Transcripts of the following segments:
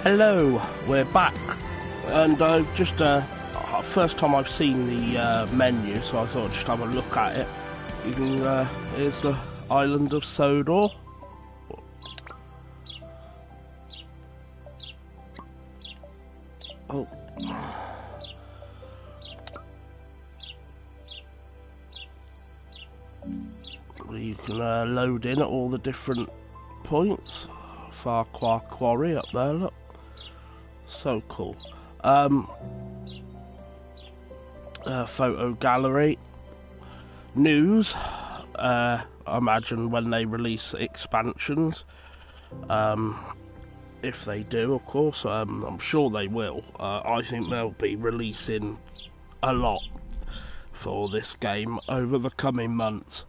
Hello, we're back, and I've just first time I've seen the menu, so I thought I'd just have a look at it. You can here's the island of Sodor. Oh. You can load in at all the different points. Farquhar Quarry up there, look. So cool. Photo gallery. News. I imagine when they release expansions. If they do, of course. I'm sure they will. I think they'll be releasing a lot for this game over the coming months.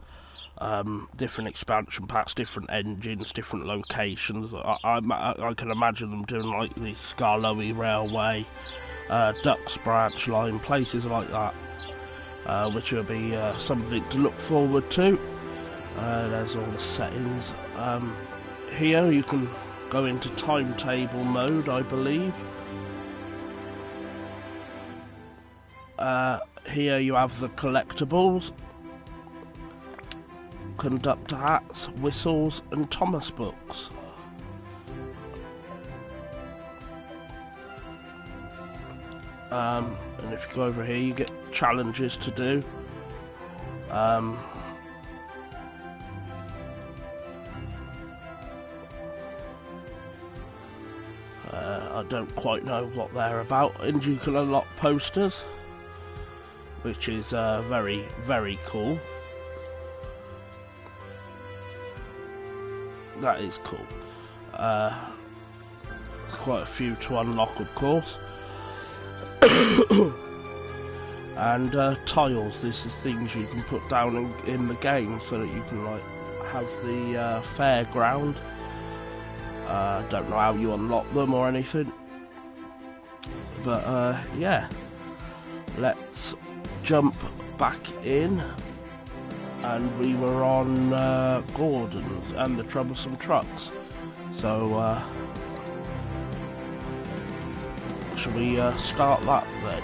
Different expansion packs, different engines, different locations. I can imagine them doing like the Skarloey Railway, Ducks Branch Line, places like that, which will be something to look forward to. There's all the settings. Here you can go into timetable mode, I believe. Here you have the collectibles. Conductor hats, whistles, and Thomas books. And if you go over here, you get challenges to do. I don't quite know what they're about, and you can unlock posters, which is very, very cool. That is cool. There's quite a few to unlock, of course. And tiles. This is things you can put down in the game so that you can like have the fairground. Don't know how you unlock them or anything. But yeah. Let's jump back in. And we were on Gordon's and the Troublesome Trucks. So, shall we start that then?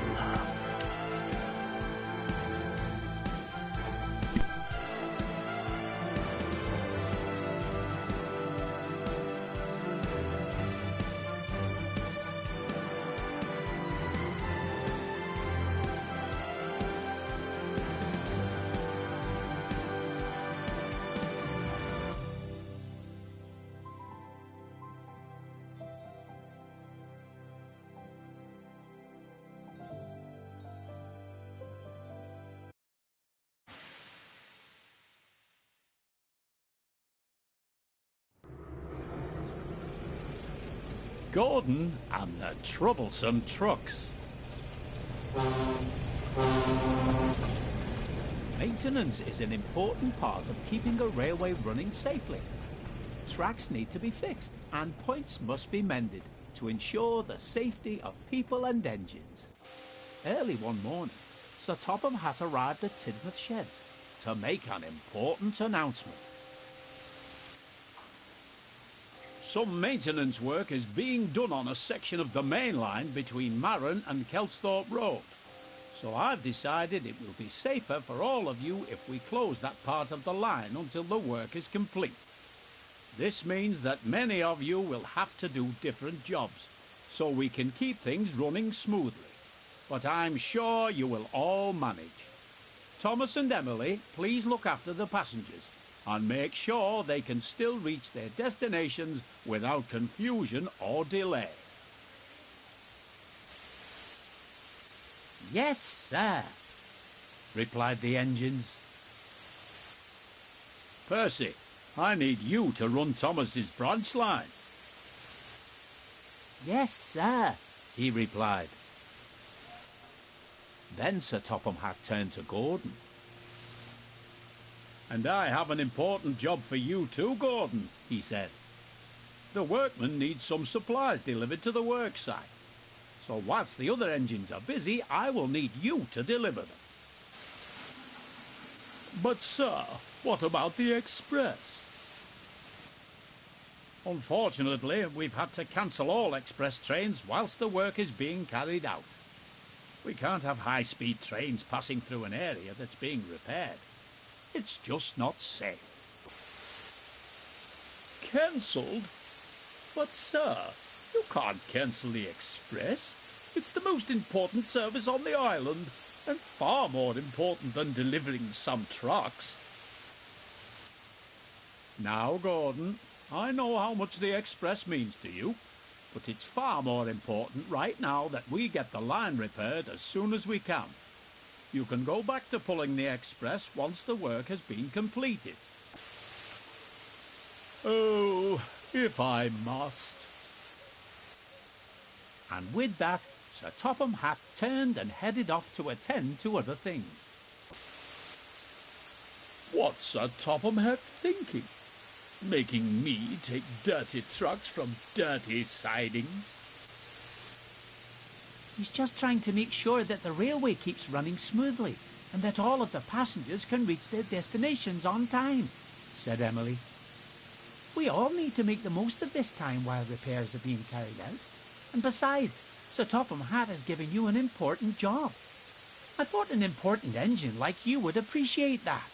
Gordon and the Troublesome Trucks. Maintenance is an important part of keeping a railway running safely. Tracks need to be fixed and points must be mended to ensure the safety of people and engines. Early one morning, Sir Topham Hatt arrived at Tidmouth Sheds to make an important announcement. Some maintenance work is being done on a section of the main line between Marron and Kelsthorpe Road. So I've decided it will be safer for all of you if we close that part of the line until the work is complete. This means that many of you will have to do different jobs, so we can keep things running smoothly. But I'm sure you will all manage. Thomas and Emily, please look after the passengers and make sure they can still reach their destinations without confusion or delay. Yes, sir, replied the engines. Percy, I need you to run Thomas's branch line. Yes, sir, he replied. Then Sir Topham Hatt turned to Gordon. And I have an important job for you too, Gordon, he said. The workmen need some supplies delivered to the work site. So whilst the other engines are busy, I will need you to deliver them. But, sir, what about the express? Unfortunately, we've had to cancel all express trains whilst the work is being carried out. We can't have high-speed trains passing through an area that's being repaired. It's just not safe. Cancelled? But, sir, you can't cancel the express. It's the most important service on the island, and far more important than delivering some trucks. Now, Gordon, I know how much the express means to you, but it's far more important right now that we get the line repaired as soon as we can. You can go back to pulling the express once the work has been completed. Oh, if I must. And with that, Sir Topham Hatt turned and headed off to attend to other things. What's Sir Topham Hatt thinking? Making me take dirty trucks from dirty sidings? He's just trying to make sure that the railway keeps running smoothly and that all of the passengers can reach their destinations on time, said Emily. We all need to make the most of this time while repairs are being carried out. And besides, Sir Topham Hatt has given you an important job. I thought an important engine like you would appreciate that.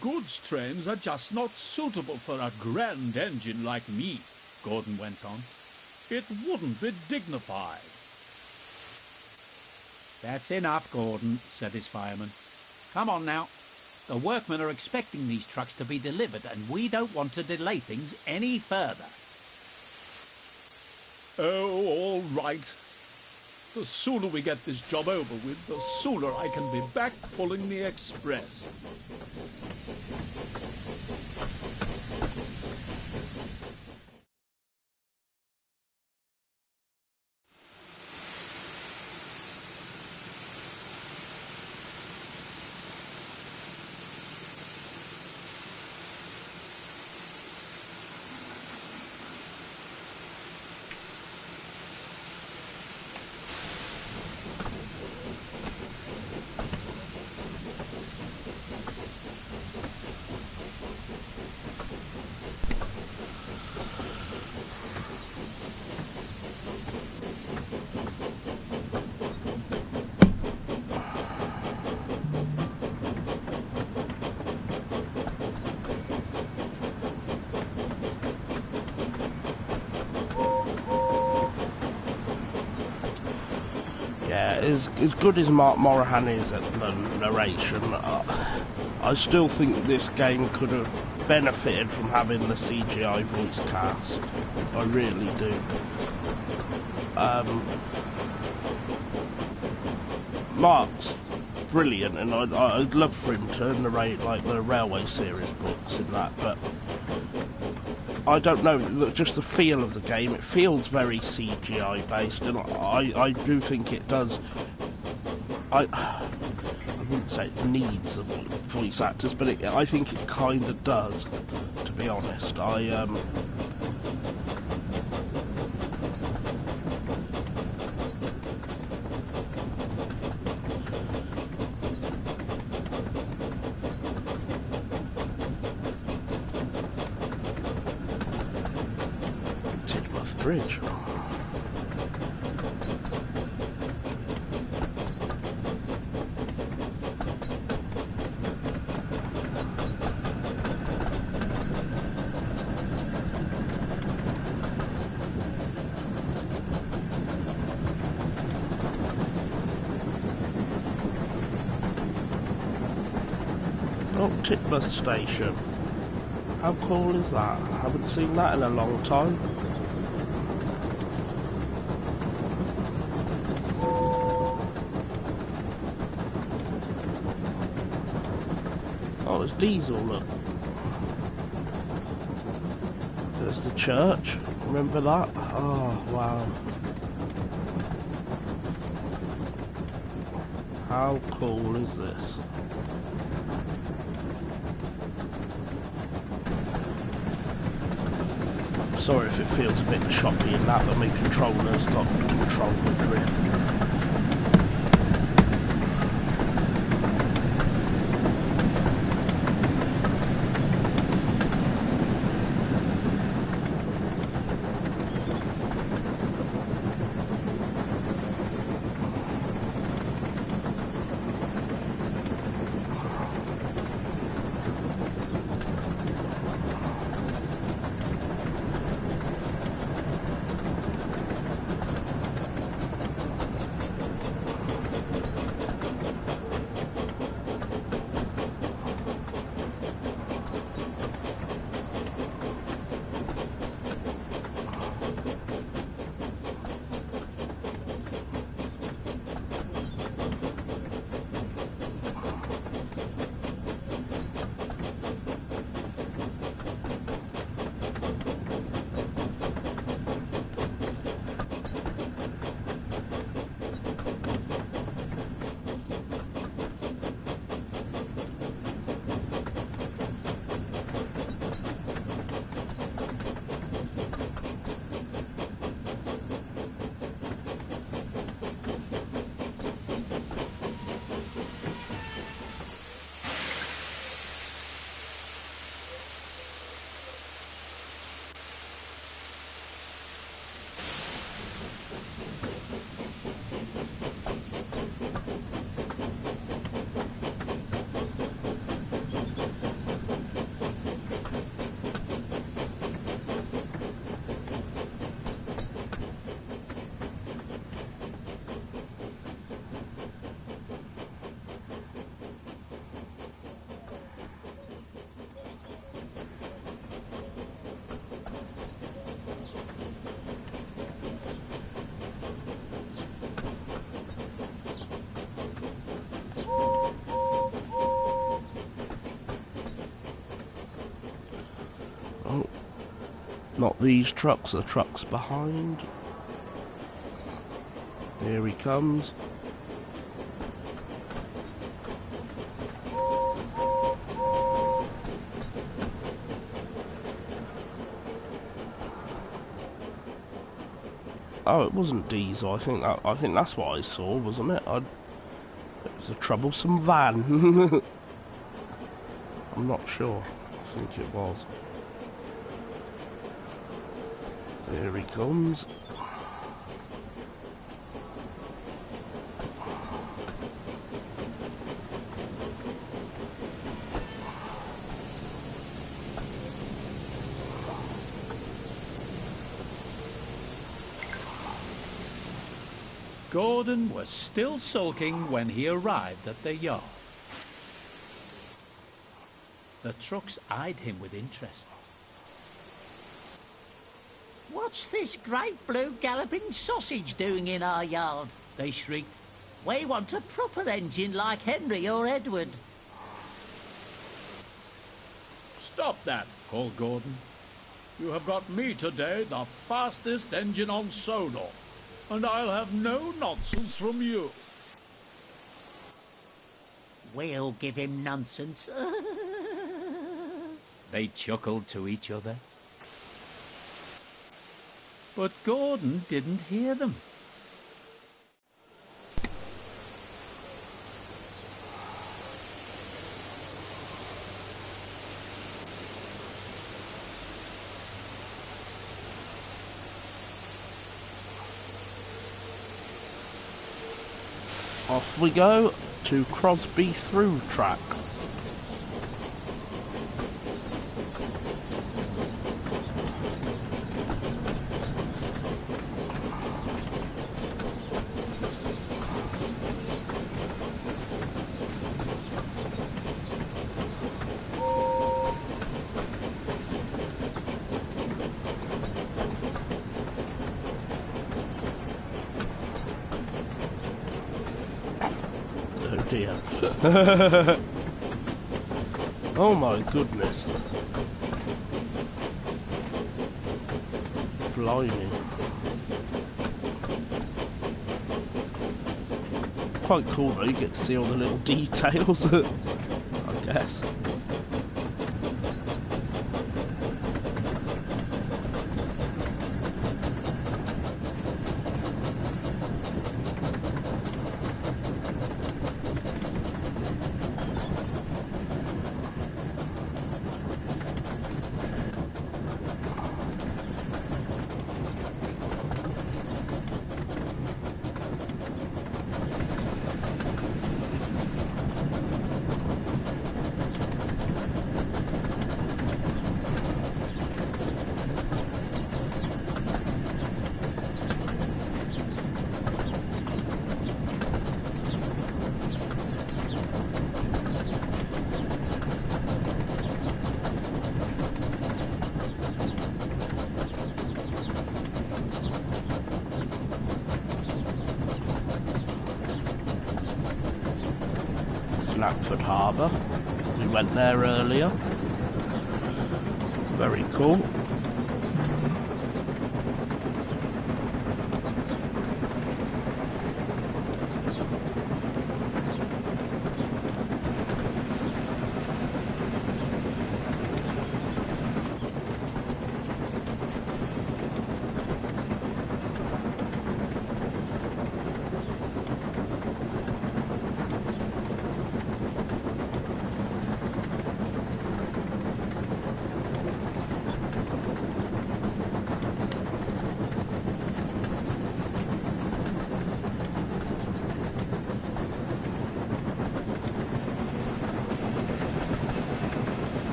Goods trains are just not suitable for a grand engine like me, Gordon went on. It wouldn't be dignified. That's enough, Gordon, said his fireman. Come on now. The workmen are expecting these trucks to be delivered, and we don't want to delay things any further. Oh, all right. The sooner we get this job over with, the sooner I can be back pulling the express. As good as Mark Morahan is at the narration, I still think this game could have benefited from having the CGI voice cast. I really do. Mark's brilliant, and I'd love for him to narrate like the Railway series books and that, but I don't know, just the feel of the game, it feels very CGI based, and I do think it does. I wouldn't say it needs the voice actors, but I think it kind of does, to be honest. Tidworth Bridge. Oh, Tidworth Station. How cool is that? I haven't seen that in a long time. Oh, it's diesel, look. There's the church. Remember that? Oh, wow. How cool is this? Sorry if it feels a bit choppy and that, but my controller's got controller drift. Not these trucks, the trucks behind. Here he comes. Oh, it wasn't diesel. I think that's what I saw, wasn't it? It was a troublesome van. I'm not sure. I think it was. Here he comes. Gordon was still sulking when he arrived at the yard. The trucks eyed him with interest. What's this great blue galloping sausage doing in our yard? They shrieked. We want a proper engine like Henry or Edward. Stop that, called Gordon. You have got me today the fastest engine on Sodor, and I'll have no nonsense from you. We'll give him nonsense. They chuckled to each other. But Gordon didn't hear them. Off we go to Crosby Through Track. Oh dear. Oh my goodness. Blimey. Quite cool though, you get to see all the little details, I guess. Knackford Harbour. We went there earlier. Very cool.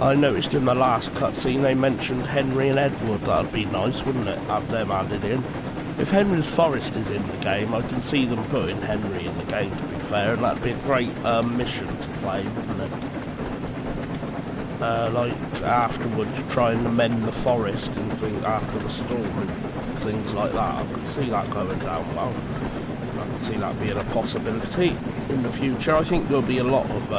I noticed in the last cutscene they mentioned Henry and Edward. That'd be nice, wouldn't it? Have them added in. If Henry's Forest is in the game, I can see them putting Henry in the game, to be fair, and that'd be a great mission to play, wouldn't it? Like afterwards, trying to mend the forest and things after the storm and things like that. I could see that going down well. I could see that being a possibility in the future. I think there'll be a lot of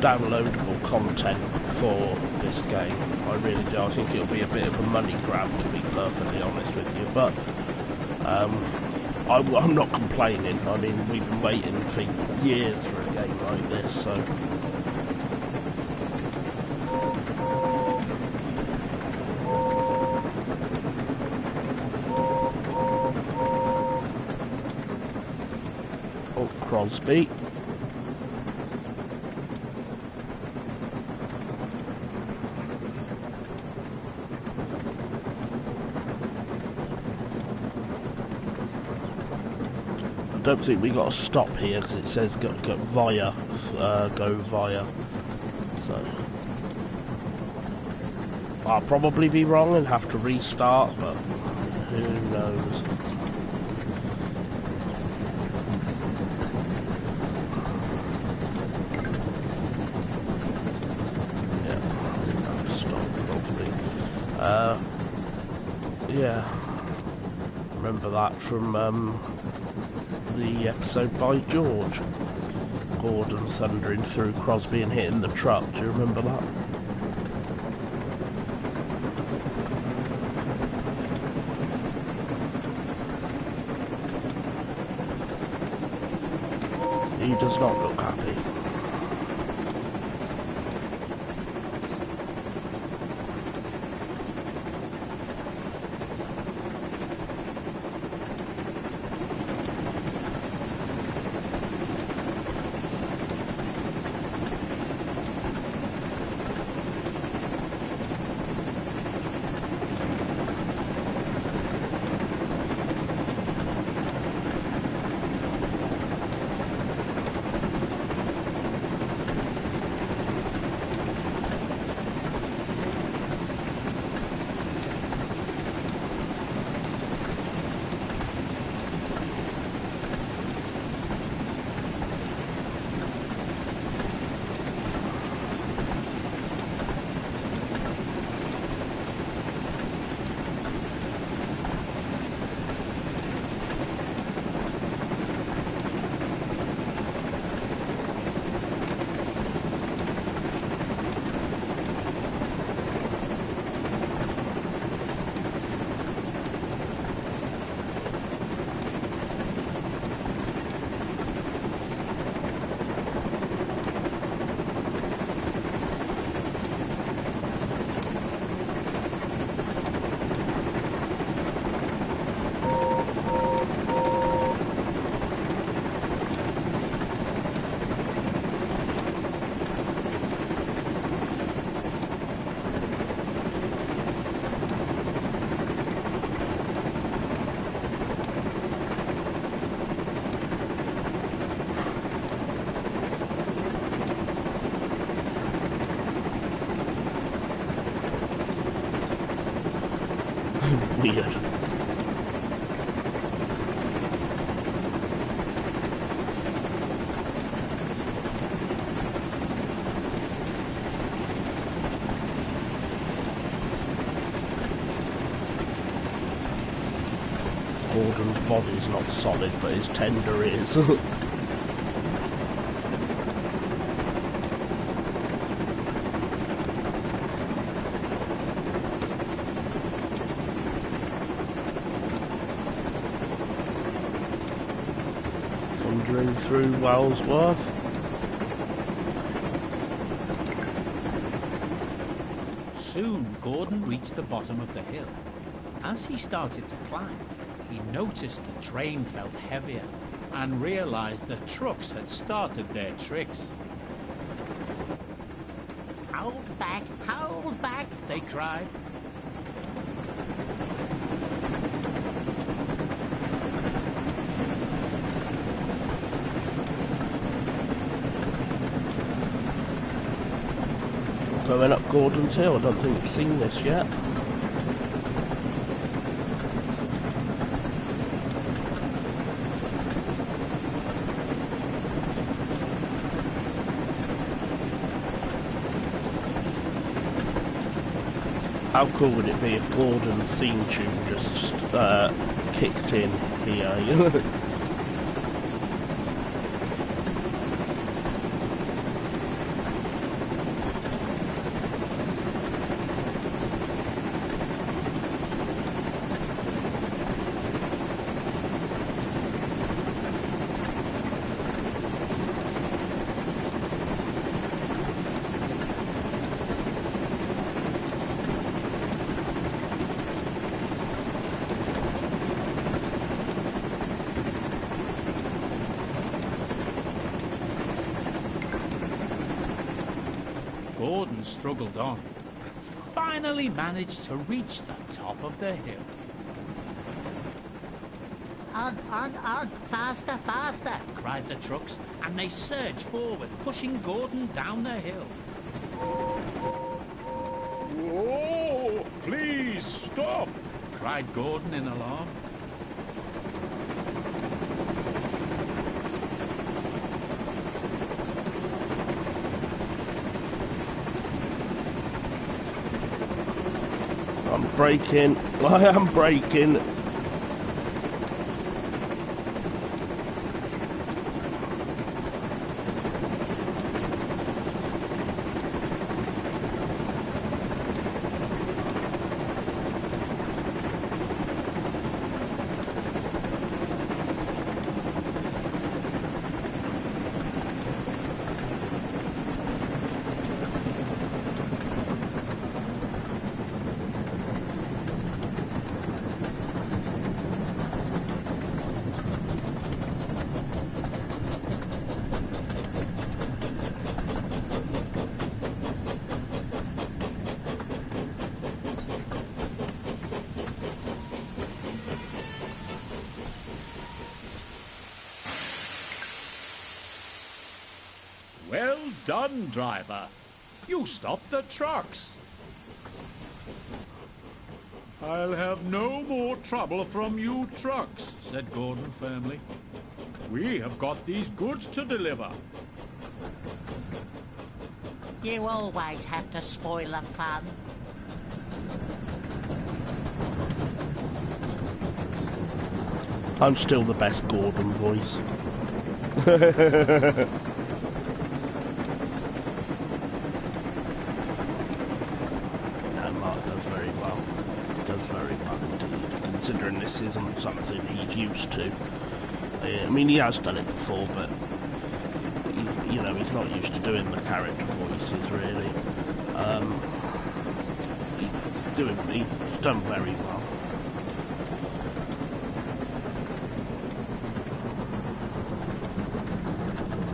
downloadable content for this game. I really do. I think it'll be a bit of a money grab, to be perfectly honest with you. But I'm not complaining. I mean, we've been waiting for years for a game like this, so. Oh, Crosby. I don't think we got to stop here because it says go via, so I'll probably be wrong and have to restart, but who knows. Yeah, I didn't have to stop probably. Yeah, remember that from the episode by George. Gordon thundering through Crosby and hitting the truck. Do you remember that? He does not look happy. weird. Gordon's body's not solid, but his tender is. Thundering through Wellsworth. Soon Gordon reached the bottom of the hill. As he started to climb, he noticed the train felt heavier and realized the trucks had started their tricks. Hold back, they cried. Going up Gordon's Hill, I don't think we've seen this yet. How cool would it be if Gordon's theme tune just kicked in here? Gordon struggled on, finally managed to reach the top of the hill. On, faster, faster, cried the trucks, and they surged forward, pushing Gordon down the hill. Whoa! Please stop! Cried Gordon in alarm. I'm braking. I am braking. Well done, driver. You stopped the trucks. I'll have no more trouble from you trucks, said Gordon firmly. We have got these goods to deliver. You always have to spoil the fun. I'm still the best Gordon voice. Considering this isn't something he's used to. I mean, he has done it before, but you know, he's not used to doing the character voices really. He's done very well.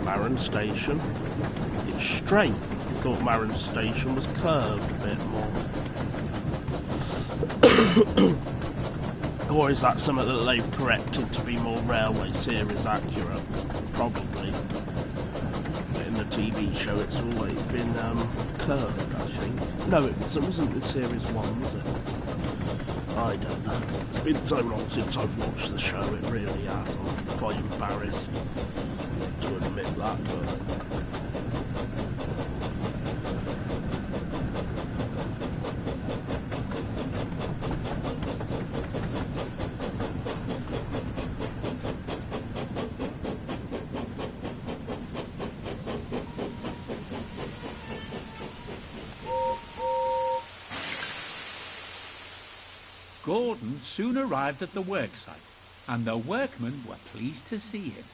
Marin Station. It's straight. I thought Marin Station was curved a bit more. Or is that something that they've corrected to be more railway series accurate? Probably. But in the TV show it's always been curved, I think. No, it wasn't in Series 1, was it? I don't know. It's been so long since I've watched the show, it really has. I'm quite embarrassed to admit that, but... Gordon soon arrived at the worksite, and the workmen were pleased to see him.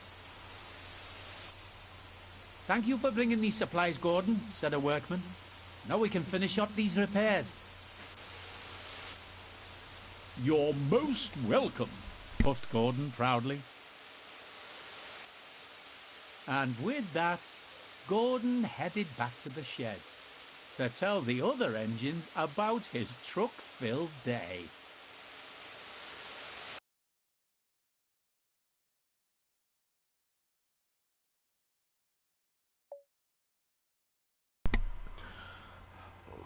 "Thank you for bringing these supplies, Gordon," said a workman. "Now we can finish up these repairs." "You're most welcome," puffed Gordon proudly. And with that, Gordon headed back to the sheds to tell the other engines about his truck-filled day.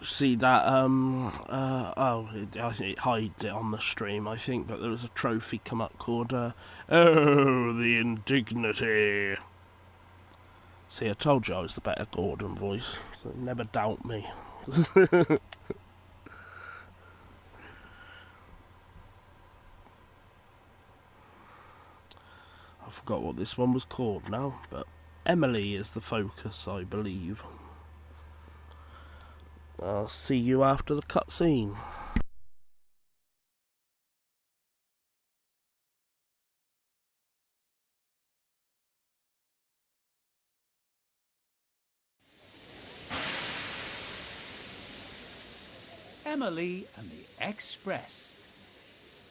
See that, it hides it on the stream, I think, but there was a trophy come up called, oh, the indignity. See, I told you I was the better Gordon voice, so never doubt me. I forgot what this one was called now, but Emily is the focus, I believe. I'll see you after the cutscene. Emily and the Express.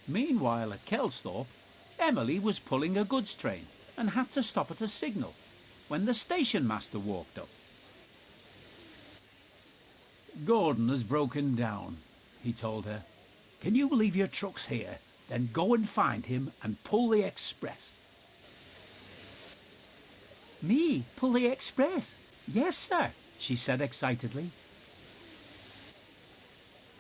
Meanwhile at Kelsthorpe, Emily was pulling a goods train and had to stop at a signal when the station master walked up. "Gordon has broken down," he told her. "Can you leave your trucks here, then go and find him and pull the express?" "Me pull the express? Yes, sir," she said excitedly.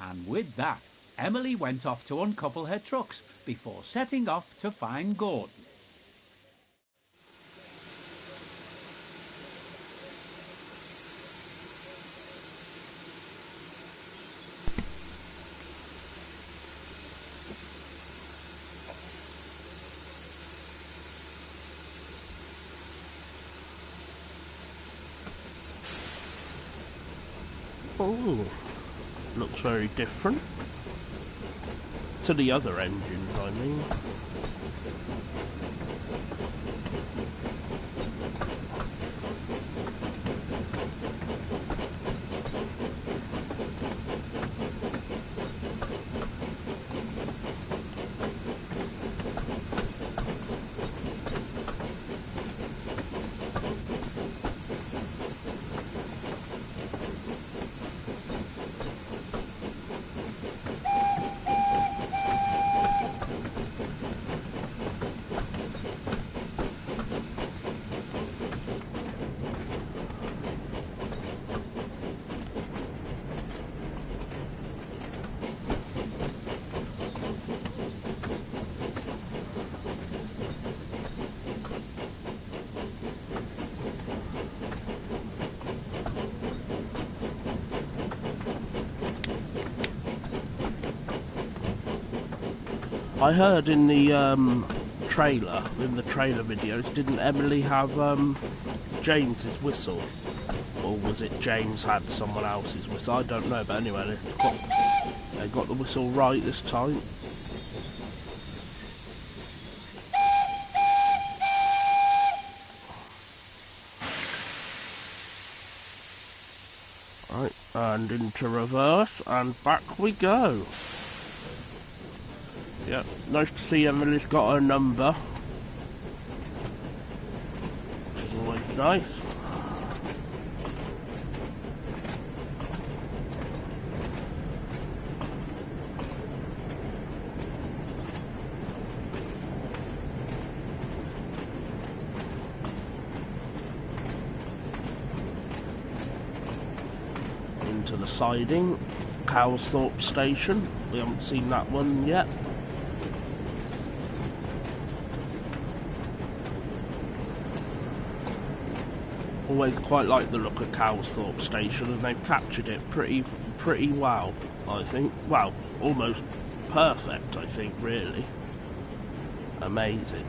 And with that, Emily went off to uncouple her trucks before setting off to find Gordon. Oh, looks very different to the other engines, I mean. I heard in the trailer videos, didn't Emily have James's whistle? Or was it James had someone else's whistle? I don't know, but anyway, they got the whistle right this time. Right, and into reverse, and back we go. Yeah, nice to see Emily's got her number. Which is always nice. Into the siding, Kelsthorpe Station. We haven't seen that one yet. Always quite like the look of Cowsthorpe Station, and they've captured it pretty well, I think. Well, almost perfect, I think, really. Amazing.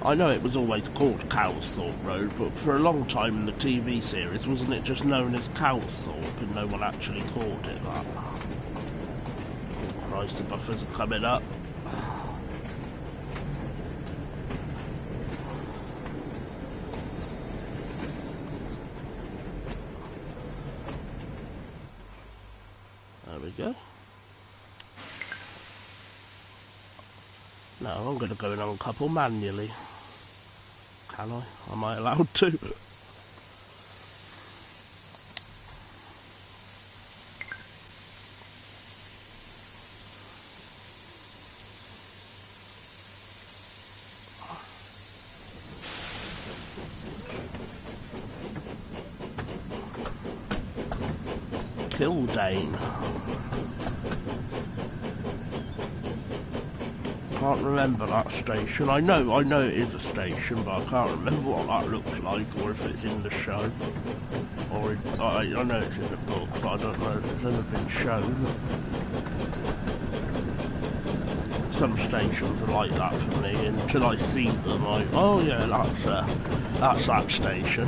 I know it was always called Cowsthorpe Road, but for a long time in the TV series, wasn't it just known as Cowsthorpe, and no one actually called it that? Oh, Christ, the buffers are coming up. There we go. No, I'm going to go and uncouple manually. Can I? Am I allowed to? Kildane. Can't remember that station. I know it is a station, but I can't remember what that looks like, or if it's in the show, or I know it's in the book, but I don't know if it's ever been shown. Some stations are like that for me, until I see them, oh yeah, that's that station.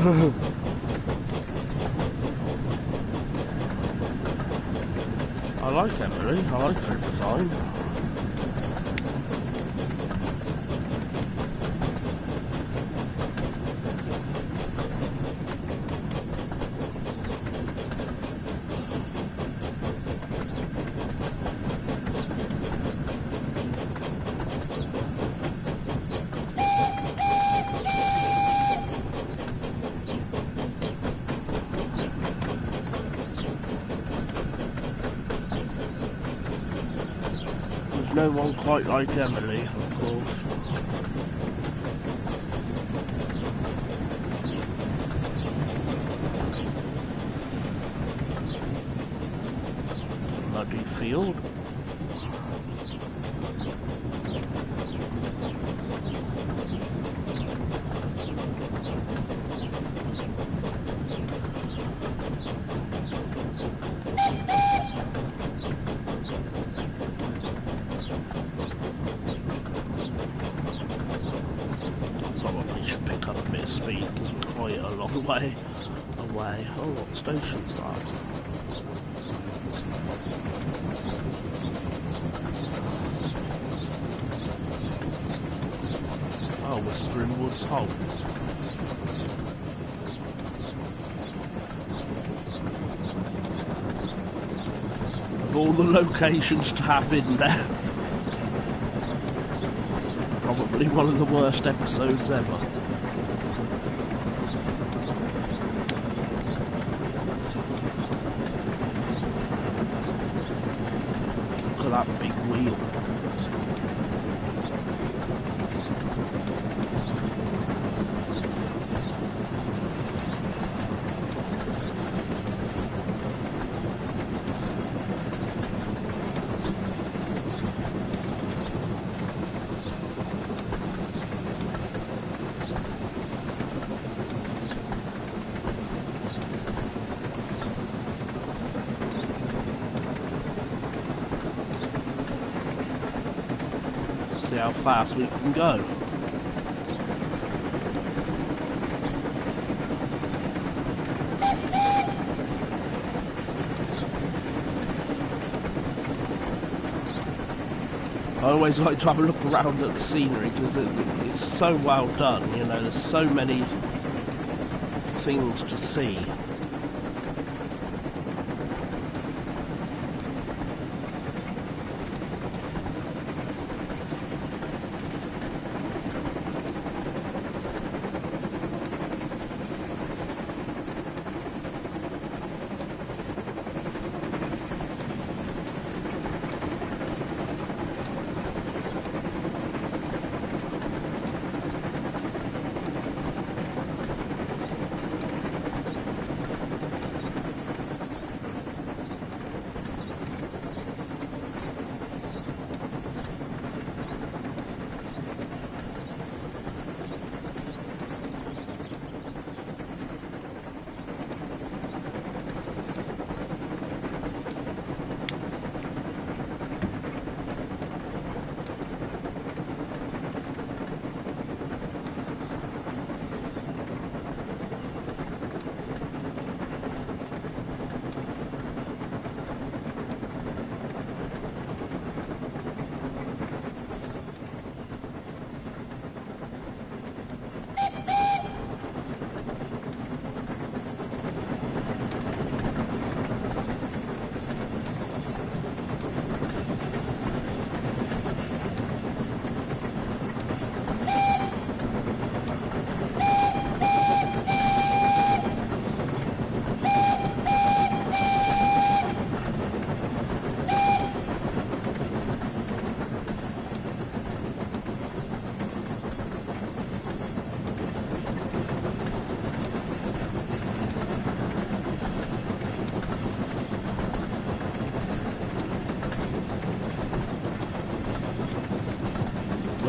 I like Emily. I like her design. No one quite like Emily, of course. Muddy field. Speed because we're quite a long way away. Oh, what station's that? Oh, Whispering Woods Halt. Of all the locations to have in there, probably one of the worst episodes ever. That big wheel. See how fast we can go. I always like to have a look around at the scenery because it's so well done, you know, there's so many things to see.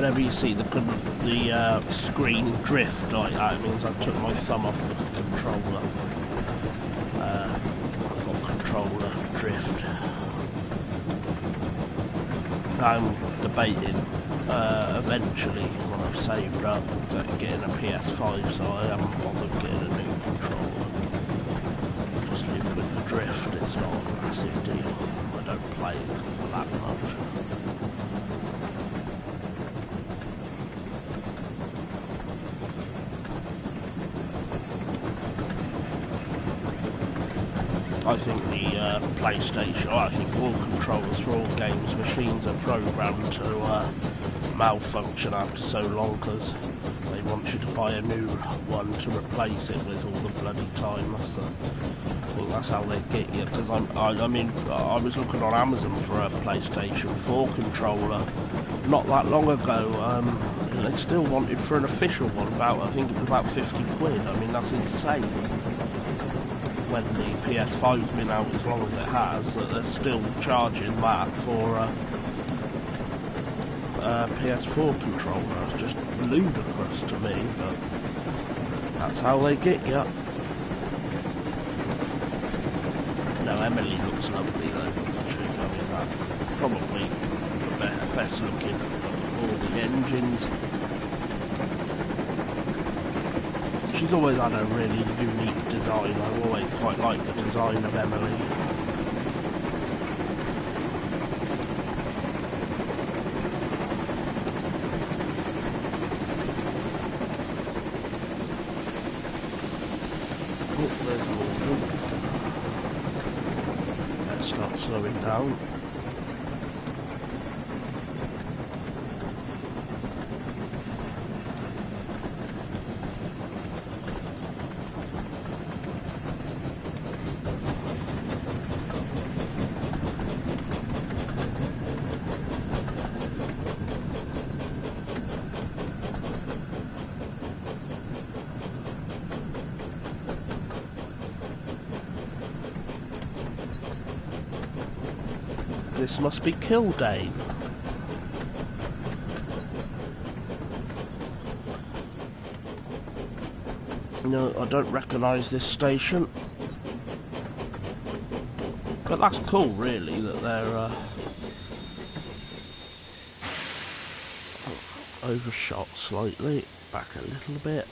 whenever you see the screen drift like that, it means I took my thumb off the controller. I've got controller drift. I'm debating eventually when I've saved up getting a PS5, so I haven't bothered getting a new controller. Just live with the drift, it's not a massive deal. I don't play it that much. I think the PlayStation, I think all controllers for all games machines are programmed to malfunction after so long because they want you to buy a new one to replace it with all the bloody time. I think that's how they get you. Because I mean, I was looking on Amazon for a PlayStation 4 controller not that long ago, and they still wanted for an official one I think it was about 50 quid. I mean, that's insane. When the PS5's been out as long as it has, that they're still charging that for a PS4 controller. It's just ludicrous to me, but that's how they get you. No, Emily looks lovely though, doesn't she? I mean, that's probably the best looking of all the engines. She's always had a really unique design. I've always quite liked the design of Emily. Oh, there's Morgan. Let's start slowing down. This must be Kildane. No, I don't recognise this station. But that's cool, really, that they're overshot slightly. Back a little bit.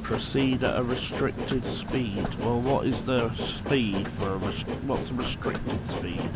Proceed at a restricted speed. Well, what is the speed for what's a restricted speed?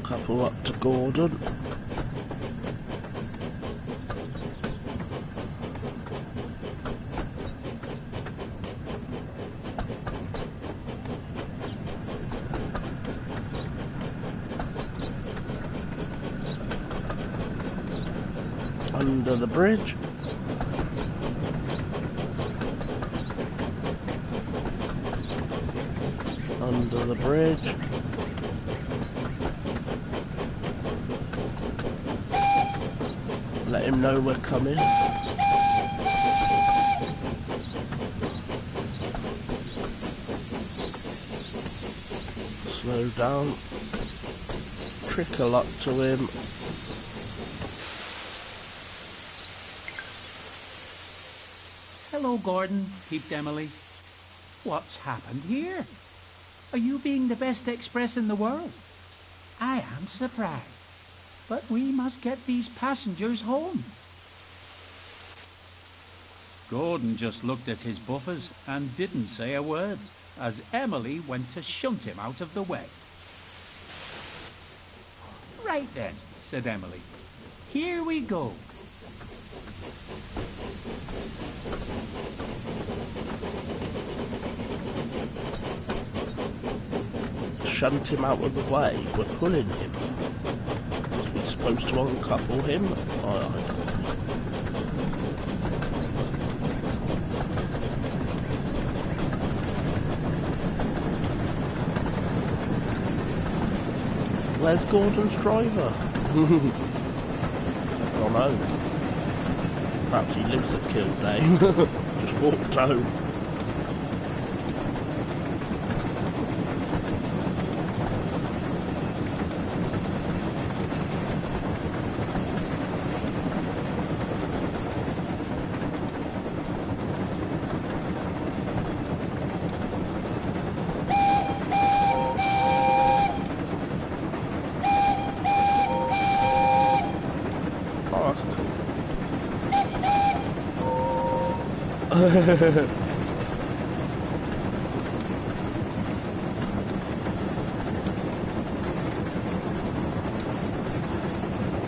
Couple up to Gordon. Under the bridge. Under the bridge. Let him know we're coming. Slow down. Trickle up to him. Hello, Gordon, peeped Emily. What's happened here? Are you being the best express in the world? I am surprised. But we must get these passengers home. Gordon just looked at his buffers and didn't say a word. as Emily went to shunt him out of the way. "Right then," said Emily. "Here we go." Shunt him out of the way. We're pulling him. Are we supposed to uncouple him? I don't know. Where's Gordon's driver? I don't know. Perhaps he lives at Kildare. Just walked home.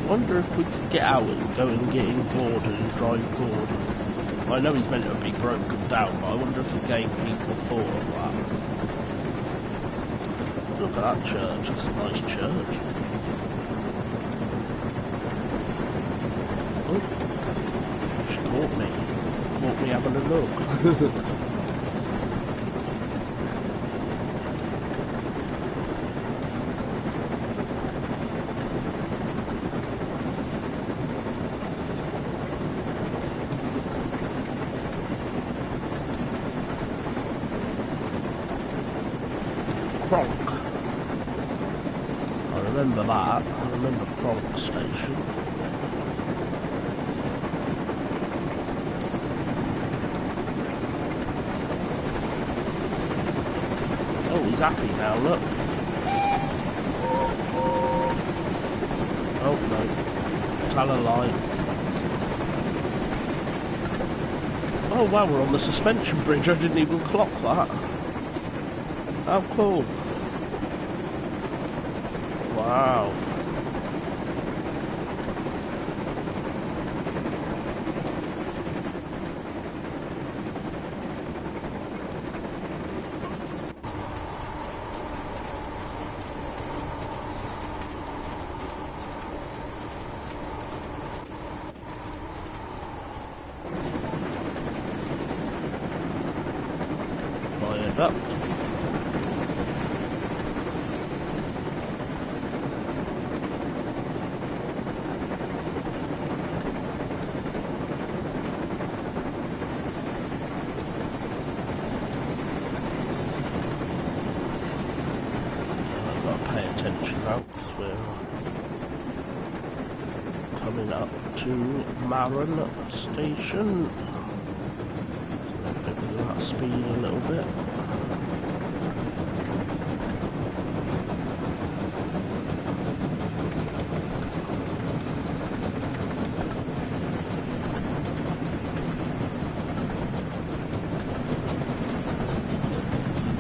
Wonder if we could get out and go and get in Gordon and drive Gordon. I know he's meant to be broken down, but I wonder if the game people thought of that. Look at that church, that's a nice church. Oh, she caught me. Caught me having a look. Kronk. I remember that. I remember Kronk Station. Oh, he's happy now, look. Oh no. Tell a lie. Oh wow, we're on the suspension bridge. I didn't even clock that. How cool. Wow. Fired up. Attention now, because we're coming up to Maron Station. Maybe that speed a little bit.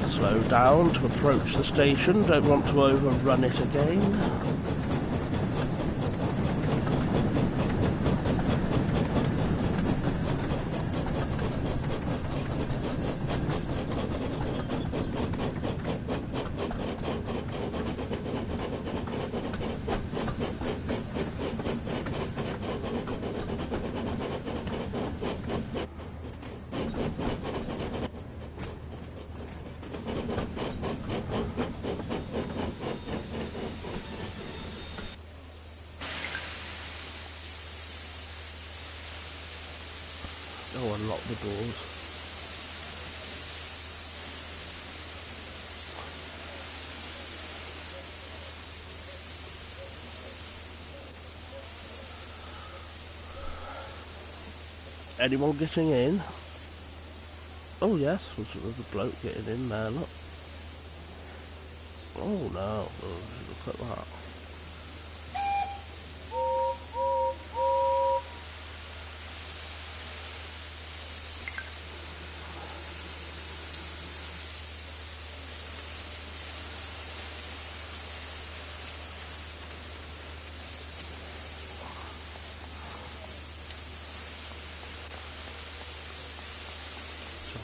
Slow down to approach the station, don't want to overrun it again. Oh, unlock the doors. Anyone getting in? Oh yes, there's a bloke getting in there, look. Oh no, look at that.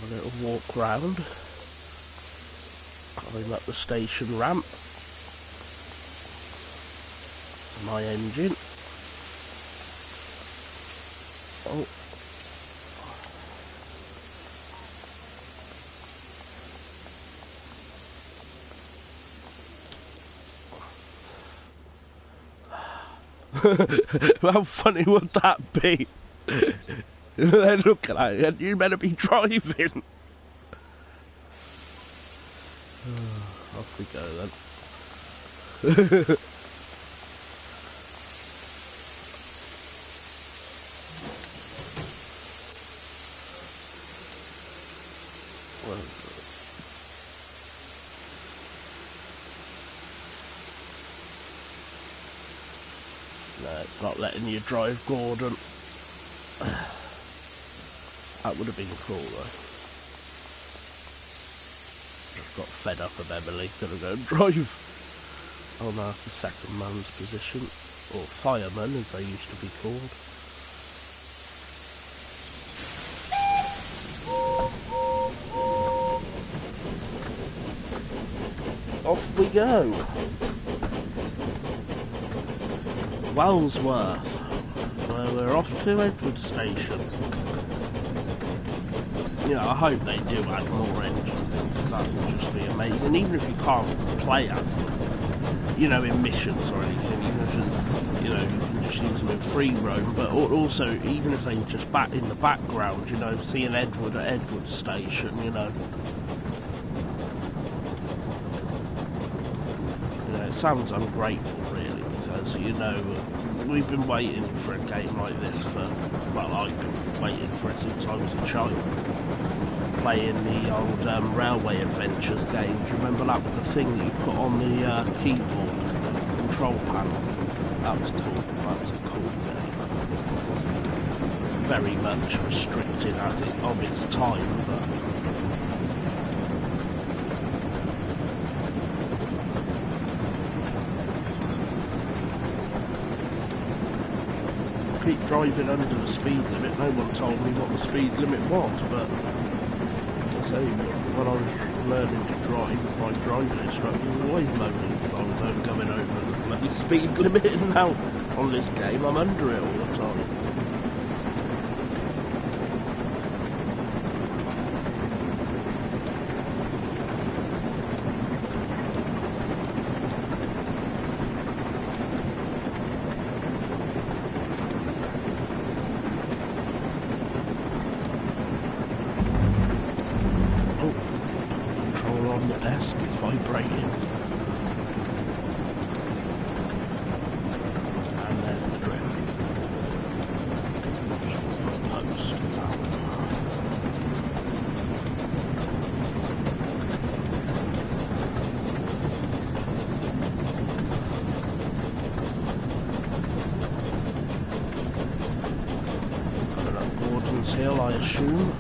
Have a little walk round. Climb up the station ramp. My engine. Oh. How funny would that be? They're looking at you, you better be driving. Off we go then. No, it's not letting you drive Gordon. That would have been cool though. Just got fed up of Emily, gonna go and drive. Oh no, that's the second man's position. Or fireman as they used to be called. Off we go. Wellsworth, where we're off to Edward Station. You know, I hope they do add more engines in, because that would just be amazing. Even if you can't play as them, you know, in missions or anything, even if it's, you know, you can just use them in free roam, but also, even if they were just back in the background, you know, seeing Edward at Edward Station, you know. You know, it sounds ungrateful, really, because, you know, we've been waiting for a game like this for, well, I've been waiting for it since I was a child. Playing the old Railway Adventures game. Do you remember that was the thing that you put on the keyboard, control panel? That was cool. That was a cool game. Very much restricted, I think, of its time, but... keep driving under the speed limit. No one told me what the speed limit was, but I say, when I was learning to drive, my driving instructor was always moaning because I was going over the bloody speed limit, and now on this game I'm under it all the time. Hill, I assume.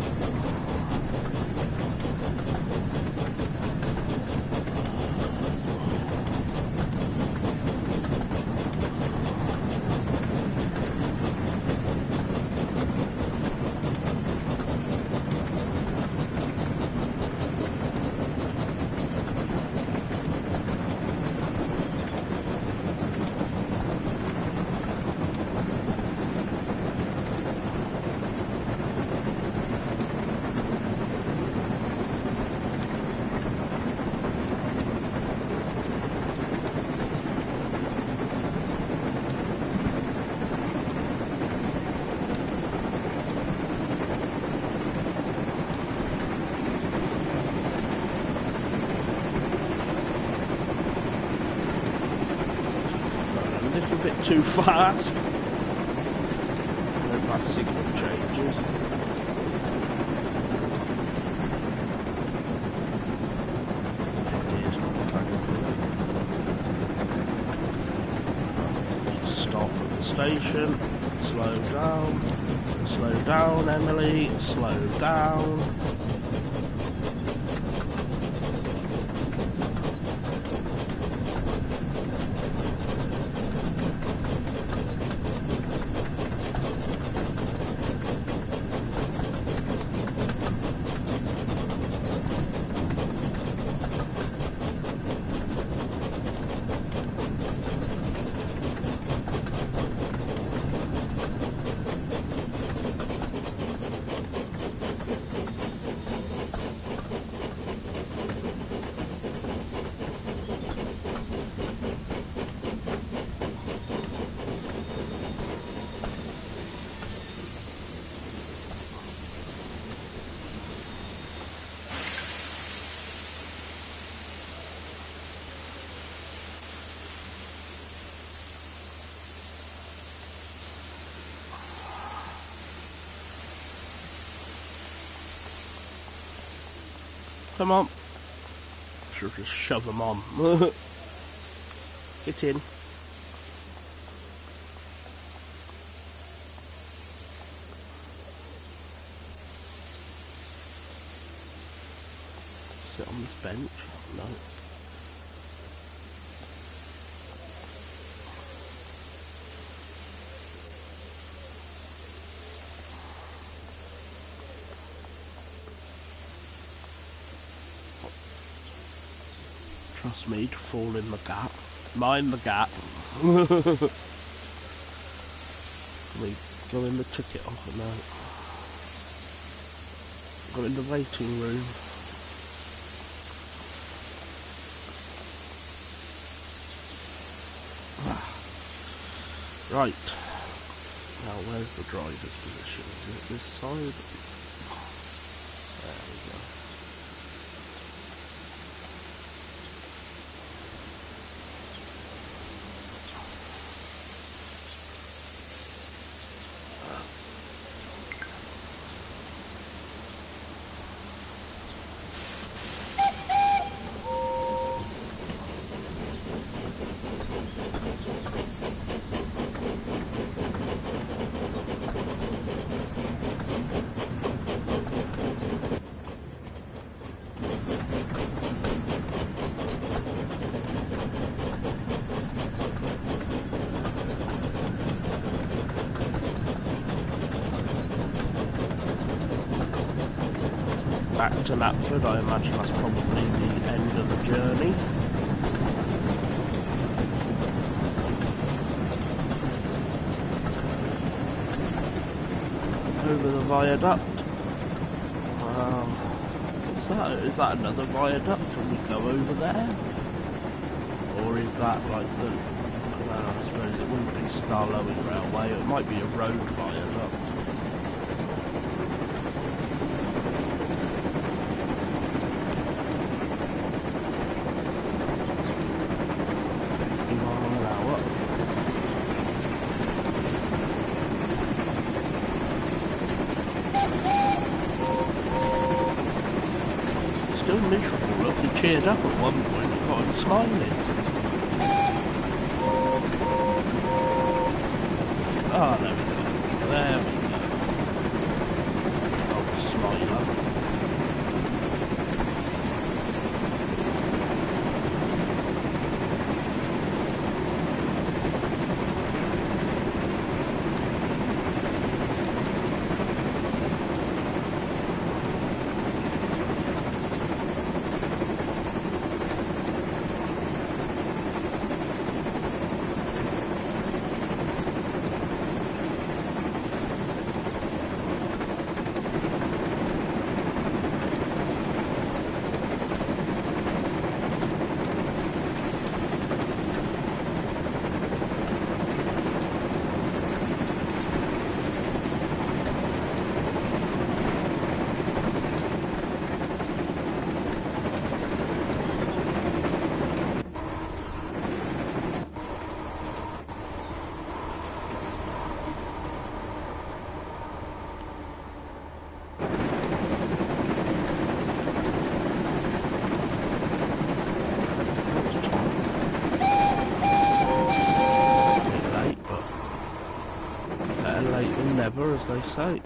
Bit too fast. No bad signal changes. Stop at the station. Slow down. Slow down, Emily. Slow down. Come on. Should just shove them on. Get in. Sit on this bench? No. Trust me to fall in the gap. Mind the gap. We go in the ticket offer now. Go in the waiting room. Right. Now where's the driver's position? Is it this side? There we go. Back to Lapford, I imagine that's probably the end of the journey. Over the viaduct. What's that? Is that another viaduct? Can we go over there? Or is that like the... I suppose it wouldn't be Scarlowing Railway, it might be a road viaduct. Still miserable. Look, he cheered up at one point and got him smiling. Ah, there we go. There we go. Oh, smiler. Never, as they say.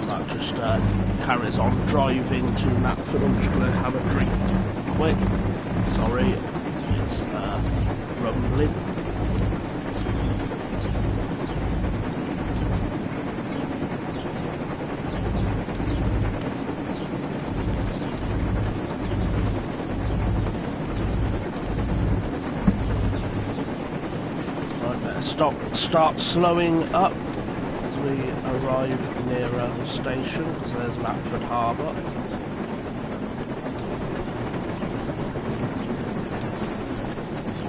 That just carries on driving to Knapford. I'm just going to have a drink quick. Sorry, it's rumbling. Right, better start slowing up. We arrive near the station, because there's Knapford Harbour.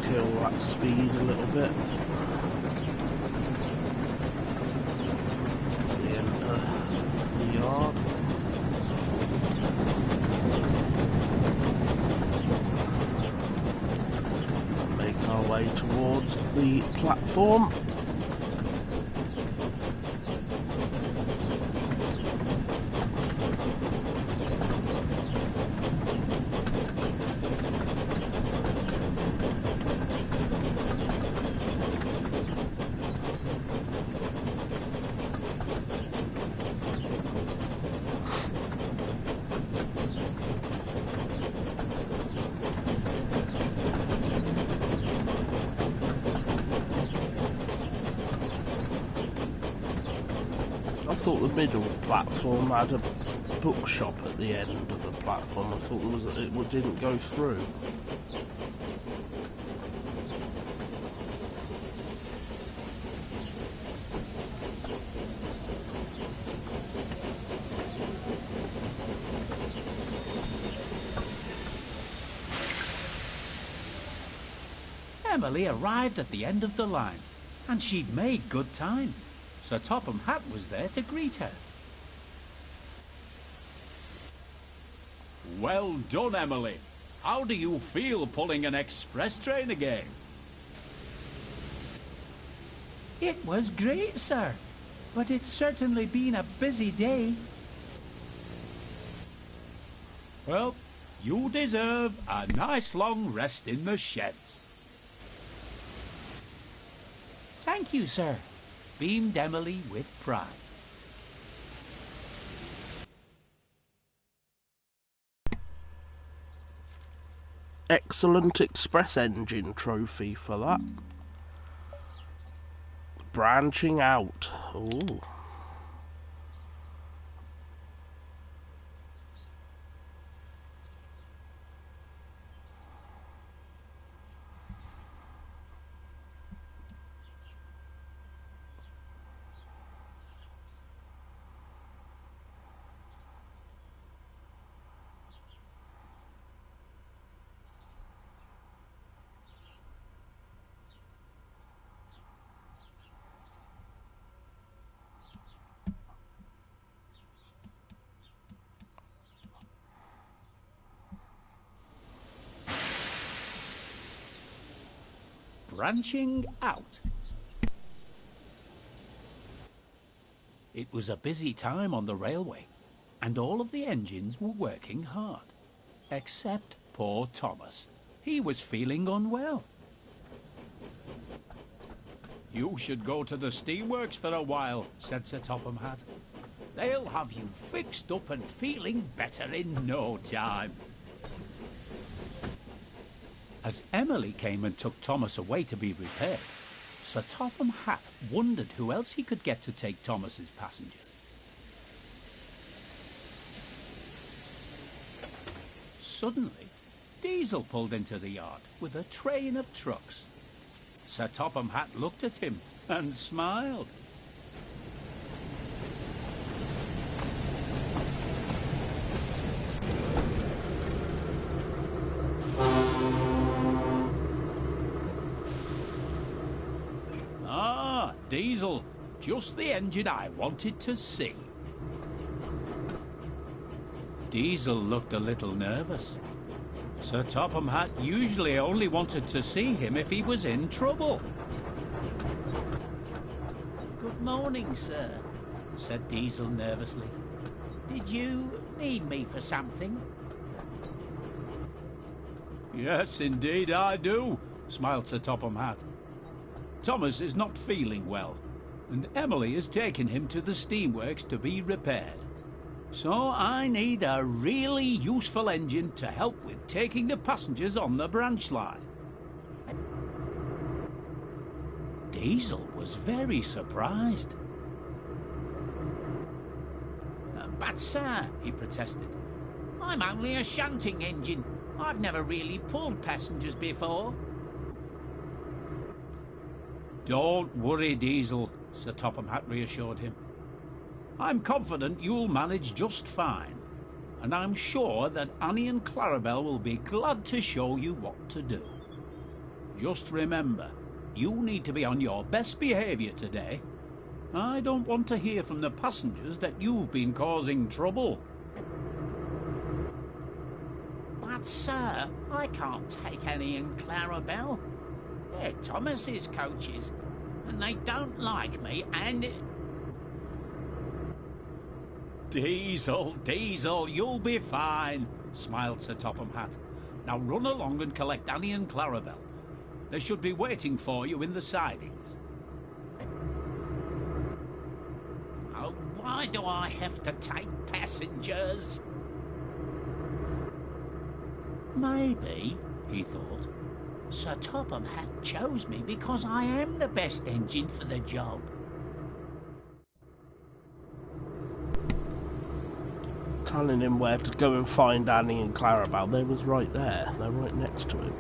Kill that speed a little bit. We enter the yard. And make our way towards the platform. I thought the middle platform had a bookshop at the end of the platform. I thought it didn't go through. Emily arrived at the end of the line, and she'd made good time. Sir Topham Hatt was there to greet her. Well done, Emily. How do you feel pulling an express train again? It was great, sir, but it's certainly been a busy day. Well, you deserve a nice long rest in the sheds. Thank you, sir, beamed Emily with pride. Excellent express engine trophy for that. Branching out. Ooh. Branching out. It was a busy time on the railway, and all of the engines were working hard. Except poor Thomas. He was feeling unwell. You should go to the steamworks for a while, said Sir Topham Hatt. They'll have you fixed up and feeling better in no time. As Emily came and took Thomas away to be repaired, Sir Topham Hatt wondered who else he could get to take Thomas's passengers. Suddenly, Diesel pulled into the yard with a train of trucks. Sir Topham Hatt looked at him and smiled. Ah, Diesel, just the engine I wanted to see. Diesel looked a little nervous. Sir Topham Hatt usually only wanted to see him if he was in trouble. Good morning, sir, said Diesel nervously. Did you need me for something? Yes, indeed I do, smiled Sir Topham Hatt. Thomas is not feeling well, and Emily has taken him to the steamworks to be repaired. So I need a really useful engine to help with taking the passengers on the branch line. Diesel was very surprised. But, sir, he protested, I'm only a shunting engine. I've never really pulled passengers before. Don't worry, Diesel, Sir Topham Hatt reassured him. I'm confident you'll manage just fine, and I'm sure that Annie and Clarabel will be glad to show you what to do. Just remember, you need to be on your best behaviour today. I don't want to hear from the passengers that you've been causing trouble. But, sir, I can't take Annie and Clarabel. They're Thomas's coaches, and they don't like me, and... Diesel, you'll be fine, smiled Sir Topham Hatt. Now run along and collect Annie and Clarabel. They should be waiting for you in the sidings. Oh, why do I have to take passengers? Maybe, he thought, Sir Topham Hatt chose me because I am the best engine for the job. Telling him where to go and find Annie and Clarabel. They was right there. They're right next to him.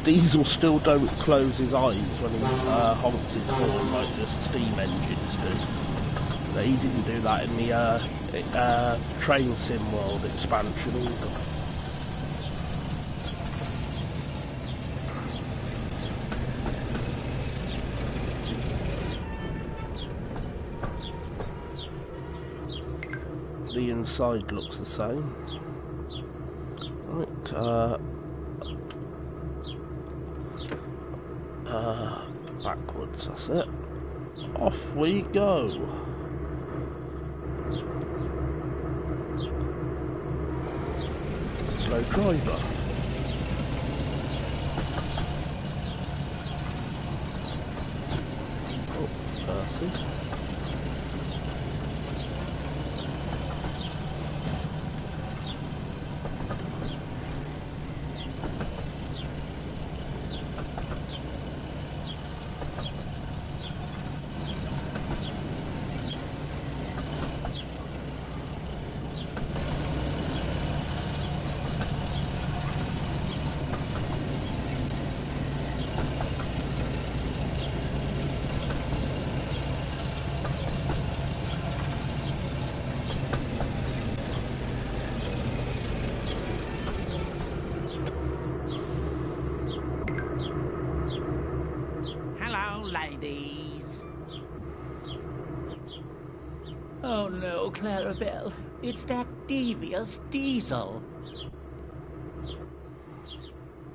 Diesel still don't close his eyes when he honks his horn like the steam engines do. He didn't do that in the Train Sim World expansion either. The inside looks the same. Right, backwards, that's it. Off we go. Slow driver. Oh, Percy. Ladies. Oh no, Clarabel. It's that devious Diesel.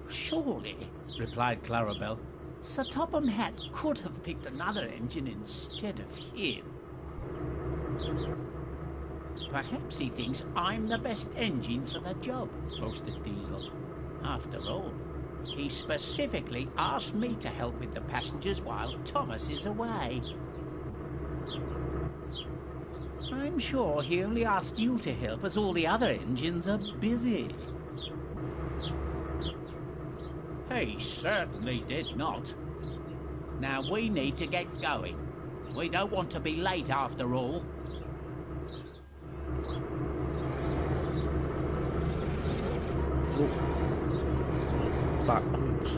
Surely, replied Clarabel, Sir Topham Hatt could have picked another engine instead of him. Perhaps he thinks I'm the best engine for the job, boasted Diesel. After all, he specifically asked me to help with the passengers while Thomas is away. I'm sure he only asked you to help as all the other engines are busy. He certainly did not. Now we need to get going. We don't want to be late after all. Backwards.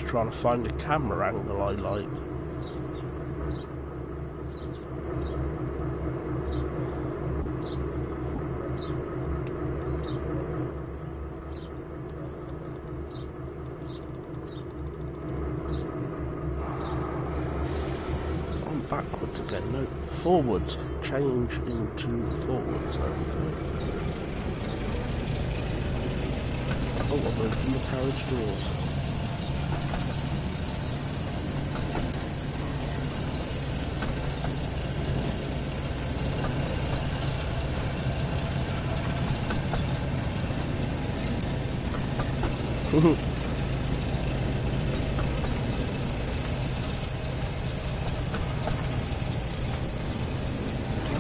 trying to find a camera angle I like. I'm backwards again, no, forwards. Change into forwards, there we go. Oh, I've opened the carriage doors. How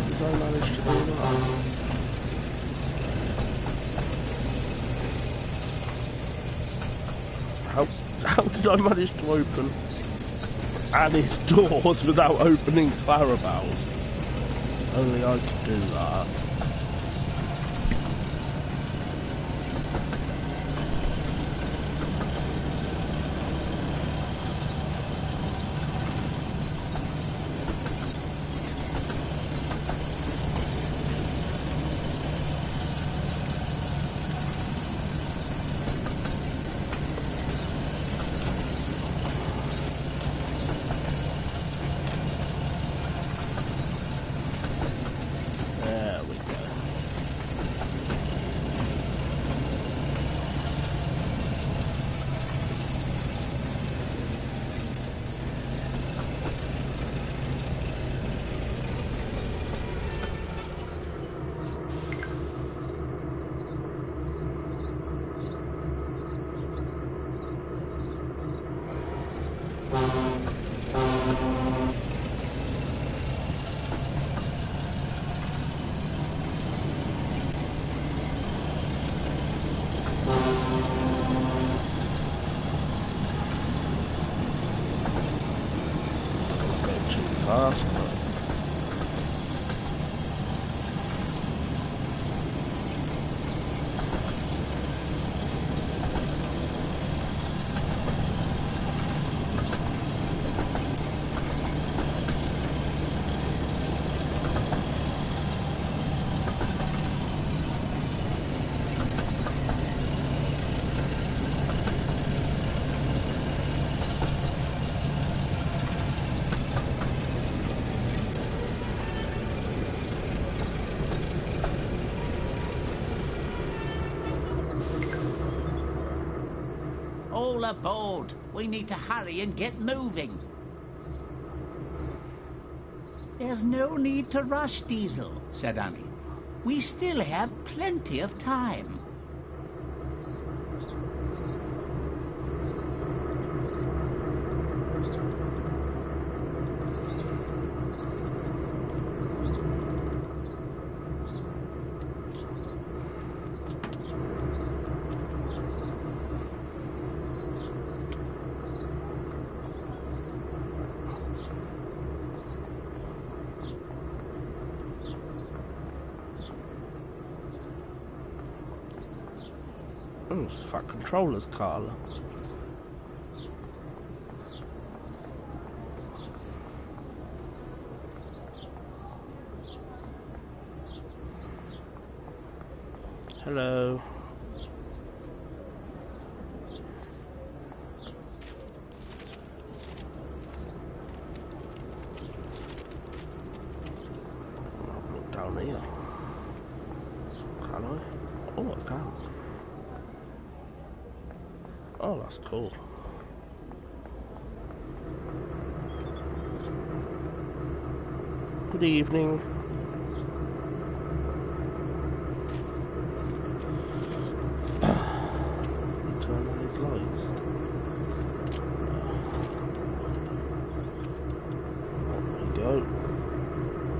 did I manage to do that? How did I manage to open Annie's doors without opening Clarabelle's? Only I could do that. There we go. Go too fast, but All aboard. We need to hurry and get moving. There's no need to rush, Diesel, said Annie. We still have plenty of time. oh, it's that controller's car. Look. Hello. I'll look down here. Can I? Oh, I can. Oh, that's cool. Good evening. Turn on his lights. There we go.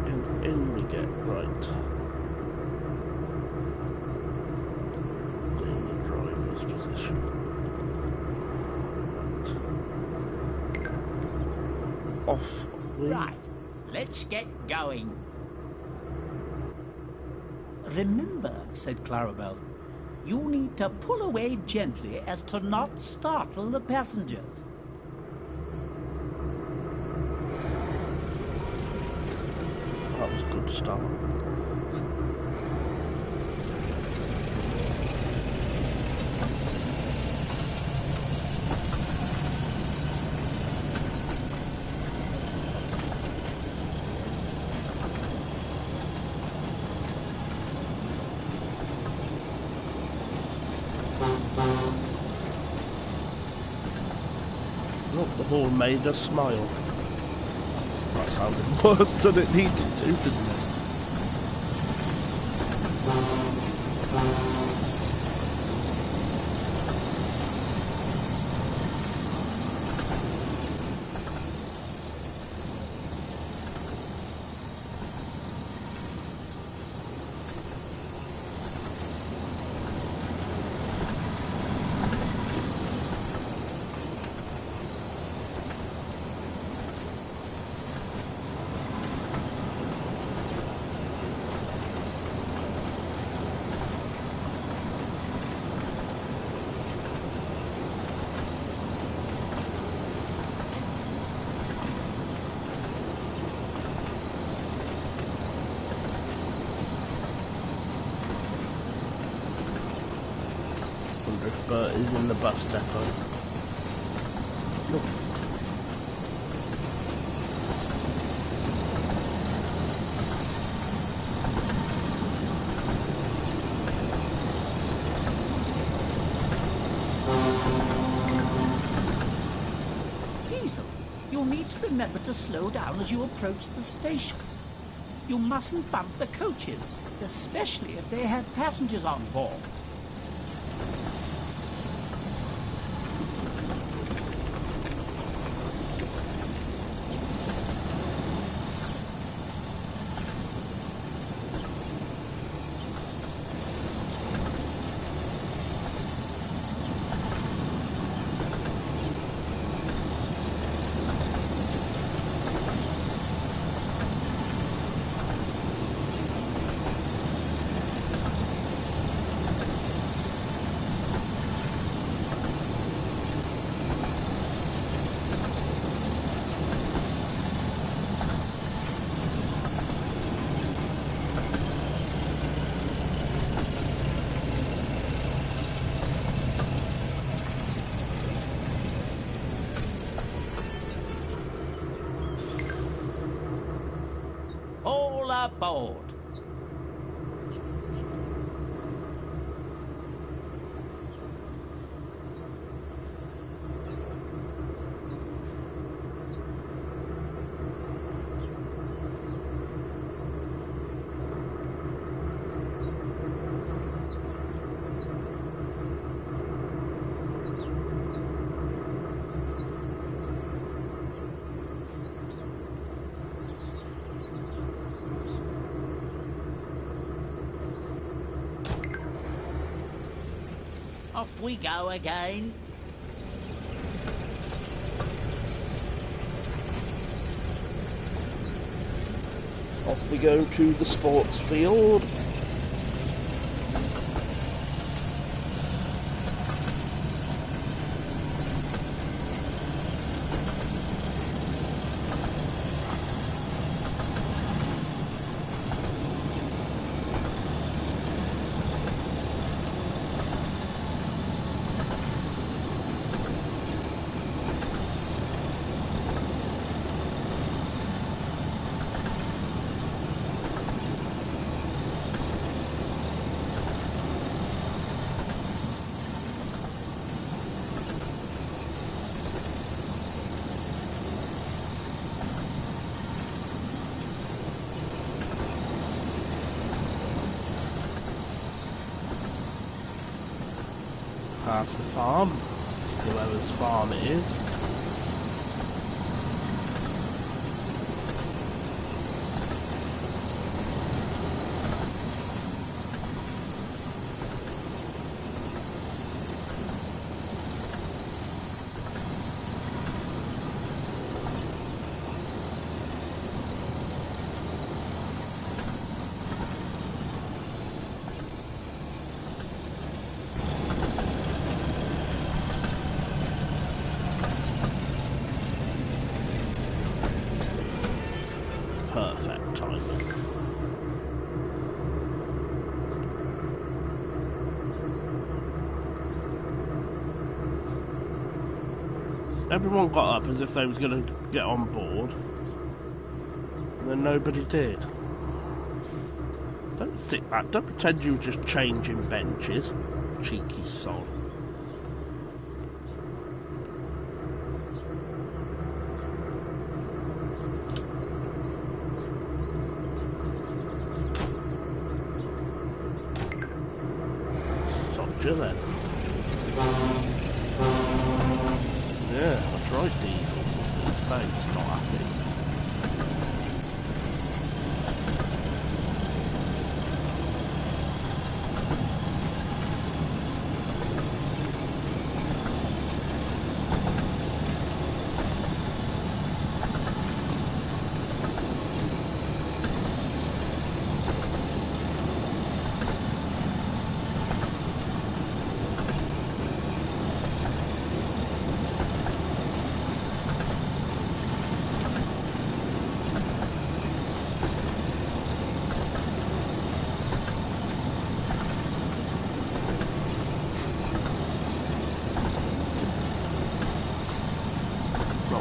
And in we get, right. In the driver's position. Off we... Right, let's get going. Remember, said Clarabelle, you need to pull away gently as to not startle the passengers. good start. Look, the ball made us smile. That sounded worse than it needed to, didn't it? Wonder if Bert is in the bus depot. Look. Diesel, you'll need to remember to slow down as you approach the station. You mustn't bump the coaches, especially if they have passengers on board. All aboard. Off we go again. Off we go to the sports field. Past the farm, whoever's farm it is. Everyone got up as if they was going to get on board, and then nobody did. Don't sit back. Don't pretend you were just changing benches. Cheeky sod. Sod you then. Yeah, that's right, Diesel. His face, not happy.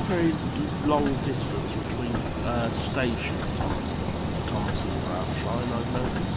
Very long distance between stations on Thomas's branch line, I've noticed.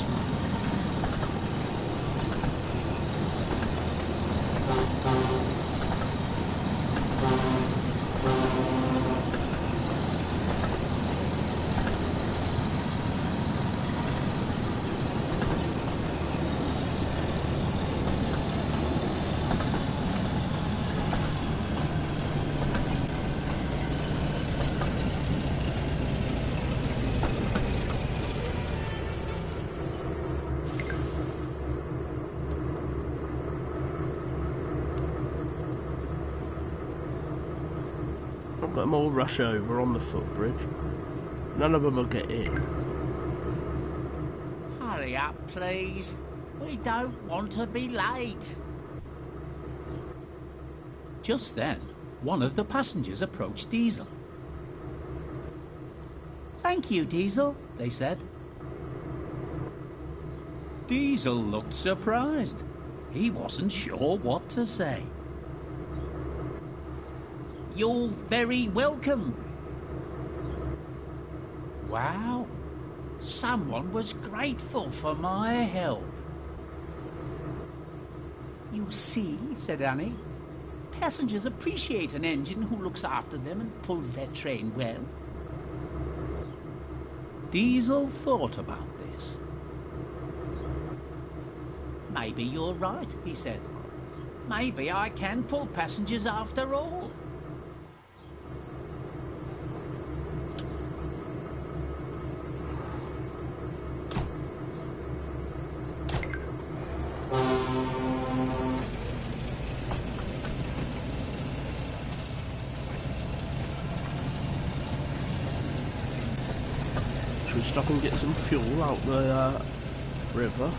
Let them all rush over on the footbridge. None of them will get in. Hurry up, please. We don't want to be late. Just then, one of the passengers approached Diesel. Thank you, Diesel, they said. Diesel looked surprised. He wasn't sure what to say. You're very welcome. Wow, Someone was grateful for my help. You see, said Annie, passengers appreciate an engine who looks after them and pulls their train well. Diesel thought about this. Maybe you're right, he said. Maybe I can pull passengers after all. Should we stop and get some fuel out the river?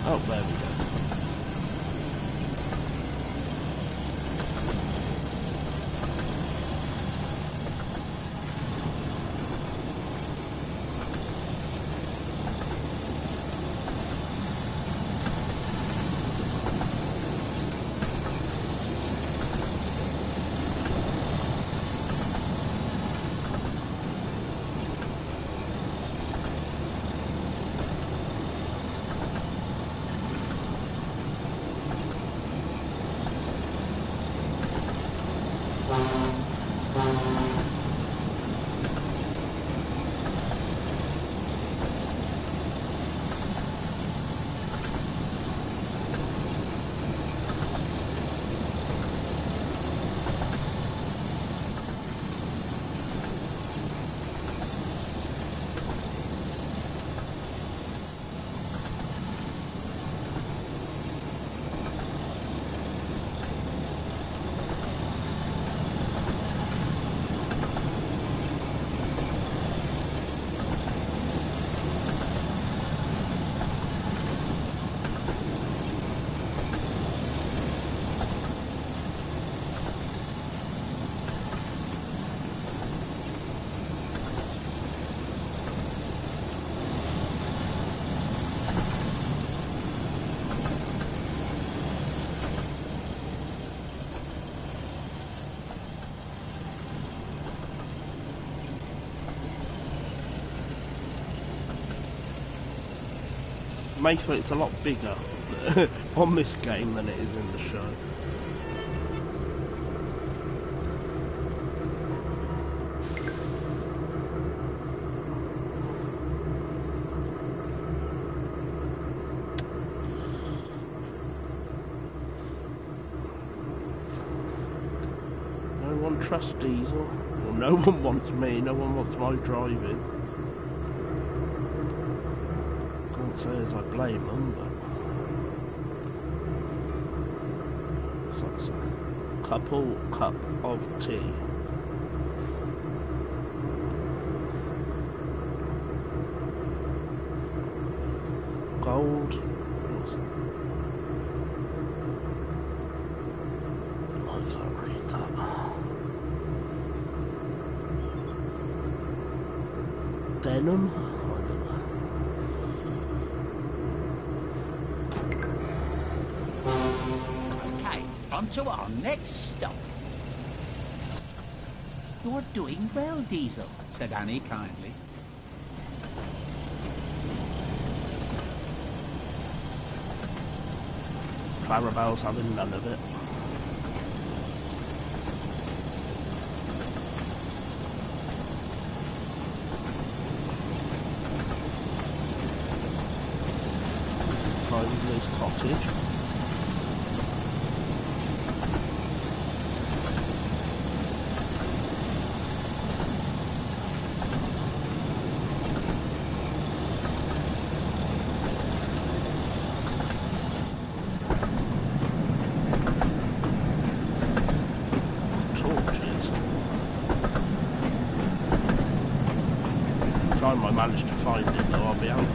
Oh, there we go. Basically, it's a lot bigger on this game than it is in the show. No one trusts Diesel. Well, no one wants me. No one wants my driving. Can't say as I blame them, but so it's a cup of tea. Gold. I can't read that. Denim. On to our next stop. You're doing well, Diesel, said Annie kindly. Clarabelle's having none of it. Find Liz Cottage. Time I managed to find it, though, I'll be able to.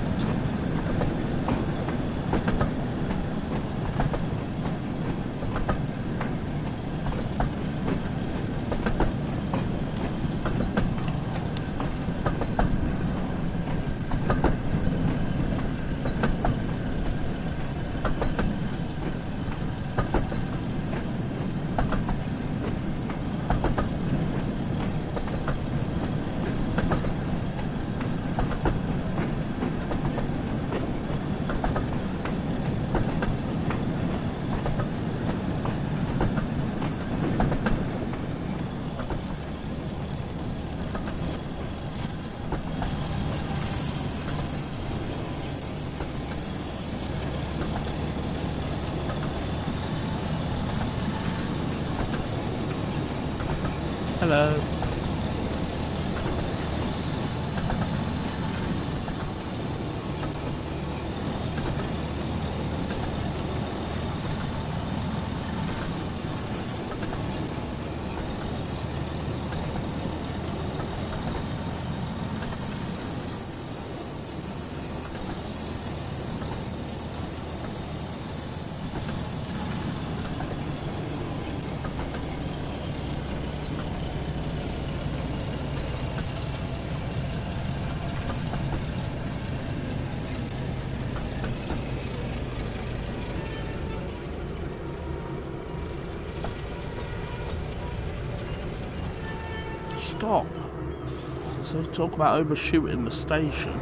Hello. Stop. So talk about overshooting the station.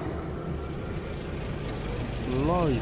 Blimey.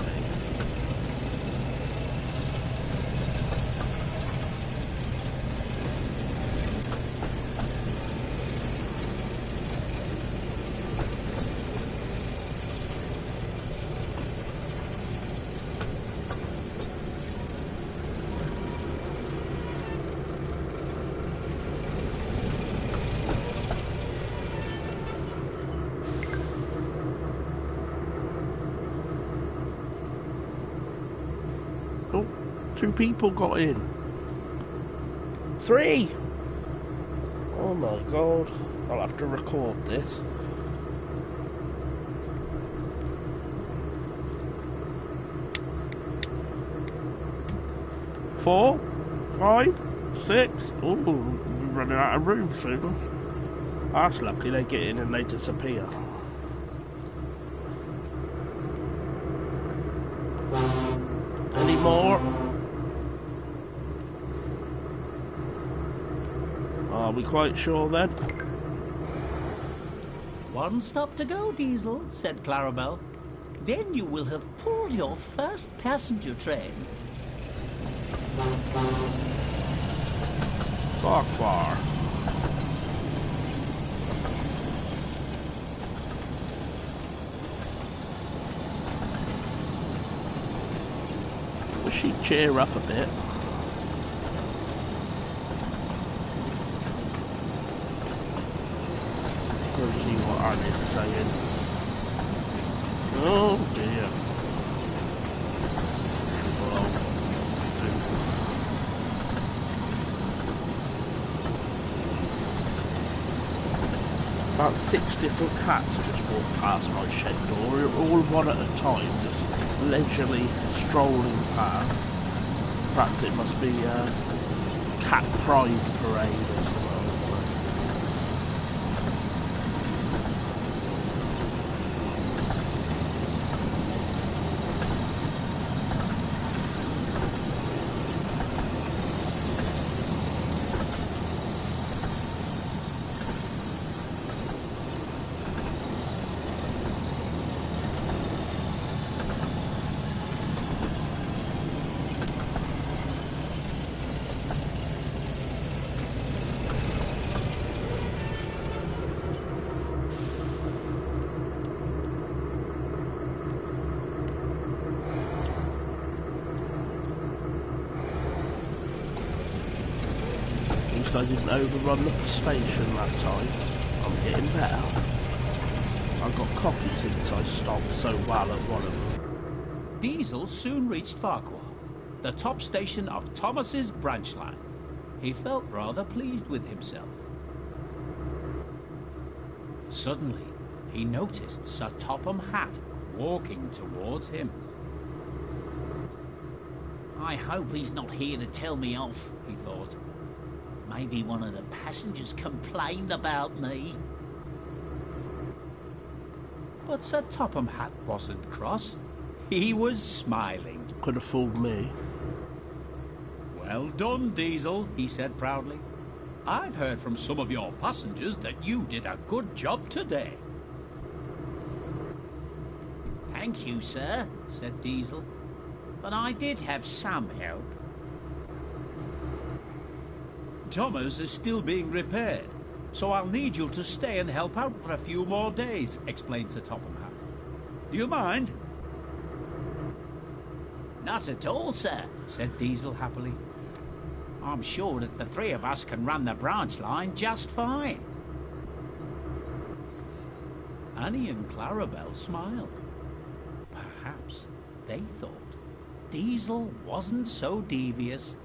2 people got in. 3! Oh my god. I'll have to record this. Four, 5, 6. Ooh, we're running out of room soon. That's lucky, they get in and they disappear. Any more? Are we quite sure then? One stop to go, Diesel, said Clarabelle. Then you will have pulled your first passenger train. Farquhar. Wish she'd cheer up a bit. Let's see what Annie's saying. Oh dear. About 6 different cats just walked past my shed door, all one at a time, just leisurely strolling past. Perhaps it must be a cat pride parade or something. I didn't overrun the station that time. I'm getting better. I got cocky since I stopped so well at one of them. Diesel soon reached Farquhar, the top station of Thomas's branch line. He felt rather pleased with himself. Suddenly, he noticed Sir Topham Hatt walking towards him. I hope he's not here to tell me off, he thought. Maybe one of the passengers complained about me. But Sir Topham Hatt wasn't cross. He was smiling. Could have fooled me. Well done, Diesel, he said proudly. I've heard from some of your passengers that you did a good job today. Thank you, sir, said Diesel. But I did have some help. Thomas is still being repaired, so I'll need you to stay and help out for a few more days, explained Sir Topham Hatt. Do you mind? Not at all, sir, said Diesel happily. I'm sure that the 3 of us can run the branch line just fine. Annie and Clarabelle smiled. Perhaps they thought Diesel wasn't so devious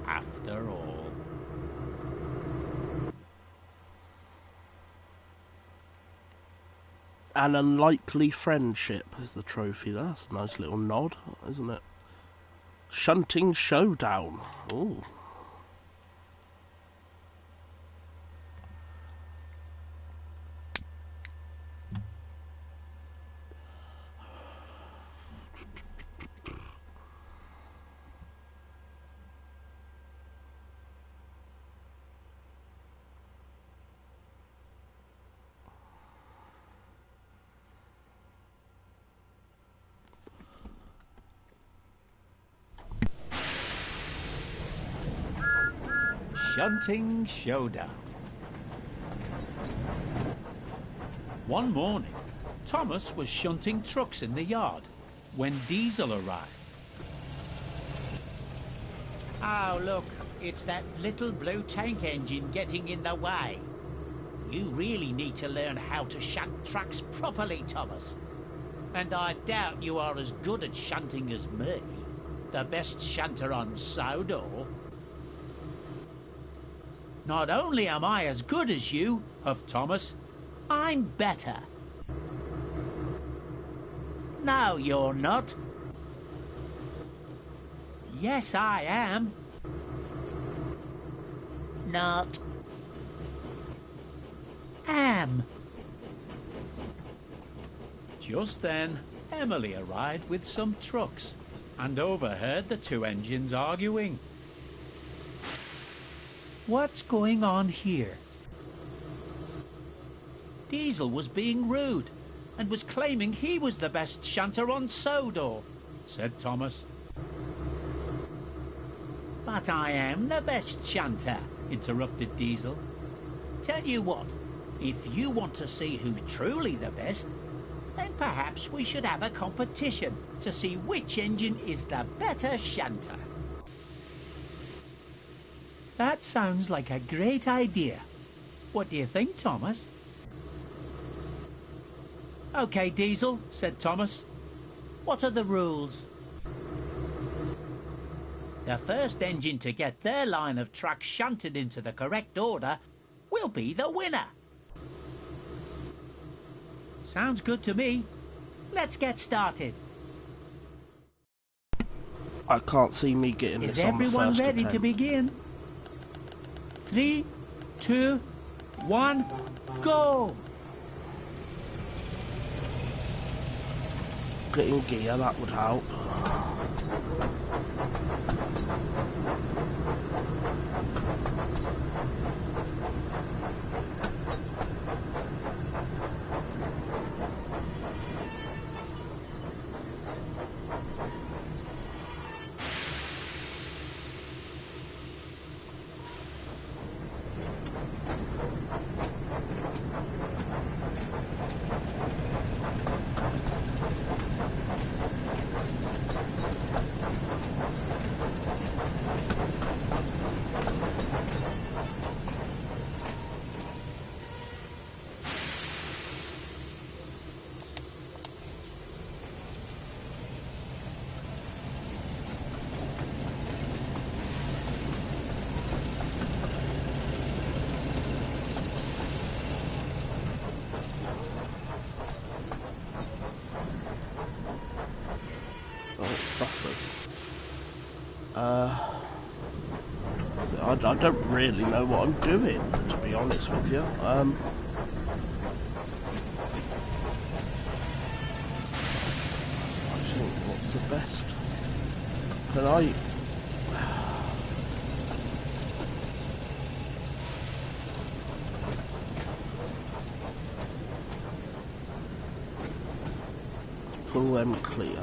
after all. An unlikely friendship is the trophy. That's a nice little nod, isn't it? Shunting showdown. Ooh. Shunting showdown. One morning, Thomas was shunting trucks in the yard when Diesel arrived. Oh, look, it's that little blue tank engine getting in the way. You really need to learn how to shunt trucks properly, Thomas. And I doubt you are as good at shunting as me. the best shanter on Sodor. Not only am I as good as you, huffed Thomas, I'm better. No, you're not. Yes, I am. Not. Am. Just then, Emily arrived with some trucks and overheard the two engines arguing. What's going on here? Diesel was being rude and was claiming he was the best shanter on Sodor, said Thomas. But I am the best shanter, interrupted Diesel. Tell you what, if you want to see who's truly the best, then perhaps we should have a competition to see which engine is the better shanter. That sounds like a great idea. What do you think, Thomas? OK, Diesel, said Thomas. What are the rules? The first engine to get their line of trucks shunted into the correct order will be the winner. Sounds good to me. Let's get started. I can't see me getting this on the first Is everyone ready attempt. to begin? 3, 2, 1, go! Getting gear, that would help. I don't really know what I'm doing, to be honest with you. I think what's the best? Can I? Pull them clear.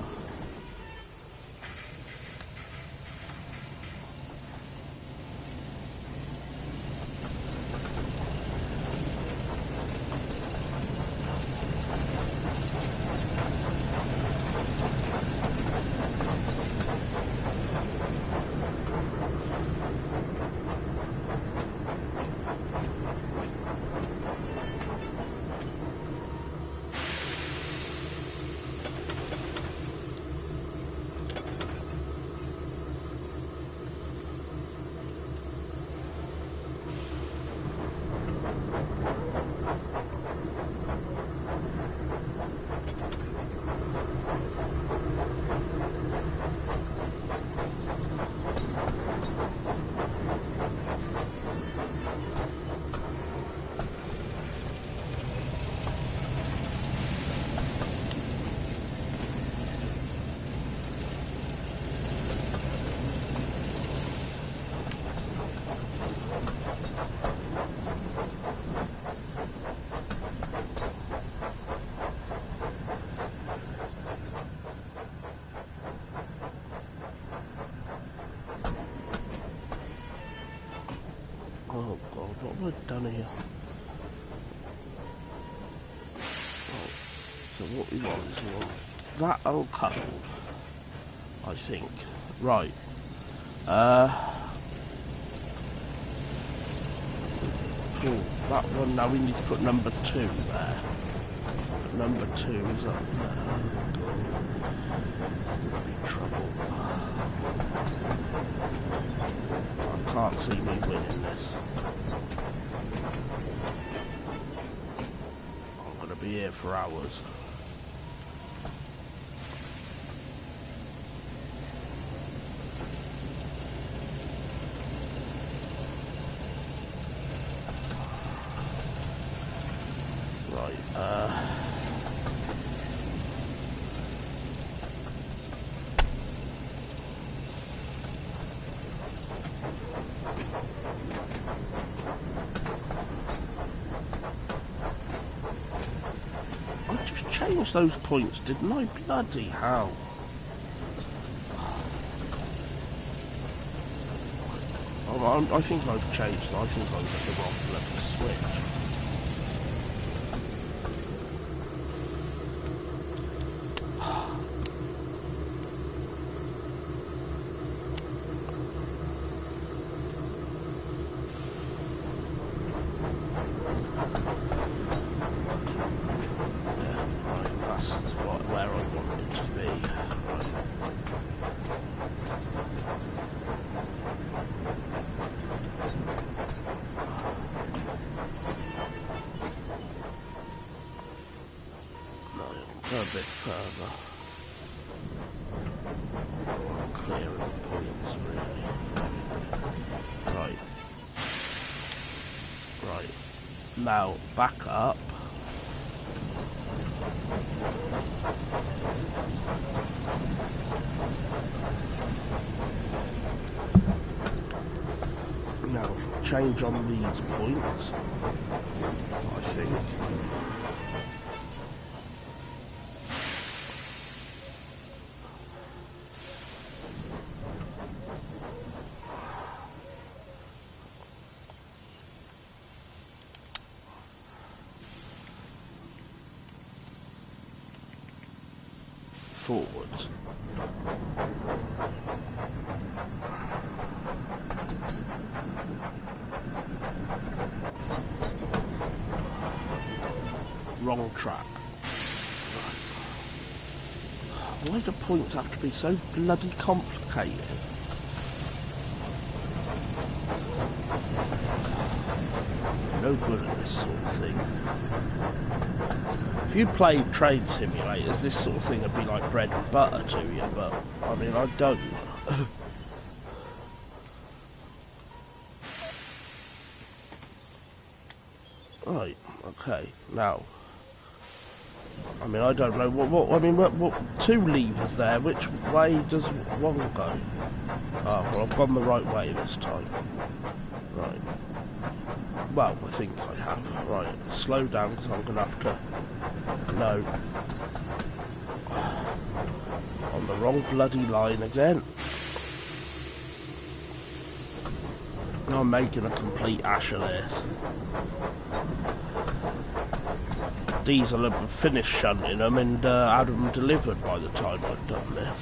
Oh God, what have I done here? Oh, so what we want is we want that uncoupled, I think. Right. Cool. That one, now we need to put number 2 there. Number 2's up there. Be trouble. I can't see me winning this. I'm going to be here for hours. I just changed those points, didn't I? Bloody hell. I think I've changed. I think I was at the wrong level switch. A bit further. Clear of the points, really. Right. Right. Now, back up. Now, change on these points, I think. Forwards. Wrong track. Why do points have to be so bloody complicated? No good at this sort of thing. If you played train simulators, this sort of thing would be like bread and butter to you, but I mean, I don't. Right, okay, now. I mean, I don't know what 2 levers there. Which way does one go? Oh, well, I've gone the right way this time. Right. Well, I think I have. Right, slow down because I'm going to have to... No. On the wrong bloody line again. I'm making a complete ash of this. Diesel have finished shunting them and had them delivered by the time I've done this.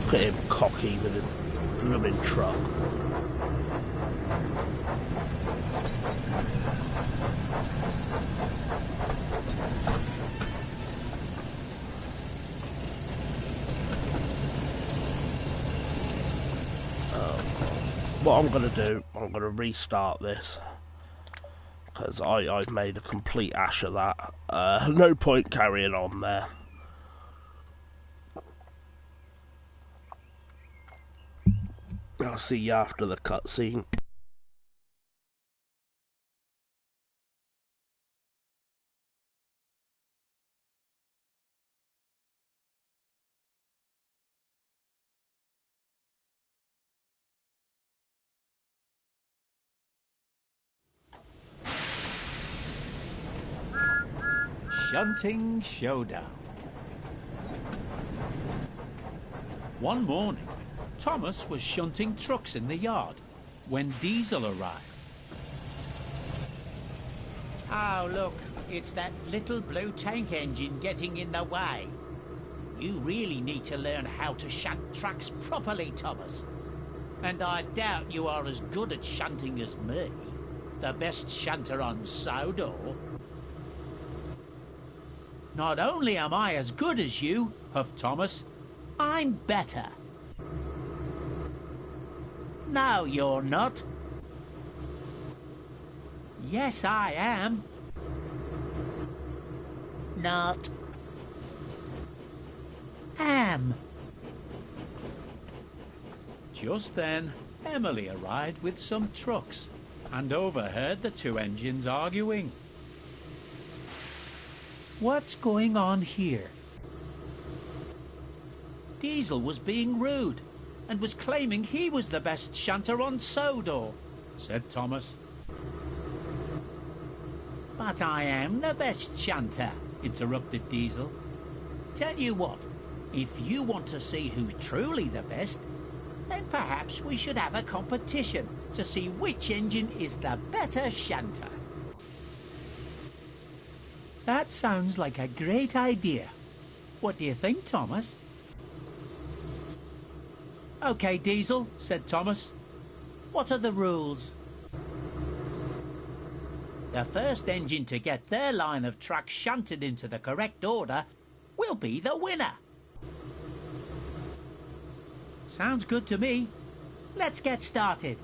Look at him cocky with a blooming truck. What I'm going to do, I'm going to restart this. Because I've made a complete ash of that. No point carrying on there. I'll see you after the cutscene. Shunting Showdown. One morning, Thomas was shunting trucks in the yard when Diesel arrived. Oh, look, it's that little blue tank engine getting in the way. You really need to learn how to shunt tracks properly, Thomas. And I doubt you are as good at shunting as me, the best shunter on Sodor. Not only am I as good as you, huffed Thomas, I'm better. No, you're not. Yes, I am. Not. Am. Just then, Emily arrived with some trucks and overheard the two engines arguing. What's going on here? Diesel was being rude and was claiming he was the best shunter on Sodor, said Thomas. But I am the best shunter, interrupted Diesel. Tell you what, if you want to see who's truly the best, then perhaps we should have a competition to see which engine is the better shunter. That sounds like a great idea. What do you think, Thomas? OK, Diesel, said Thomas. What are the rules? The first engine to get their line of trucks shunted into the correct order will be the winner. Sounds good to me. Let's get started.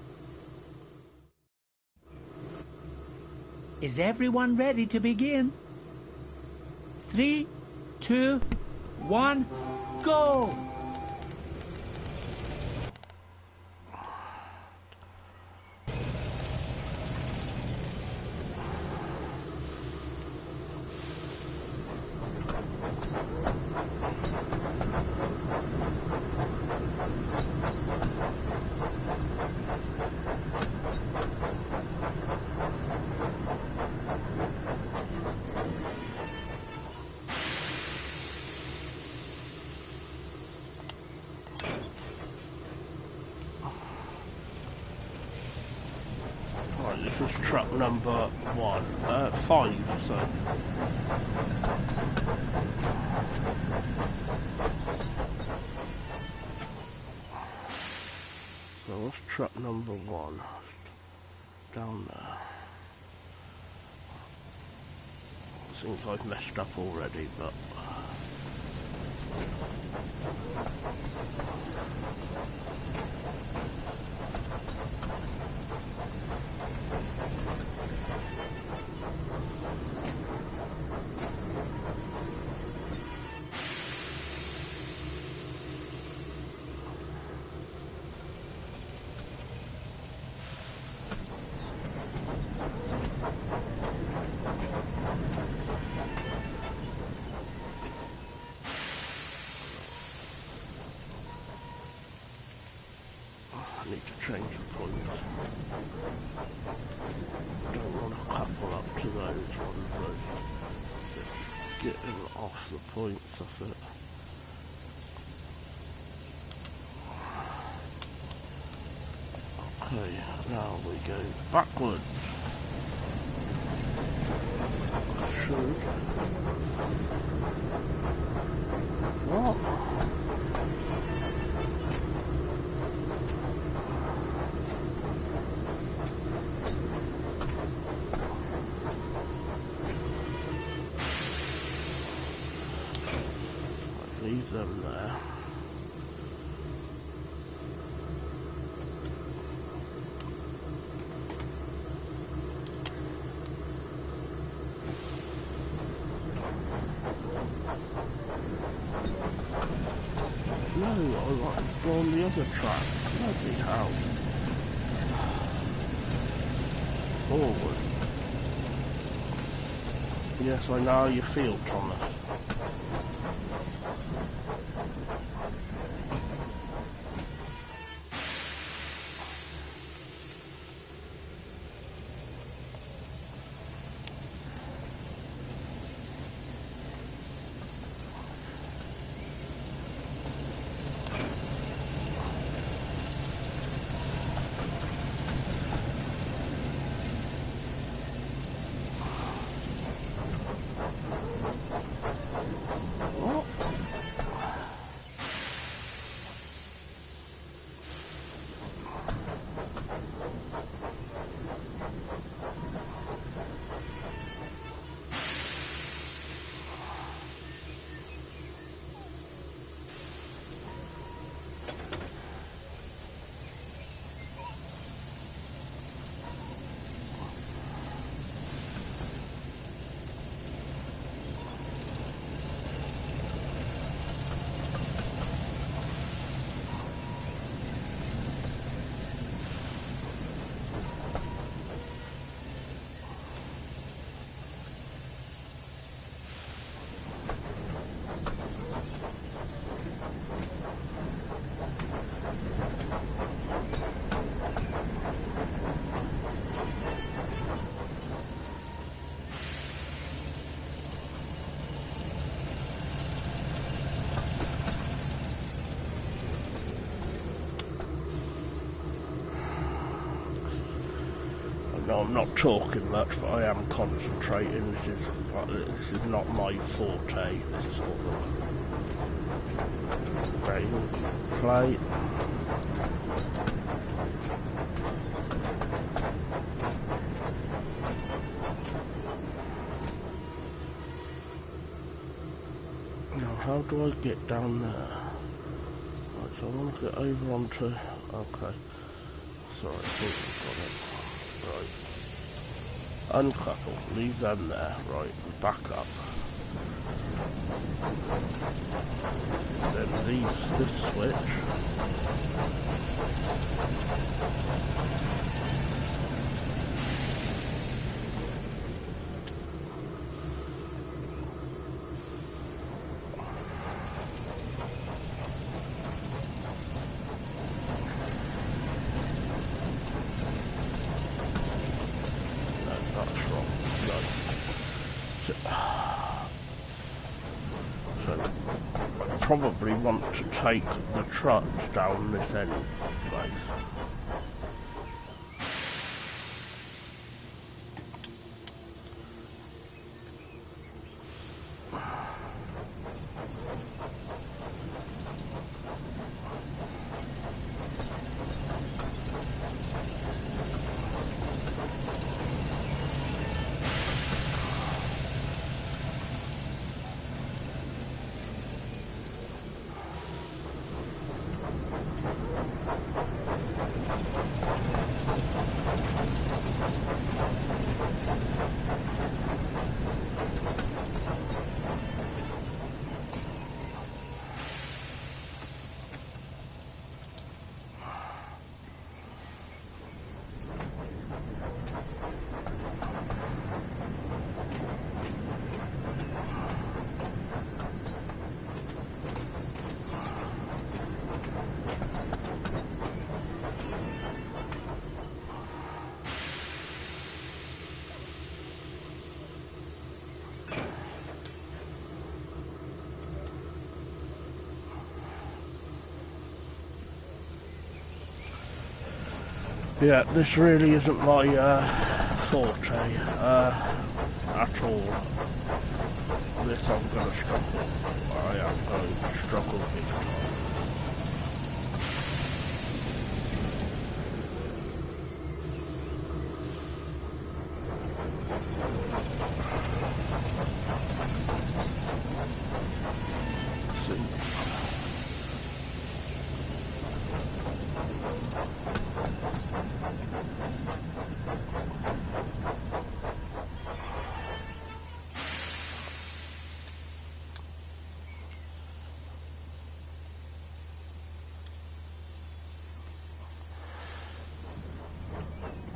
Is everyone ready to begin? 3, 2, 1, go! This is truck number 5, so. So what's truck number 1? Down there. Seems I've messed up already, but. I need to change the points. Don't want to couple up to those ones though. Getting off the points of it. Okay, now we go backwards. Should. What? Leave them there. No, I want to go on the other track. Bloody hell. Forward. Yes, I know how you feel, Thomas. know I'm not talking much, but I am concentrating. This is not my forte. This sort of gameplay. Now, how do I get down there? Right, so I want to get over onto. Okay. Sorry, I think we've got it. Right. Uncouple, leave them there, right, and back up. Then this switch. Probably want to take the truck down this end place. Yeah, this really isn't my forte at all. This I'm going to struggle. I am going to struggle big time.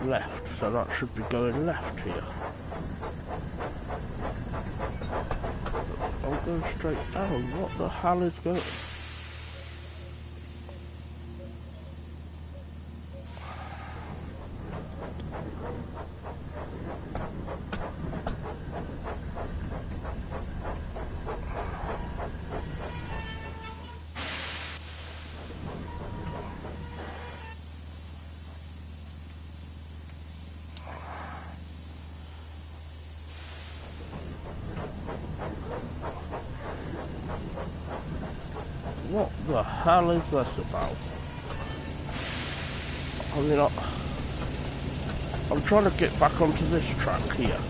Left, so that should be going left here. I'm going straight down. What the hell is going on? What the hell is this about? I mean, I'm trying to get back onto this track here.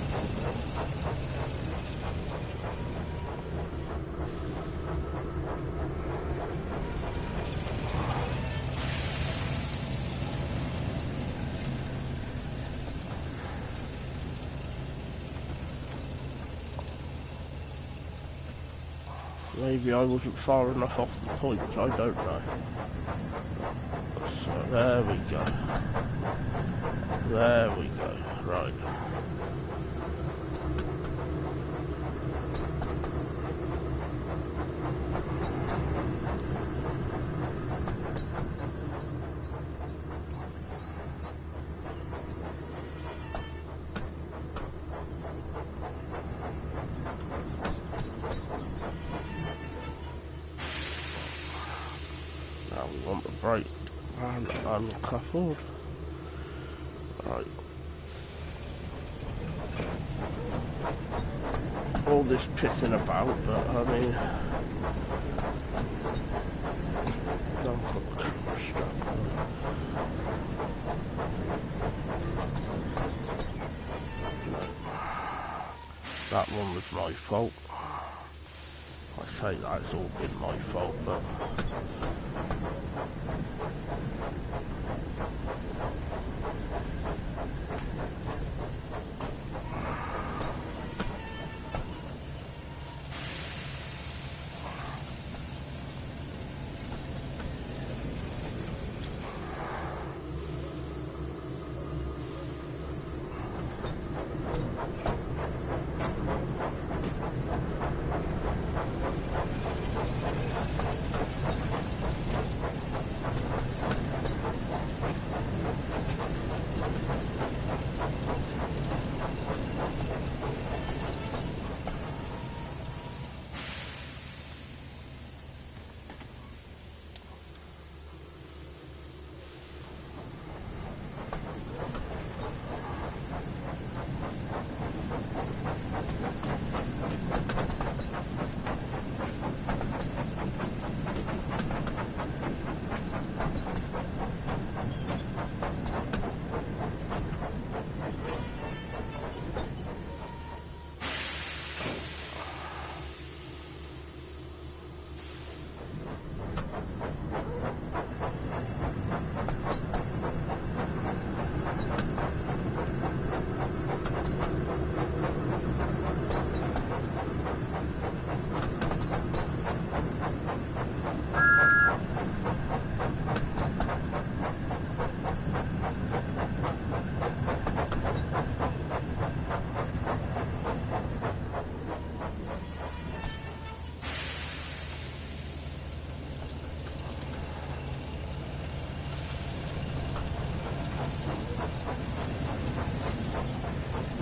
Maybe I wasn't far enough off the points, I don't know. So there we go. There we go, right. Now we want the brake and uncoupled. Right. all this pissing about, but I mean, don't put the camera strap on. No. That one was my fault. I say that it's all been my fault, but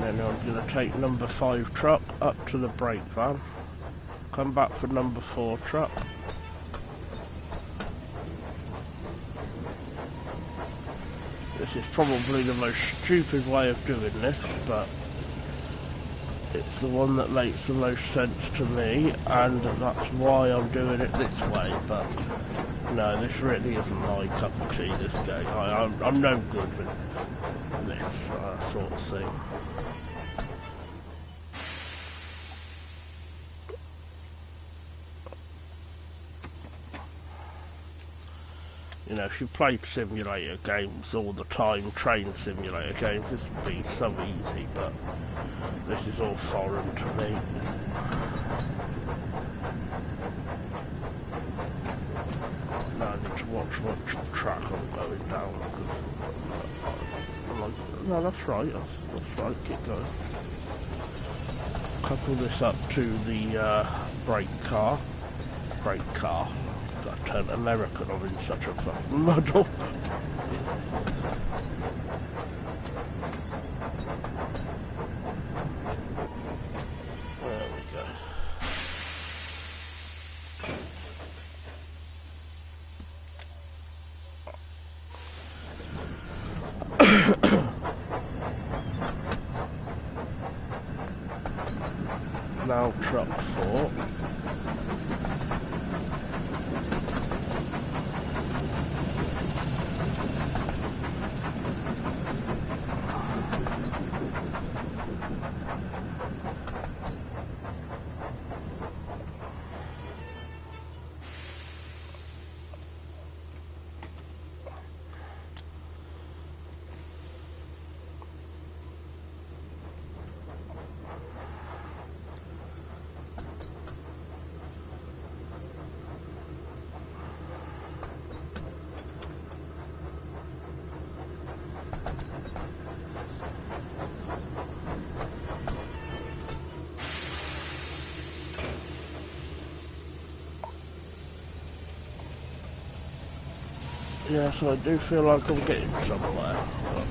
then I'm going to take number 5 truck up to the brake van, come back for number 4 truck. This is probably the most stupid way of doing this, but it's the one that makes the most sense to me, and that's why I'm doing it this way. But no, this really isn't my cup of tea, this game. I'm no good with this sort of thing. You know, if you play simulator games all the time, train simulator games, this would be so easy, but this is all foreign to me. Now I need to watch which track I'm going down, because no, that's right, that's right, keep going. Couple this up to the brake car. I turned American, I'm in such a fucking muddle. There we go. Now truck 4. Yeah, so I do feel like I'm getting somewhere. But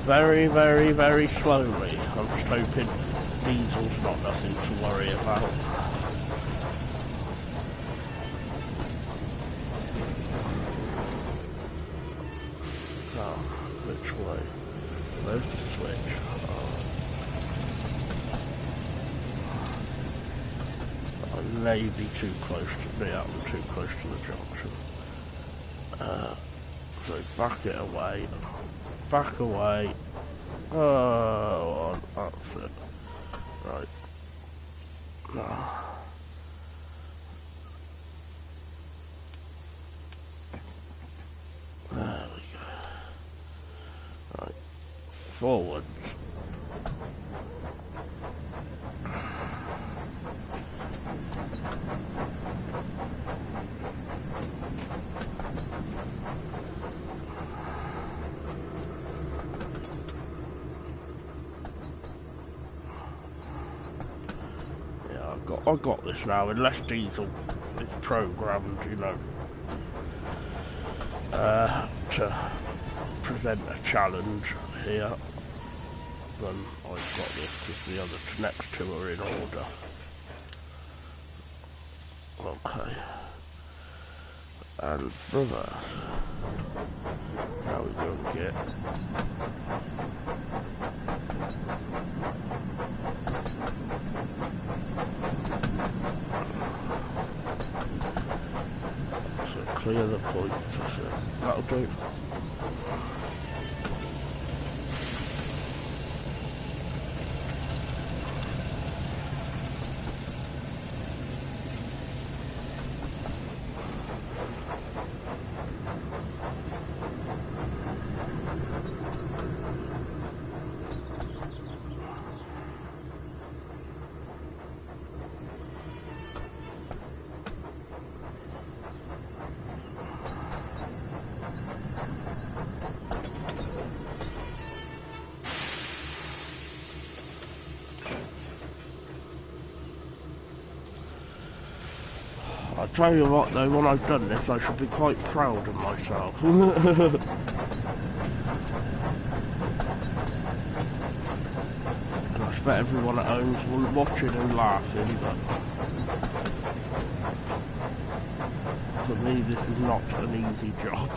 very, very, very slowly. I'm just hoping diesel's not nothing to worry about. Oh, which way? Where's the switch? Oh. I may be too close to me. I'm too close to the junction. So back it away. Back away. Oh, that's it. Right. There we go. Right. Forwards. I got this now, unless Diesel is programmed, you know, to present a challenge here. Then I've got this because the other next two are in order. Okay. And brother, now we go and get clear the points, so that'll do. I'll tell you what though, when I've done this I should be quite proud of myself. And I expect everyone at home's watching and laughing, but for me this is not an easy job.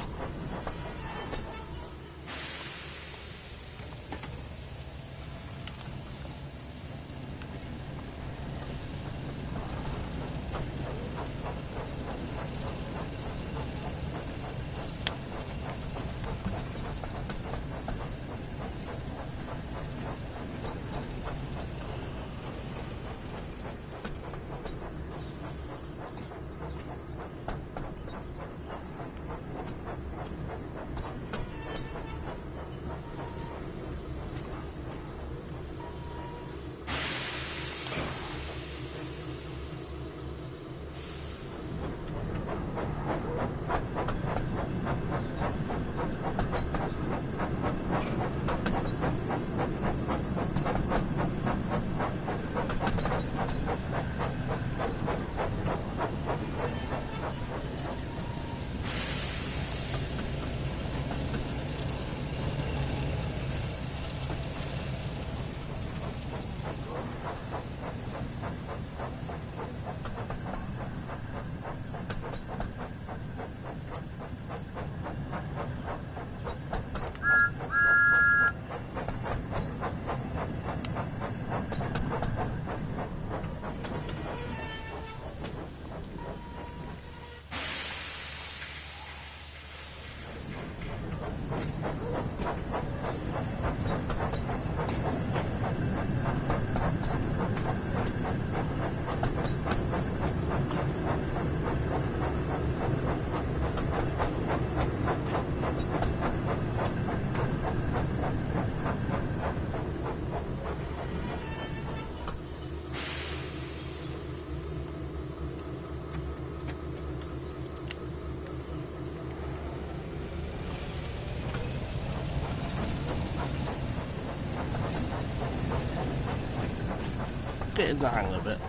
Getting the hang of it.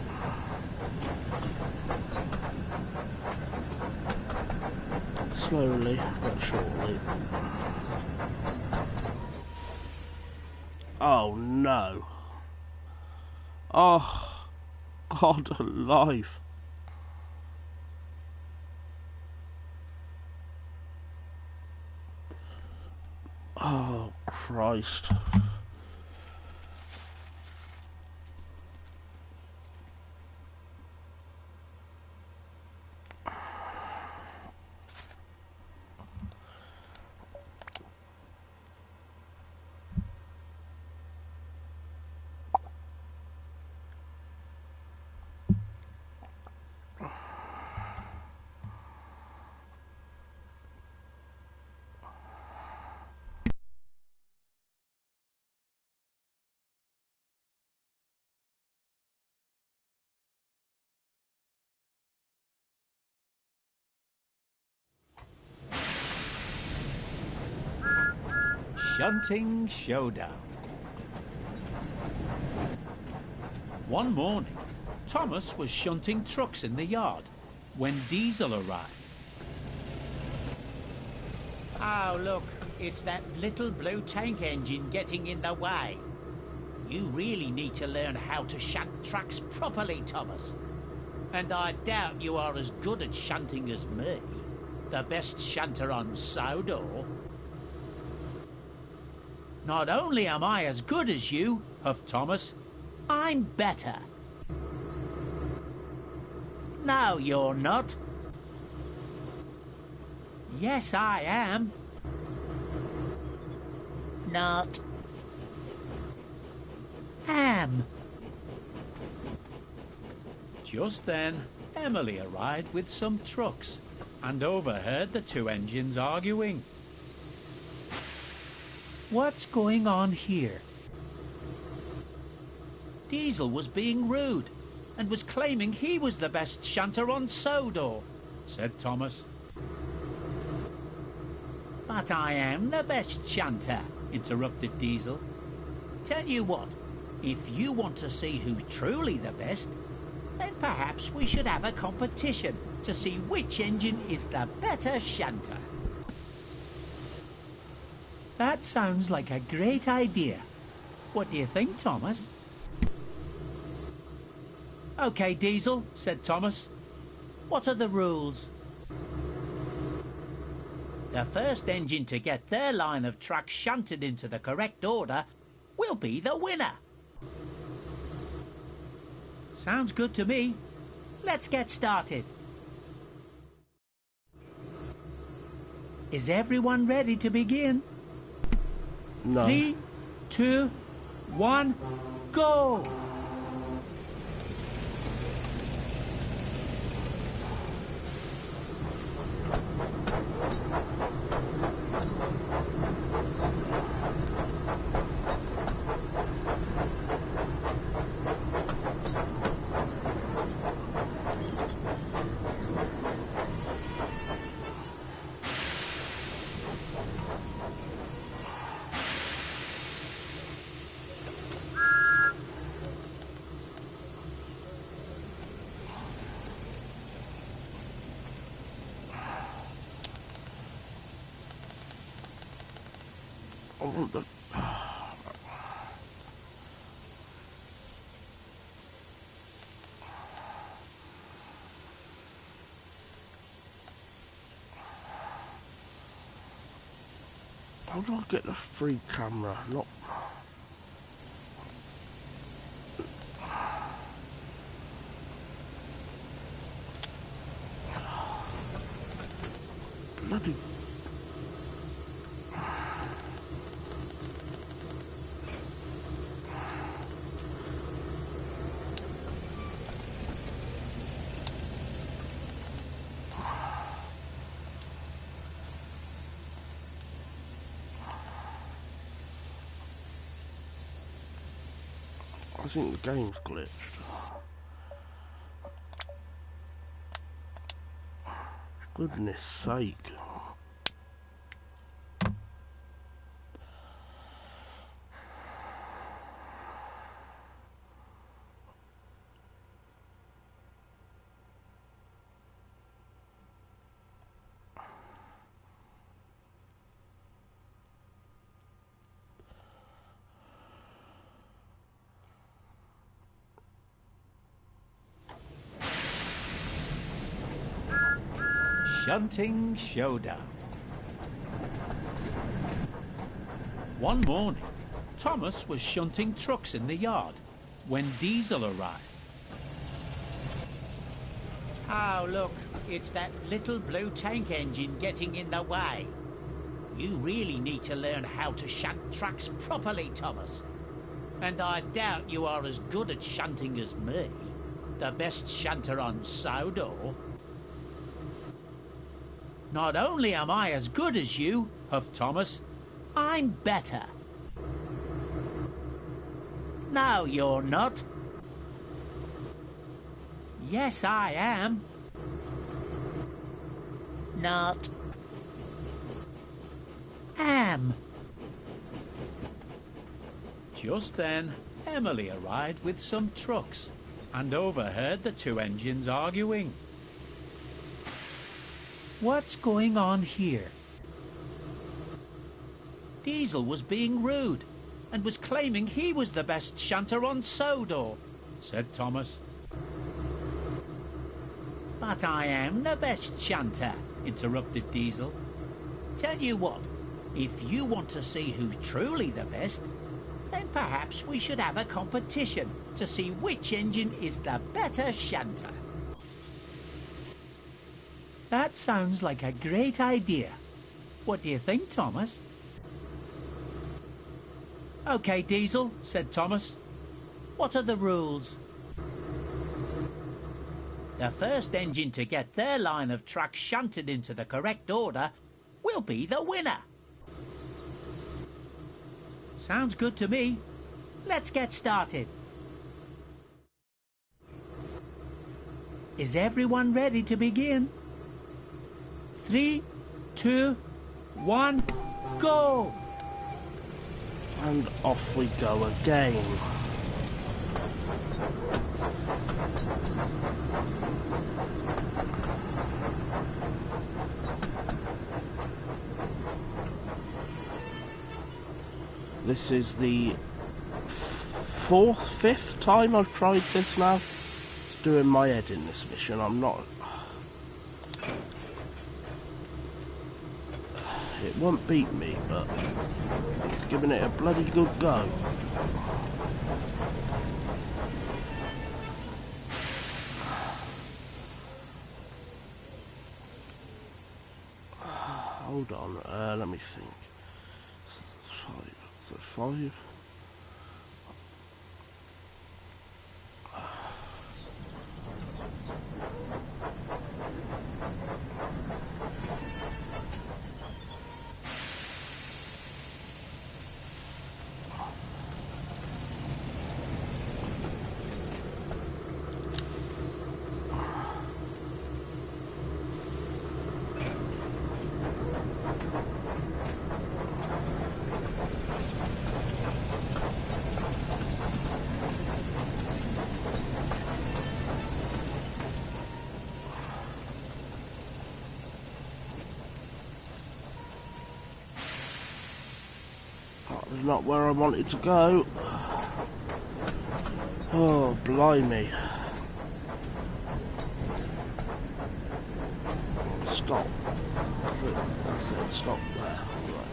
Slowly but surely. Oh no. Oh, God alive. Oh, Christ. Shunting Showdown. One morning, Thomas was shunting trucks in the yard when Diesel arrived. Oh, look, it's that little blue tank engine getting in the way. You really need to learn how to shunt trucks properly, Thomas. And I doubt you are as good at shunting as me, the best shunter on Sodor. Not only am I as good as you, huffed Thomas, I'm better. No, you're not. Yes, I am. Not. Am. Just then, Emily arrived with some trucks and overheard the two engines arguing. What's going on here? Diesel was being rude and was claiming he was the best shunter on Sodor, said Thomas. But I am the best shunter, interrupted Diesel. Tell you what, if you want to see who's truly the best, then perhaps we should have a competition to see which engine is the better shunter. That sounds like a great idea. What do you think, Thomas? OK, Diesel, said Thomas. What are the rules? The first engine to get their line of trucks shunted into the correct order will be the winner. Sounds good to me. Let's get started. Is everyone ready to begin? No. 3, 2, 1, go! I want the... How do I get the free camera? Not... Bloody... I think the game's glitched. Goodness sake. Shunting Showdown. One morning, Thomas was shunting trucks in the yard when Diesel arrived. Oh, look, it's that little blue tank engine getting in the way. You really need to learn how to shunt trucks properly, Thomas. And I doubt you are as good at shunting as me, the best shunter on Sodor. Not only am I as good as you, huffed Thomas, I'm better. No, you're not. Yes, I am. Not. Am. Just then, Emily arrived with some trucks and overheard the two engines arguing. What's going on here? Diesel was being rude and was claiming he was the best shunter on Sodor, said Thomas. But I am the best shunter, interrupted Diesel. Tell you what, if you want to see who's truly the best, then perhaps we should have a competition to see which engine is the better shunter. That sounds like a great idea. What do you think, Thomas? OK, Diesel, said Thomas. What are the rules? The first engine to get their line of trucks shunted into the correct order will be the winner. Sounds good to me. Let's get started. Is everyone ready to begin? 3, 2, 1, go! And off we go again. This is the fifth time I've tried this now. It's doing my head in this mission. I'm not... It won't beat me, but it's giving it a bloody good go. Hold on, let me think. 5. Not where I wanted to go. Oh, blimey. Stop. That's it, stop there. Right.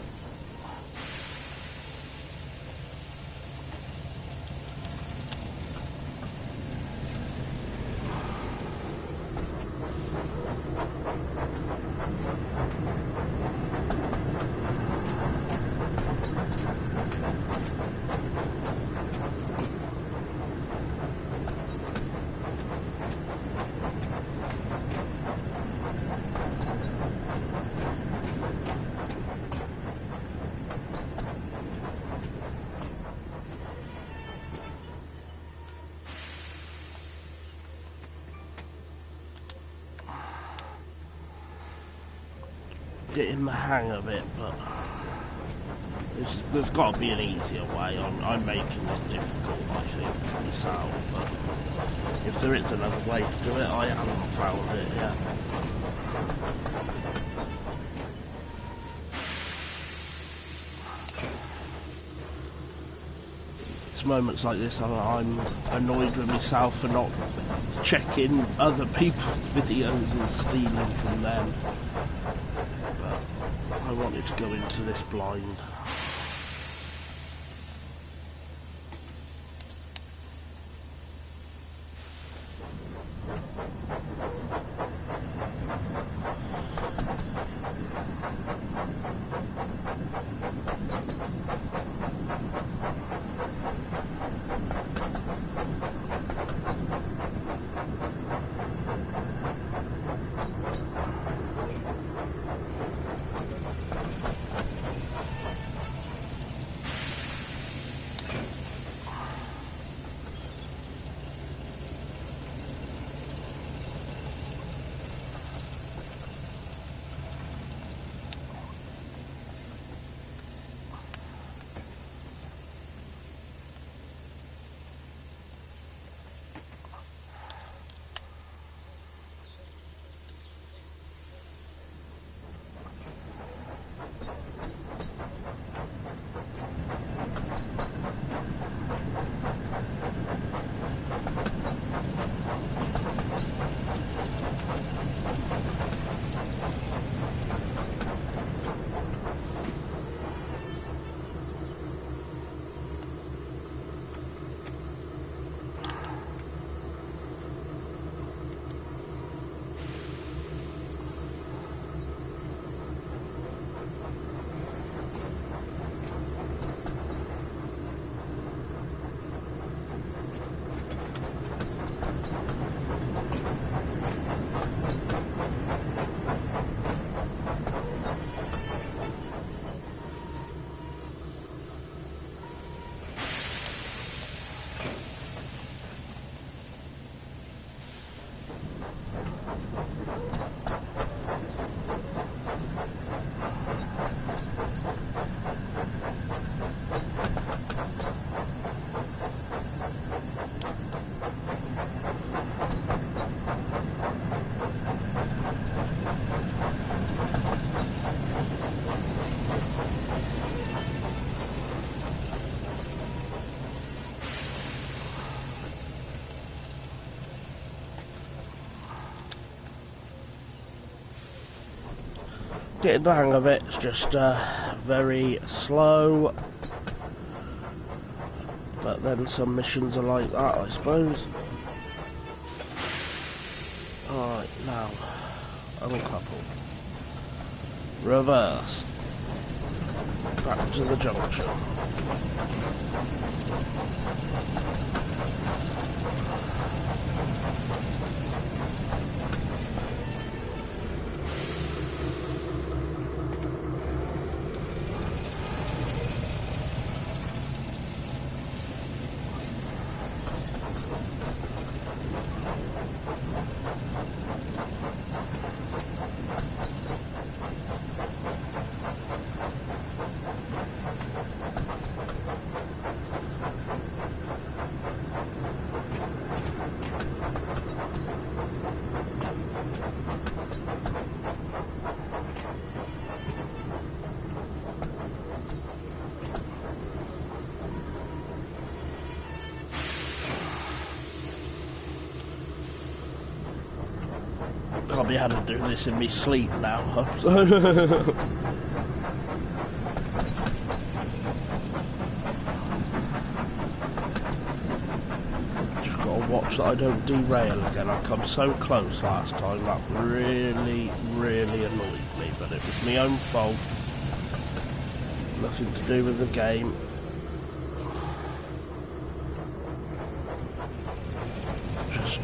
Getting the hang of it, but there's got to be an easier way. I'm making this difficult, I think, for myself, but if there is another way to do it, I haven't found it yet. It's moments like this I'm annoyed with myself for not checking other people's videos and stealing from them. I wanted to go into this blind. getting the hang of it. It's just very slow. But then some missions are like that, I suppose. Alright, now, uncouple. Reverse. Back to the junction. I'll be able to do this in my sleep now. Just gotta watch that I don't derail again. I come so close last time, that really, really annoyed me, but it was my own fault. Nothing to do with the game. Just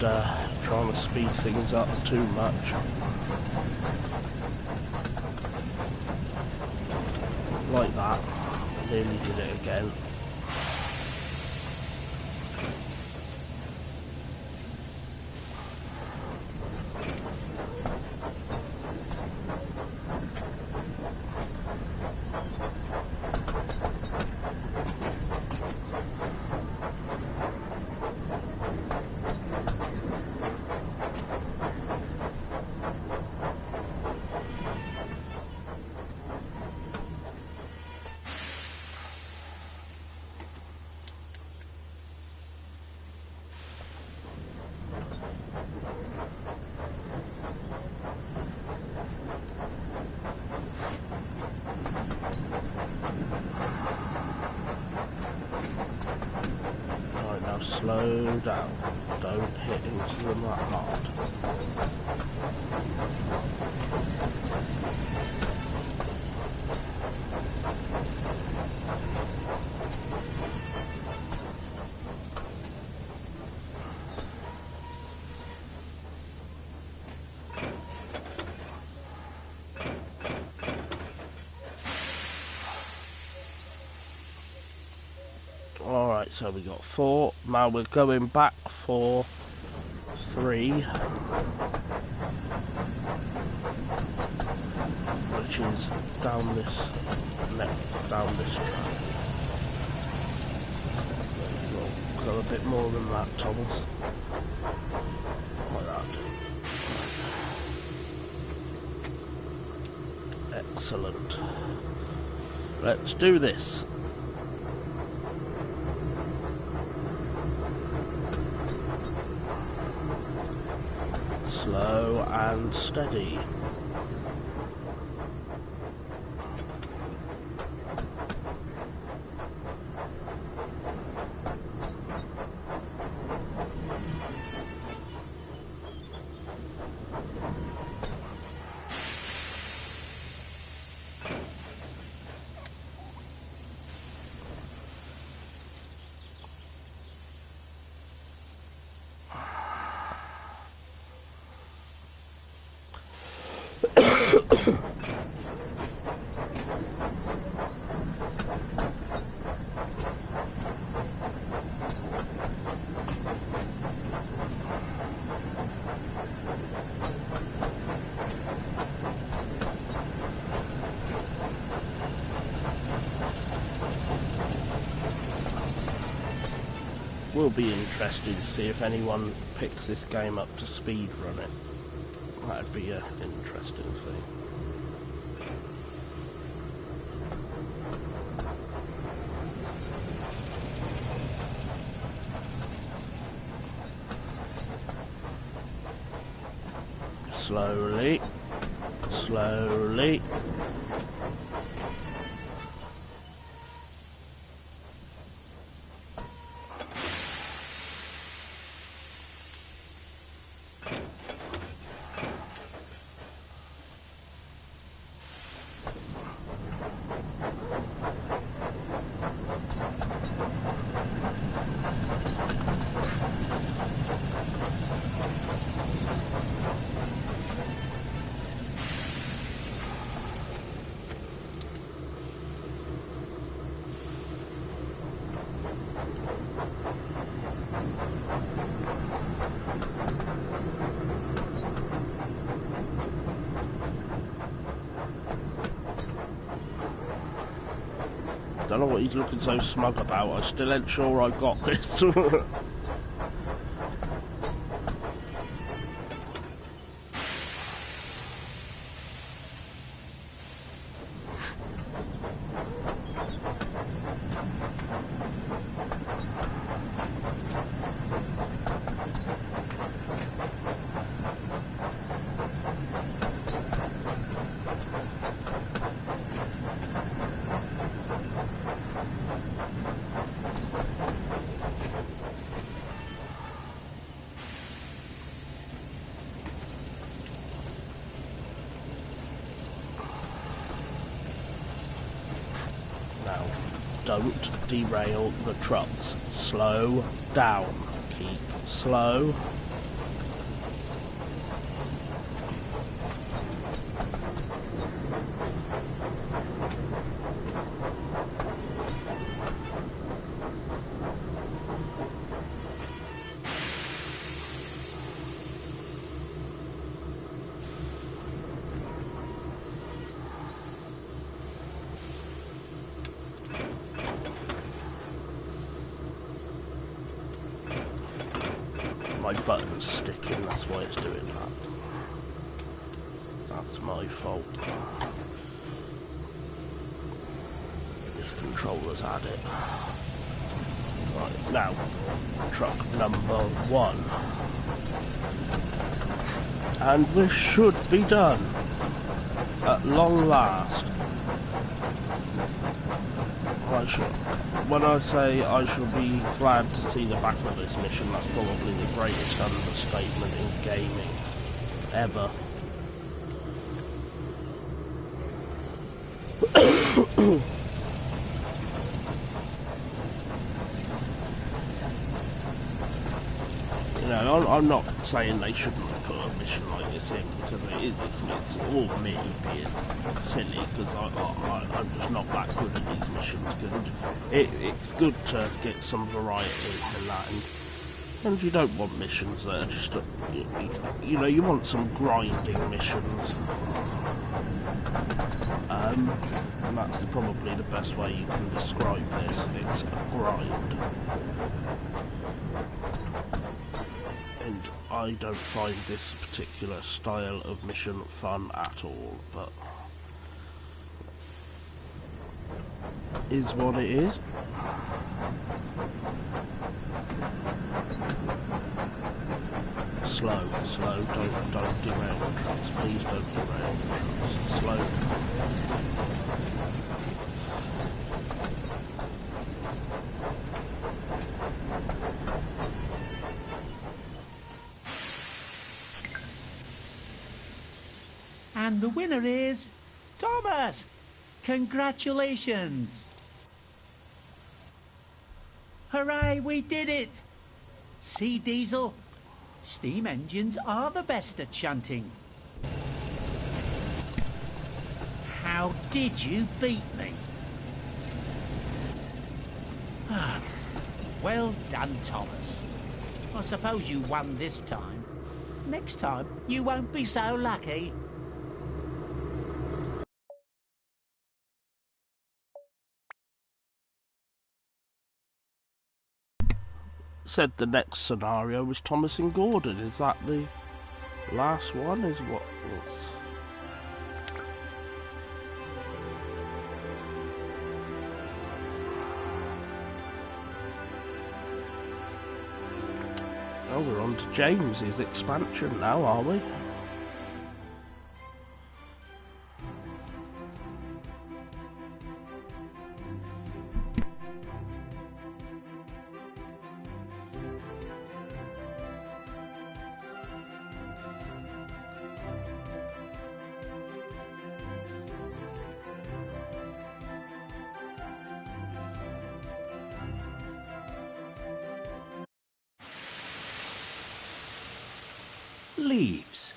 trying to speed things up too much. Like that. Nearly did it again. Slow down. Don't hit into them that hard. Alright, so we got 4. Now we're going back for 3. Which is down this track. We'll go a bit more than that, Thomas. Like that. Excellent. Let's do this. Slow and steady. Will be interesting to see if anyone picks this game up to speed run it. That'd be an interesting thing. Slowly, Slowly. Don't know what he's looking so smug about. I still ain't sure I got this. Now, don't derail the trucks. Slow down. Keep slow. My button's sticking, that's why it's doing that. That's my fault. This controller's had it. Right, now, truck number 1. And this should be done. At long last. When I say I shall be glad to see the back of this mission, that's probably the greatest understatement in gaming ever. You know, I'm not saying they shouldn't put a mission like this in, because it's all me being silly, because I'm just not that good at these missions. It's good to get some variety in that, and you don't want missions that are just, you know, you want some grinding missions. And that's probably the best way you can describe this. It's a grind. And I don't find this particular style of mission fun at all, but is what it is. Slow, don't derail the trucks. Please don't derail the trucks. Slow. And the winner is Thomas. Congratulations. Hooray, we did it. See, Diesel? Steam engines are the best at shunting. How did you beat me? Well done, Thomas. I suppose you won this time. Next time, you won't be so lucky. Said the next scenario was Thomas and Gordon. Is that the last one? Is what? Oh, we're on to James's expansion now, are we? leaves.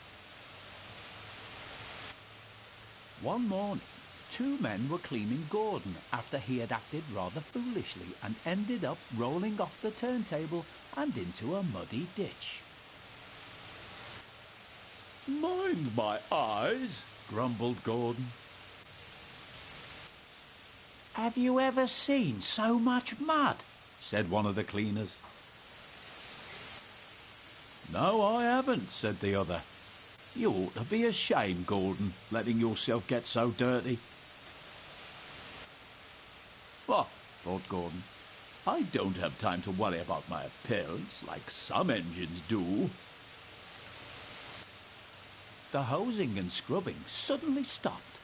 One morning, two men were cleaning Gordon after he had acted rather foolishly and ended up rolling off the turntable and into a muddy ditch. "Mind my eyes," grumbled Gordon. Have you ever seen so much mud? Said one of the cleaners. "No, I haven't," said the other. "You ought to be ashamed, Gordon, letting yourself get so dirty." "Well," thought Gordon, "I don't have time to worry about my appearance like some engines do." The hosing and scrubbing suddenly stopped.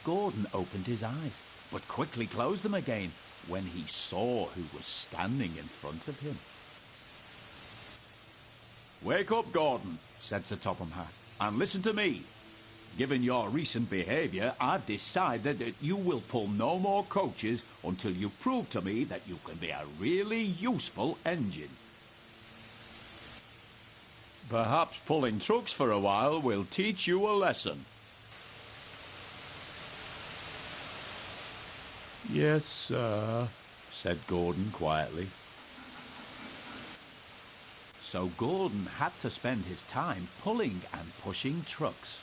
Gordon opened his eyes, but quickly closed them again when he saw who was standing in front of him. "Wake up, Gordon," said Sir Topham Hatt, "and listen to me. Given your recent behaviour, I've decided that you will pull no more coaches until you prove to me that you can be a really useful engine. Perhaps pulling trucks for a while will teach you a lesson." "Yes, sir," said Gordon quietly. So Gordon had to spend his time pulling and pushing trucks.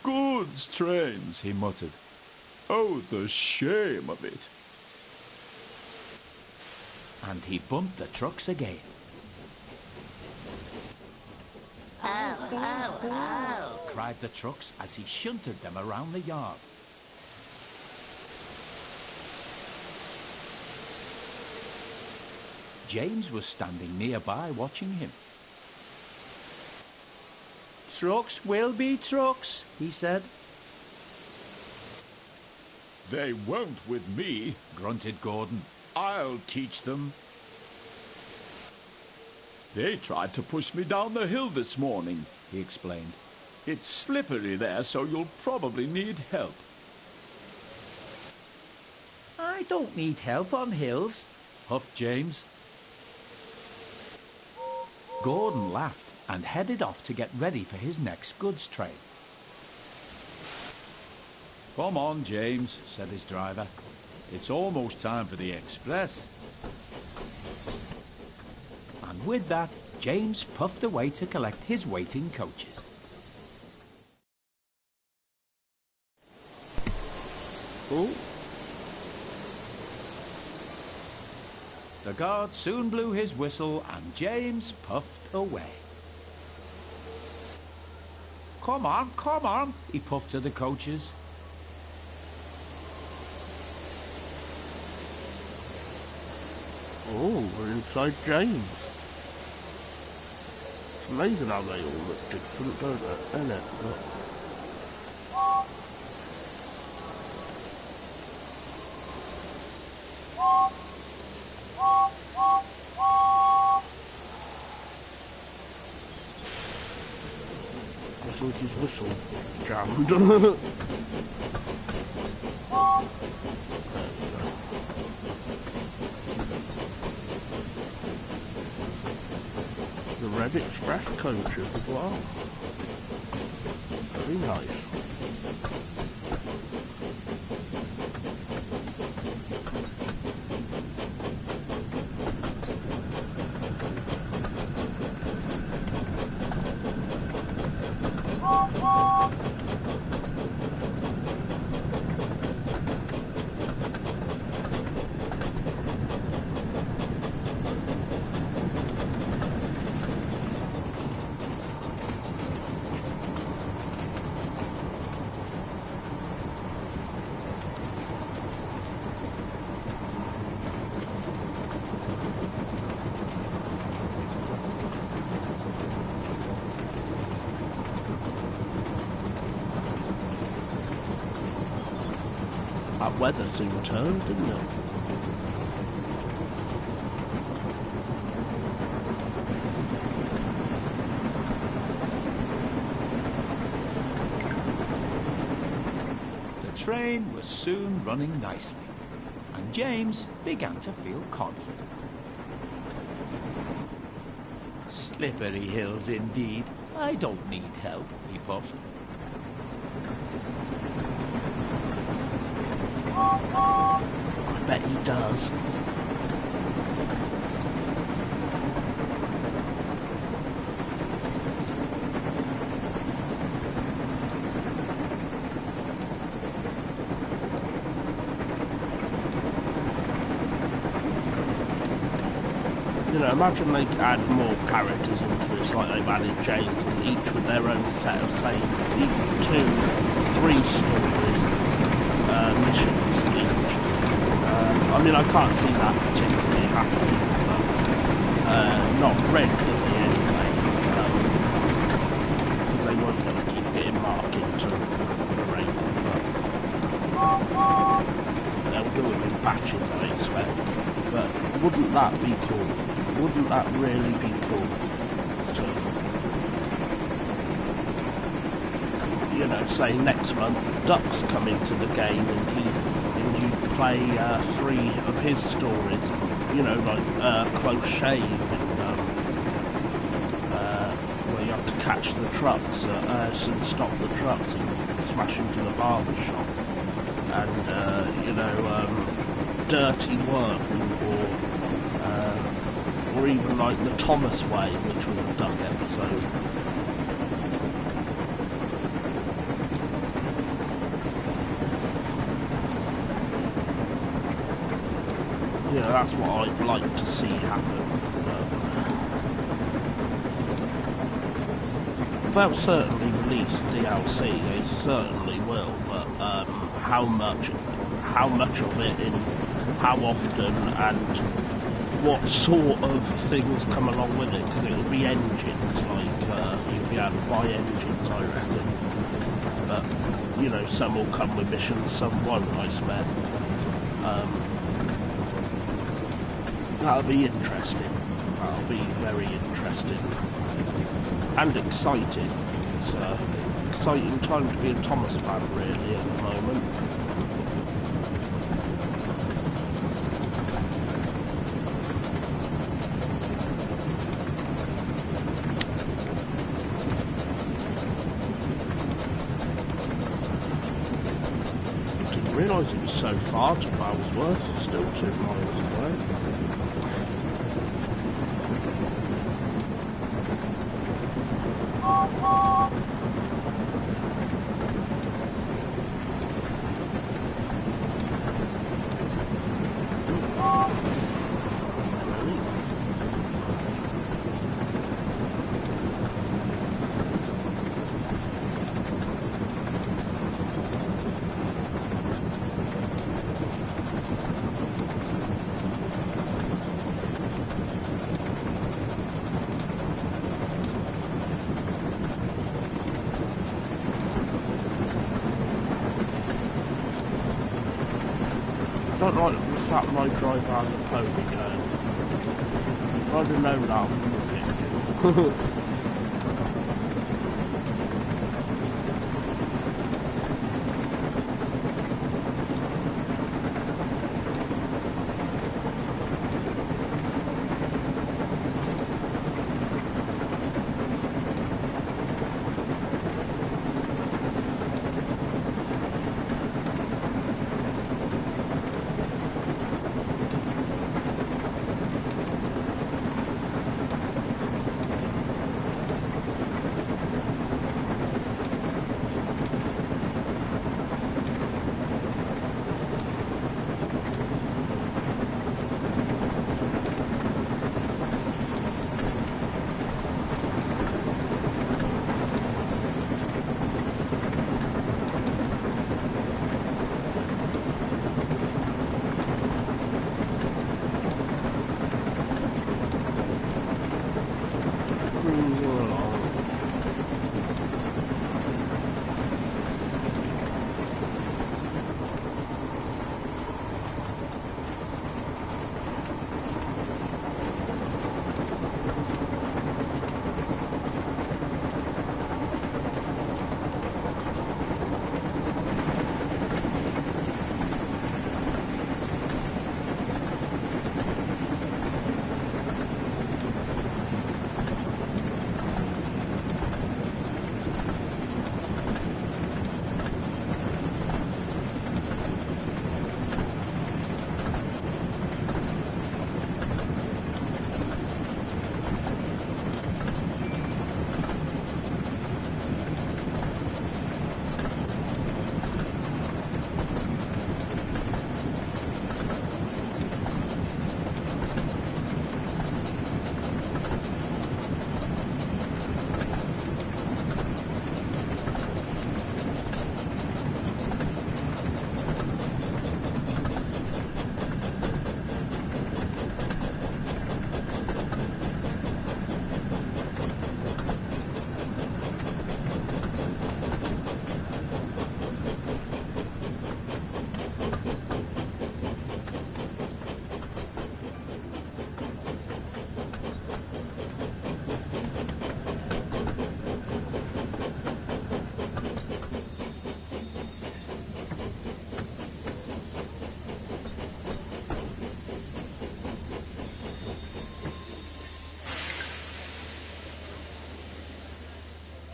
goods trains," he muttered. "Oh, the shame of it." And he bumped the trucks again. Oh, Cried the trucks as he shunted them around the yard. James was standing nearby watching him. Trucks will be trucks, he said. "They won't with me," grunted Gordon. "I'll teach them." "They tried to push me down the hill this morning," he explained. "It's slippery there, so you'll probably need help." I don't need help on hills, huffed James. Gordon laughed and headed off to get ready for his next goods train. "Come on, James," said his driver. "It's almost time for the express." And with that, James puffed away to collect his waiting coaches. Oh, The guard soon blew his whistle and James puffed away. Come on, he puffed to the coaches. oh, we're inside James. It's amazing how they all look different, don't they? Isn't it? But I think his whistle jammed. The Red Express coaches as well. Very nice. That weather soon turned, didn't it? The train was soon running nicely, and James began to feel confident. Slippery hills indeed. I don't need help, he puffed. I bet he does. You know, imagine they add more characters into this, like they've added James, and each with their own set of, say, even 2, 3 stories, missions each. I mean, I can't see that particularly happening, but not regularly anyway, because they weren't going to keep getting marked into the rating, but they'll do them in batches, I expect. But wouldn't that be cool? Wouldn't that really be cool? To, you know, say next month, Ducks come into the game and you play 3 of his stories, you know, like Close Shave, and where you have to catch the trucks and stop the trucks and smash into the barber shop, and you know, Dirty Work, or even like the Thomas Way, which was a Duck episode. Yeah, that's what I'd like to see happen. They'll certainly release DLC, they certainly will, but how much of it, in how often, and what sort of things come along with it, because it would be engines, like you'd be able to buy engines, I reckon, but you know, some will come with missions, some won't, I expect. That'll be interesting, that'll be very interesting, and exciting. It's an exciting time to be a Thomas fan, really, at the moment. I didn't realise it was so far to Bellsworth, it's still 2 miles away. I don't like the fact I drive around the ponytail. I'd have known that, wouldn't it?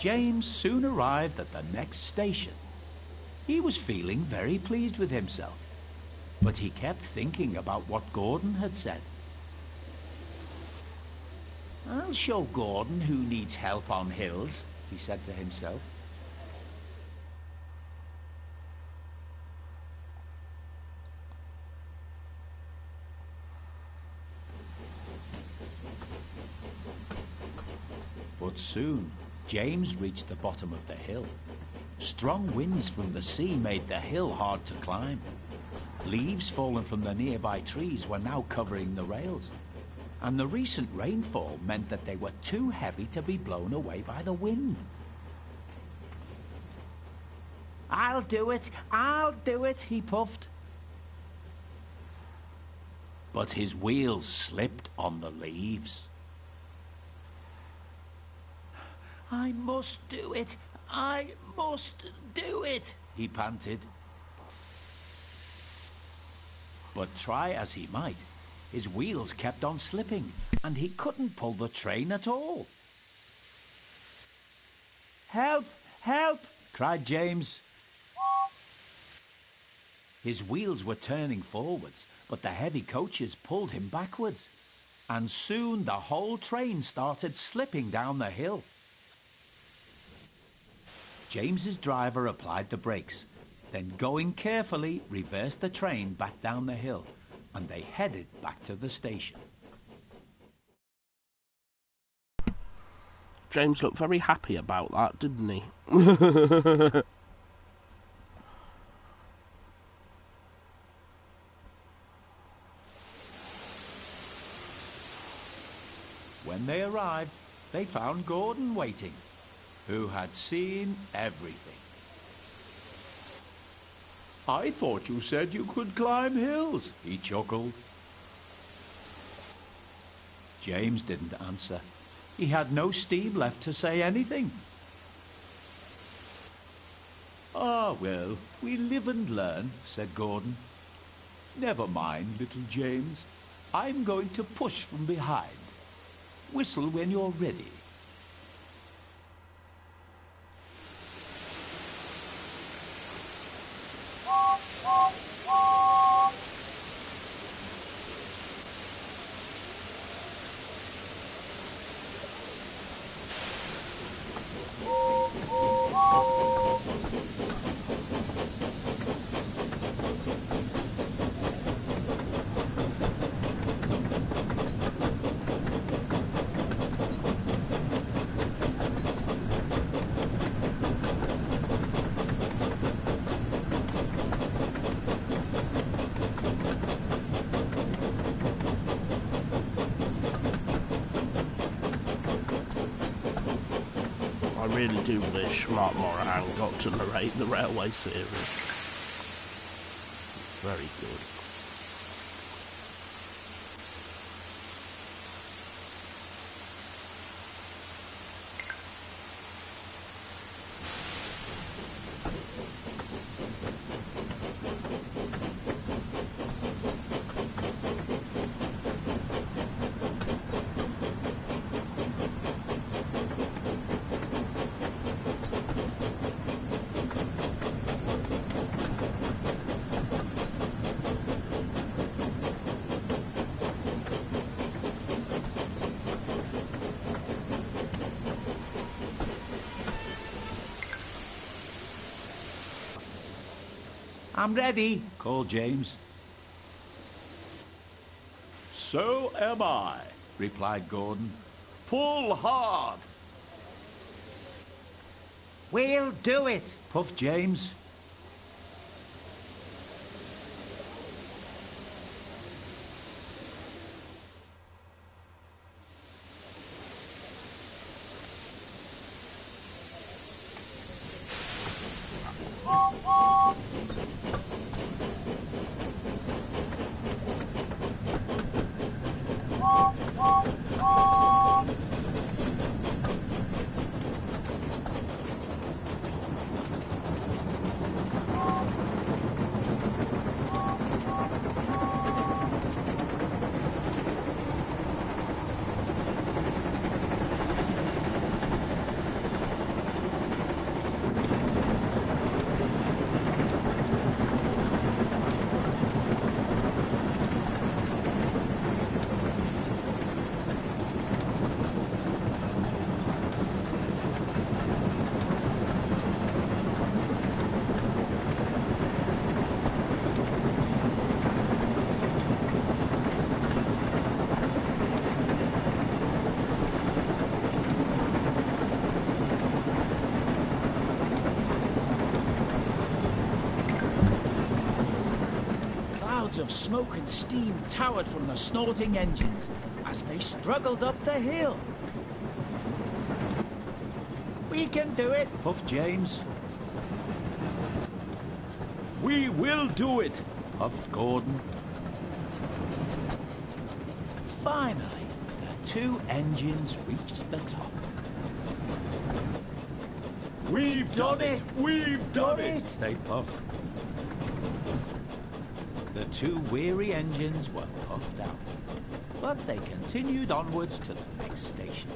James soon arrived at the next station. He was feeling very pleased with himself, but he kept thinking about what Gordon had said. "I'll show Gordon who needs help on hills," he said to himself. But soon, James reached the bottom of the hill. Strong winds from the sea made the hill hard to climb. Leaves fallen from the nearby trees were now covering the rails, and the recent rainfall meant that they were too heavy to be blown away by the wind. I'll do it, he puffed. But his wheels slipped on the leaves. I must do it, he panted. But try as he might, his wheels kept on slipping, and he couldn't pull the train at all. Help! Help! Cried James. His wheels were turning forwards, but the heavy coaches pulled him backwards, and soon the whole train started slipping down the hill. James's driver applied the brakes, then going carefully reversed the train back down the hill, and they headed back to the station. James looked very happy about that, didn't he? When they arrived, they found Gordon waiting, who had seen everything. I thought you said you could climb hills, He chuckled. James didn't answer. He had no steam left to say anything. Ah, well, we live and learn, said Gordon. Never mind, little James. I'm going to push from behind. Whistle when you're ready. I really do wish Mark Morahan got to narrate the Railway series. Very good. I'm ready, called James. So am I, Replied Gordon. Pull hard. We'll do it, puffed James. Clouds of smoke and steam towered from the snorting engines as they struggled up the hill. "We can do it," puffed James. We will do it, puffed Gordon. Finally, the two engines reached the top. We've done it! We've done it! They puffed. The two weary engines were puffed out, but they continued onwards to the next station.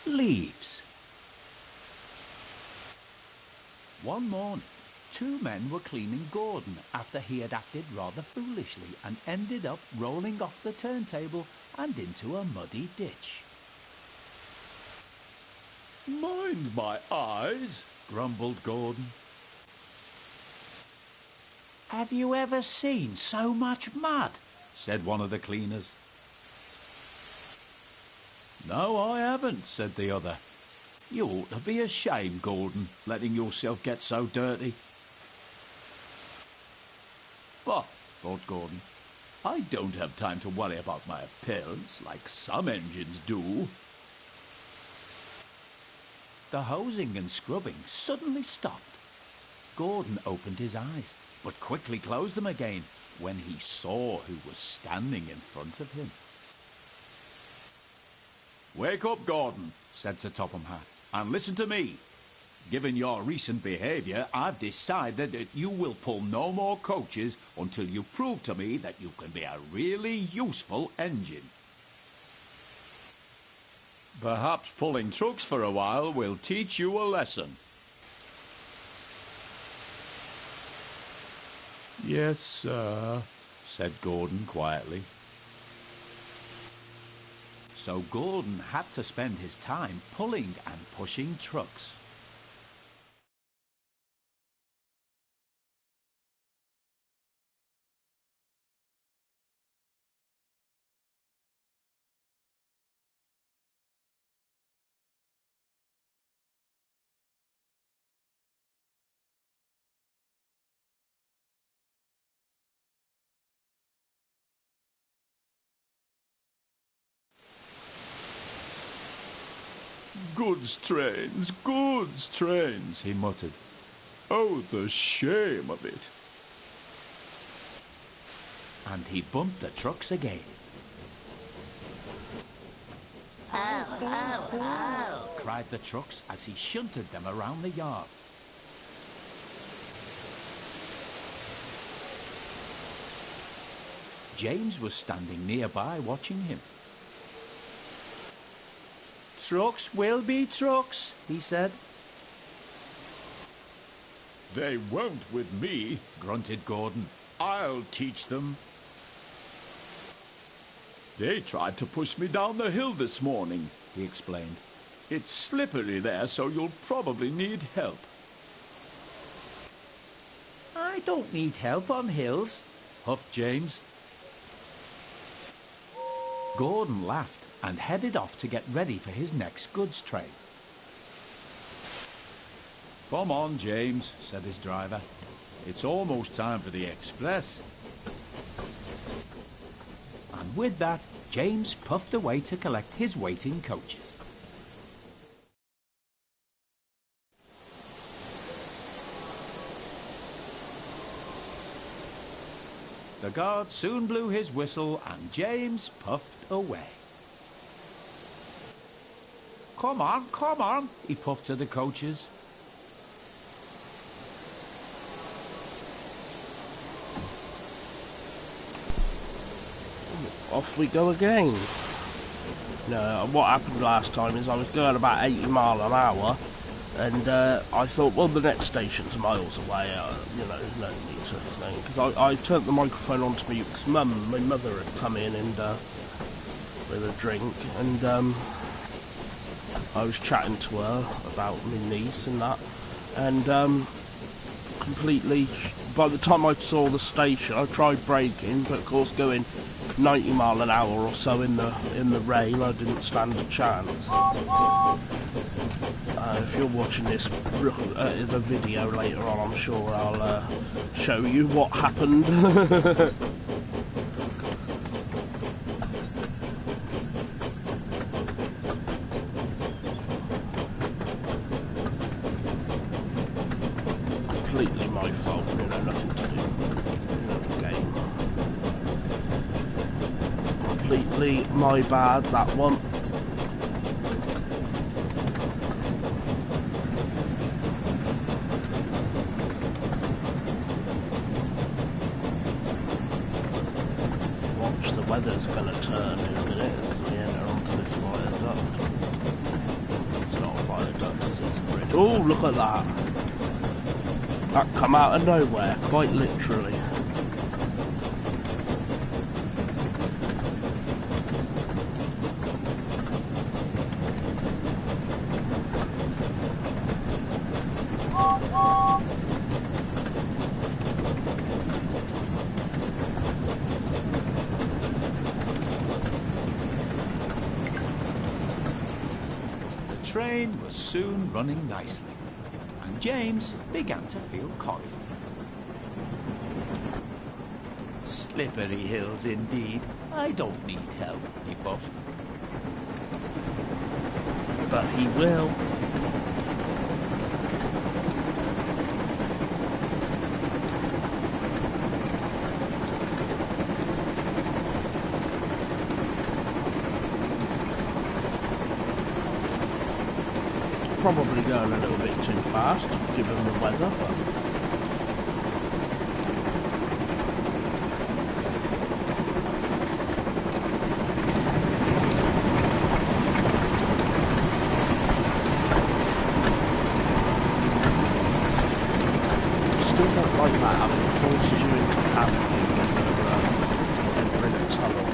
Leaves. One morning, two men were cleaning Gordon after he had acted rather foolishly and ended up rolling off the turntable and into a muddy ditch. Mind my eyes, grumbled Gordon. "Have you ever seen so much mud?" said one of the cleaners. No, I haven't, said the other. You ought to be ashamed, Gordon, letting yourself get so dirty. But, thought Gordon, I don't have time to worry about my appearance like some engines do. The hosing and scrubbing suddenly stopped. Gordon opened his eyes, but quickly closed them again when he saw who was standing in front of him. Wake up, Gordon, said Sir Topham Hatt, and listen to me. Given your recent behaviour, I've decided that you will pull no more coaches until you prove to me that you can be a really useful engine. Perhaps pulling trucks for a while will teach you a lesson. Yes, sir, said Gordon quietly. So Gordon had to spend his time pulling and pushing trucks. Goods trains, he muttered. Oh, the shame of it. and he bumped the trucks again. Oh, oh, oh. Cried the trucks as he shunted them around the yard. James was standing nearby watching him. "Trucks will be trucks," he said. They won't with me, Grunted Gordon. I'll teach them. They tried to push me down the hill this morning, He explained. It's slippery there, so you'll probably need help. "I don't need help on hills," huffed James. Gordon laughed and headed off to get ready for his next goods train. Come on, James, said his driver. It's almost time for the express. And with that, James puffed away to collect his waiting coaches. The guard soon blew his whistle and James puffed away. Come on, he puffed to the coaches. Off we go again. No, what happened last time is I was going about 80 miles an hour, and I thought, well, the next station's miles away, there's no need to think. Because I turned the microphone on to mute because my mother had come in and with a drink, and I was chatting to her about my niece and that, and completely, by the time I saw the station, I tried braking, but of course going 90 mile an hour or so in the rain, I didn't stand a chance. If you're watching this as a video later on, I'm sure I'll show you what happened. Completely my fault, nothing to do with the game. Completely my bad, that one. Watch, the weather's gonna turn in a minute as we enter onto this viaduct. It's not a viaduct, it's a bridge. Oh, look at that! That come out of nowhere, quite literally. The train was soon running nicely, and James began to feel confident. Slippery hills indeed. I don't need help, he puffed. But he will. Probably going a little bit too fast, given the weather, but still don't like that, how it forces you into panic when you're in a tunnel.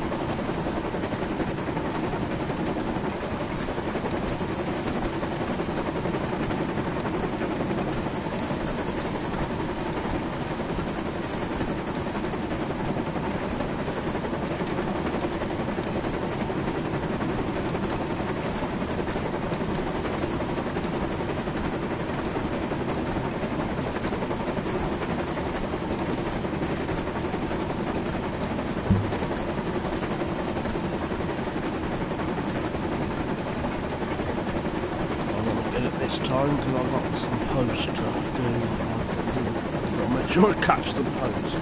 This time because I've got some posts to do. I'll make sure I catch the post.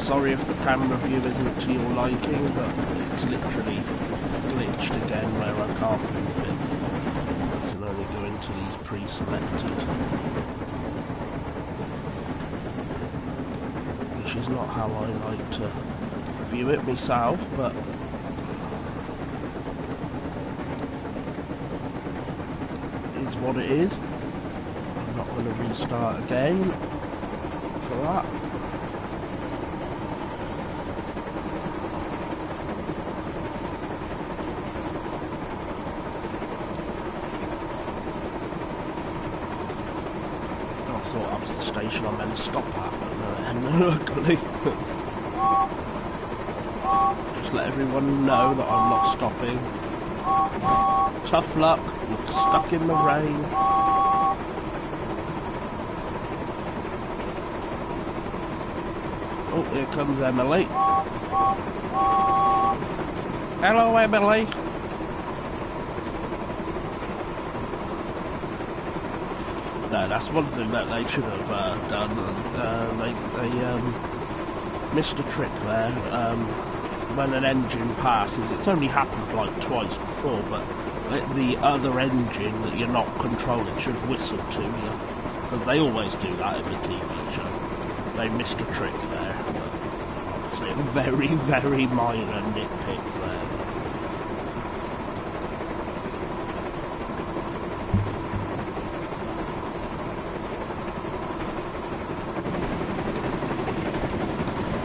Sorry if the camera view isn't to your liking, but it's literally glitched again where I can't move it. I can only go into these pre-selected, which is not how I like to view it myself, but it is what it is. I'm not going to restart again for that. I thought that was the station I meant to stop at, but no, luckily. Just let everyone know that I'm not stopping. Tough luck, you're stuck in the rain. Oh, here comes Emily. Hello, Emily. No, that's one thing that they should have done. They missed a trick there. When an engine passes, it's only happened like twice before, but the other engine that you're not controlling should whistle to you, because they always do that in the TV show. They missed a trick there. Honestly, a very, very minor nitpick there.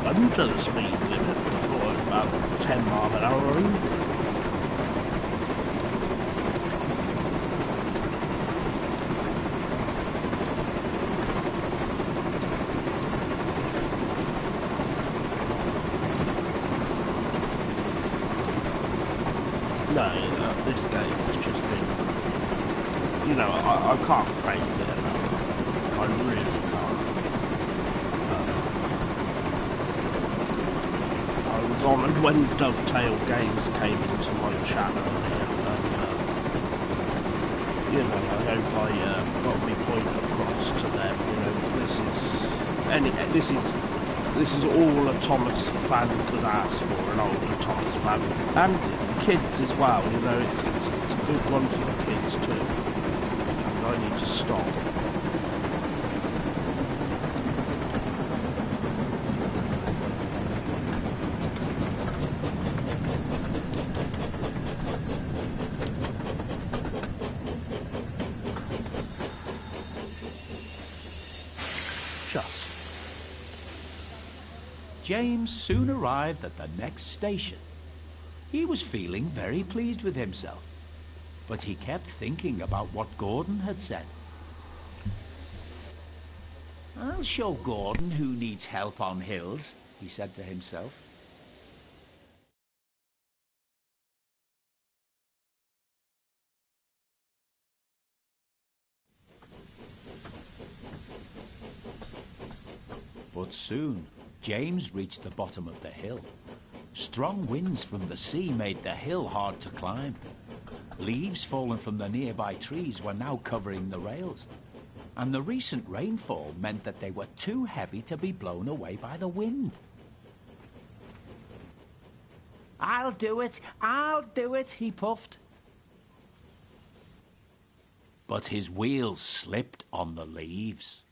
Under the speed limit before about 10 miles an hour. No, this game has just been, you know, I can't praise it enough. I really can't. I was on when Dovetail Games came into my channel here, and, you know, I hope I got my point across to them. You know, this is all a Thomas fan could ask for, an older Thomas fan, and kids as well. You know, it's a good one for the kids too. And I need to stop. James soon arrived at the next station. He was feeling very pleased with himself, but he kept thinking about what Gordon had said. "I'll show Gordon who needs help on hills," he said to himself. But soon, James reached the bottom of the hill. Strong winds from the sea made the hill hard to climb. Leaves fallen from the nearby trees were now covering the rails, and the recent rainfall meant that they were too heavy to be blown away by the wind. I'll do it, he puffed. But his wheels slipped on the leaves.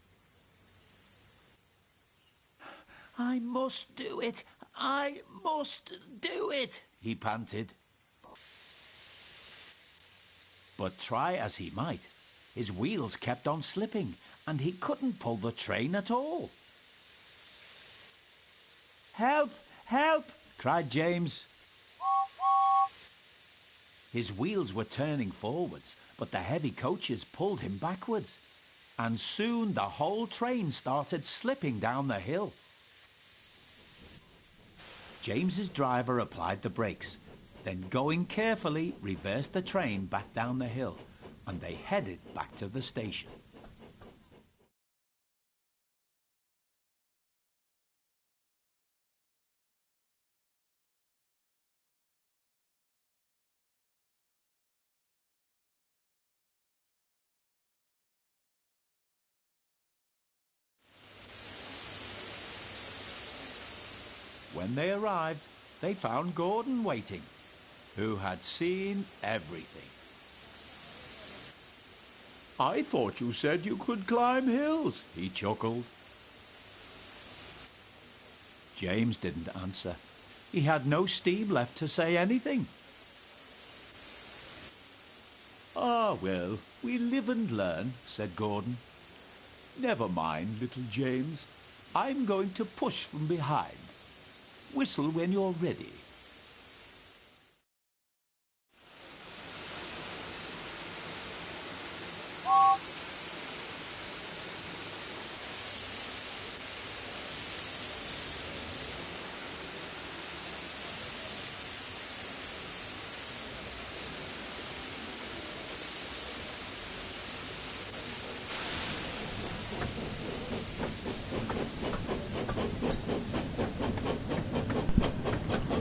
I must do it, he panted. But try as he might, his wheels kept on slipping, and he couldn't pull the train at all. Help, help, cried James. His wheels were turning forwards, but the heavy coaches pulled him backwards, and soon the whole train started slipping down the hill. James's driver applied the brakes, then going carefully reversed the train back down the hill, and they headed back to the station. When they arrived, they found Gordon waiting, who had seen everything. "I thought you said you could climb hills," he chuckled. James didn't answer. He had no steam left to say anything. "Ah, well, we live and learn," said Gordon. "Never mind, little James. I'm going to push from behind. Whistle when you're ready."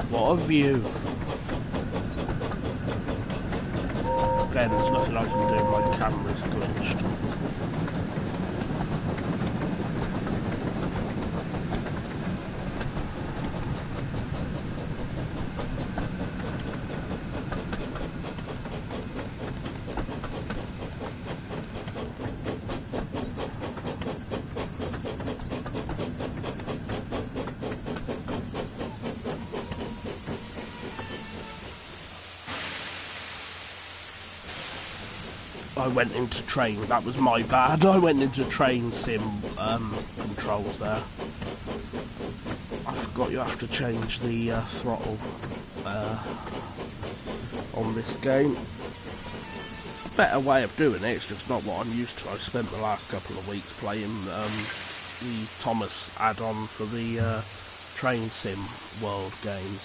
What a view. Again, there's nothing I can do, my camera's glitched. I went into train, that was my bad. I went into train sim controls there. I forgot you have to change the throttle on this game. Better way of doing it, it's just not what I'm used to. I spent the last couple of weeks playing the Thomas add-on for the train sim world games.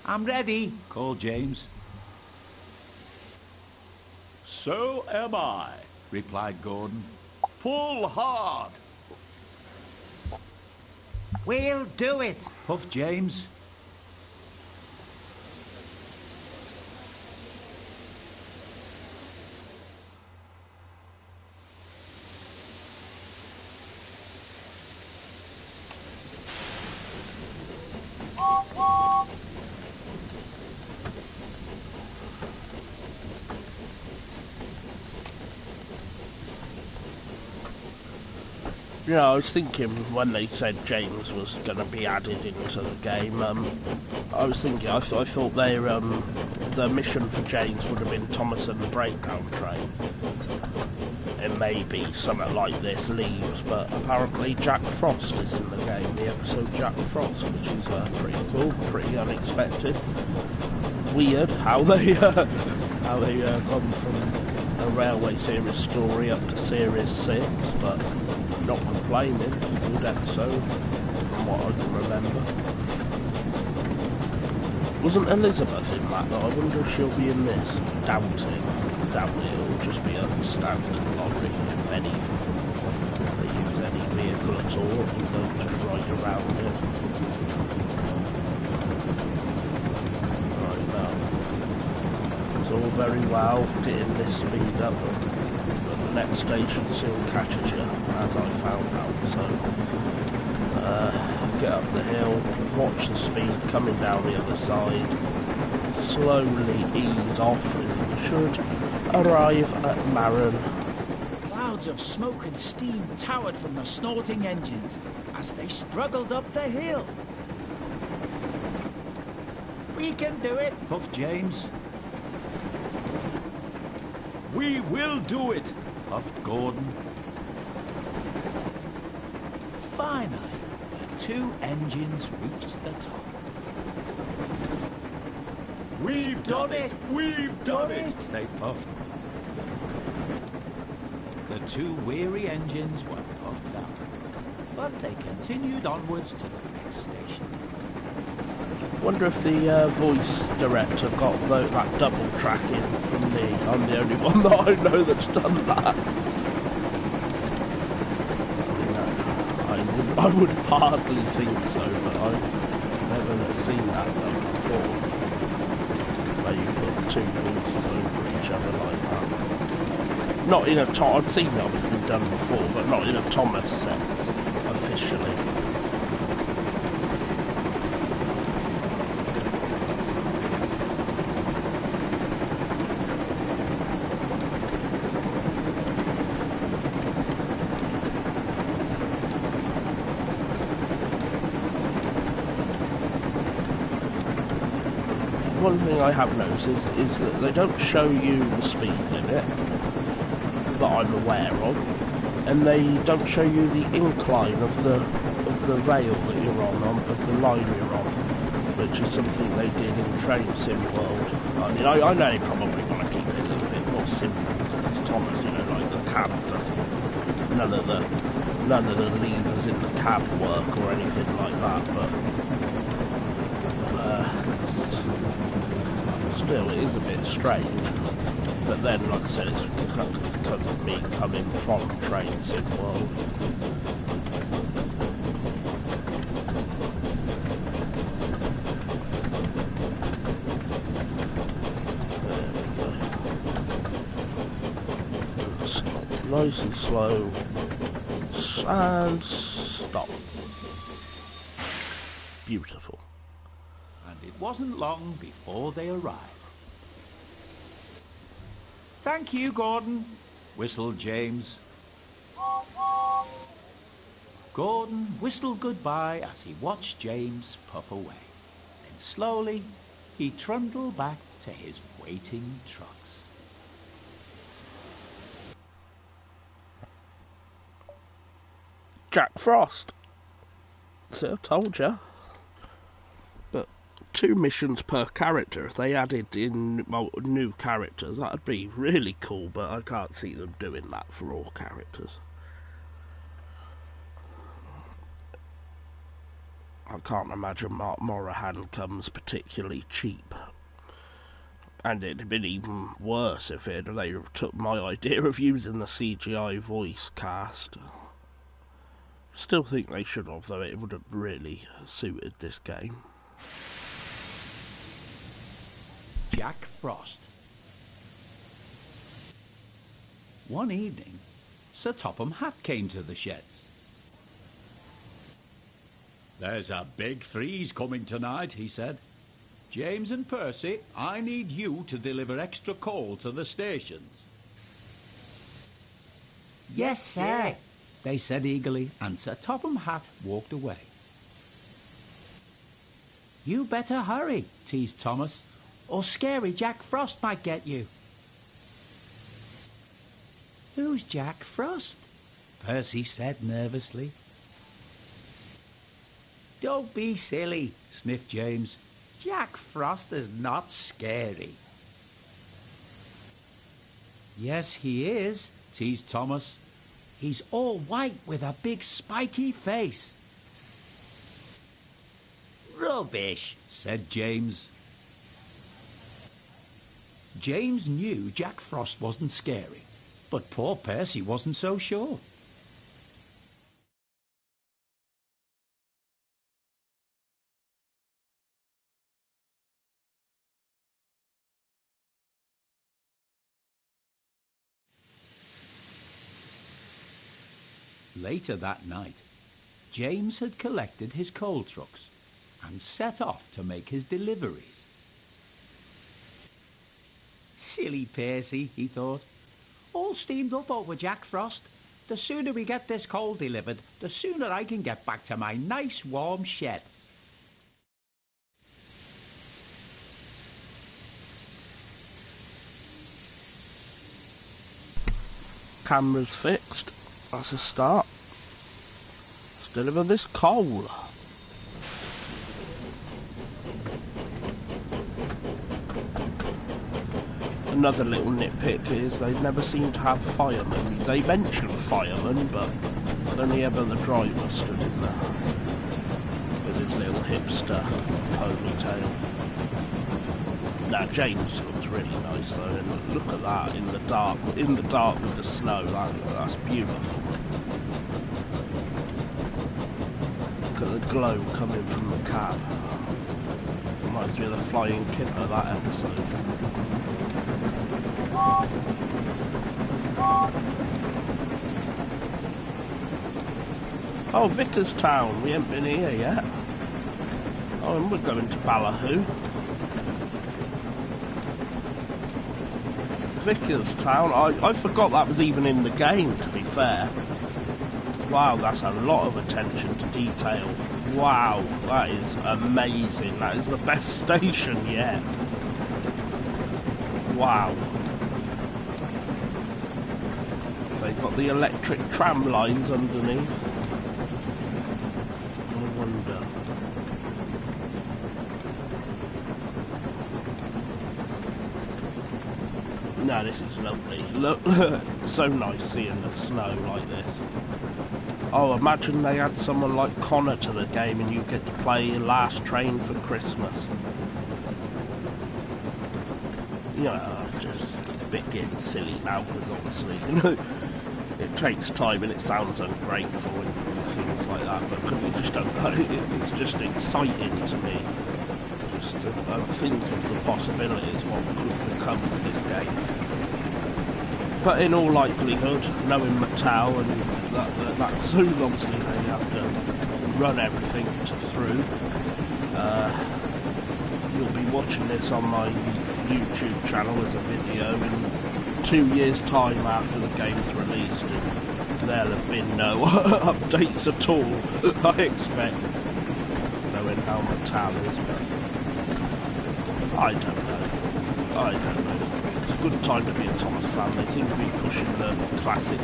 I'm ready, called James. "So am I," replied Gordon. "Pull hard." We'll do it, puffed James. You know, I was thinking when they said James was going to be added into the game, I was thinking, I thought the mission for James would have been Thomas and the Breakdown Train. It may be something like this, Leaves, but apparently Jack Frost is in the game, the episode Jack Frost, which is pretty cool, pretty unexpected. Weird how they gone from a Railway series story up to series 6, but not complaining. Good episode from what I can remember. Wasn't Elizabeth in that though? I wonder if she'll be in this. Doubt it'll just be a standard lorry. If they use any vehicle at all, they'll just ride around it. Right now, it's all very well getting this speed up, but the next station soon catches you, as I found out. So get up the hill, watch the speed coming down the other side, slowly ease off, and you should arrive at Maron. Clouds of smoke and steam towered from the snorting engines as they struggled up the hill. We can do it, puffed James. "We will do it," puffed Gordon. Finally, the two engines reached the top. We've done it! We've done it! They puffed. The two weary engines were puffed out, but they continued onwards to the next station. Wonder if the voice director got that double tracking from me. I'm the only one that I know that's done that. I would hardly think so, but I've never seen that done before. Where you put two voices over each other like that. Not in a I've seen it obviously done before, but not in a Thomas sense officially. One thing I have noticed is that they don't show you the speed limit that I'm aware of, and they don't show you the incline of the rail that you're on of the line you're on, which is something they did in Train Sim World. I mean, I know they probably want to keep it a little bit more simple because it's Thomas, you know, like the cab doesn't, none of the levers in the cab work or anything like that, but. Still, it is a bit strange, but then, like I said, it's because of me coming from Train Sim World. There we go. Stop, nice and slow, and stop. Beautiful. And it wasn't long before they arrived. "Thank you, Gordon," whistled James. Gordon whistled goodbye as he watched James puff away. Then slowly he trundled back to his waiting trucks. Jack Frost. So I told you. But 2 missions per character. If they added in new characters, that'd be really cool. But I can't see them doing that for all characters. I can't imagine Mark Morahan comes particularly cheap. And it'd have been even worse if they took my idea of using the CGI voice cast. Still think they should have, though it would have really suited this game. Jack Frost. One evening, Sir Topham Hatt came to the sheds. There's a big freeze coming tonight, he said. James and Percy, I need you to deliver extra coal to the stations. "Yes, sir," they said eagerly, and Sir Topham Hatt walked away. "You better hurry," teased Thomas, "or Scary Jack Frost might get you." "Who's Jack Frost?" Percy said nervously. "Don't be silly," sniffed James. "Jack Frost is not scary." "Yes, he is," teased Thomas. "He's all white with a big spiky face." "Rubbish," said James. James knew Jack Frost wasn't scary, but poor Percy wasn't so sure. Later that night, James had collected his coal trucks and set off to make his deliveries. "Silly Percy," he thought. "All steamed up over Jack Frost. The sooner we get this coal delivered, the sooner I can get back to my nice warm shed." Camera's fixed. That's a start. Let's deliver this coal. Another little nitpick is they never seem to have firemen. They mention firemen, but only ever the driver stood in there with his little hipster ponytail. Now James looks really nice though, and look at that in the dark with the snow. That's beautiful. Look at the glow coming from the cab. Reminds me of the Flying Kipper, that episode. Oh, Vicarstown, we ain't been here yet. Oh, and we're going to Ballyhoo. Vicarstown, I forgot that was even in the game, to be fair. Wow, that's a lot of attention to detail. Wow, that is amazing. That is the best station yet. Wow. They've got the electric tram lines underneath. I wonder. No, this is lovely. Look, so nice seeing the snow like this. Oh, imagine they had someone like Connor to the game and you get to play Last Train for Christmas. You know, just a bit getting silly now because obviously, you know, it takes time and it sounds ungrateful and things like that, but I just don't know, it's just exciting to me. Just to think of the possibilities, what could become of this game. But in all likelihood, knowing Mattel and that soon obviously they have to run everything through. You'll be watching this on my YouTube channel as a video in 2 years' time after the game's released, and there'll have been no updates at all, I expect, knowing how Mattel is, but I don't know. It's a good time to be a Thomas fan. They seem to be pushing the classic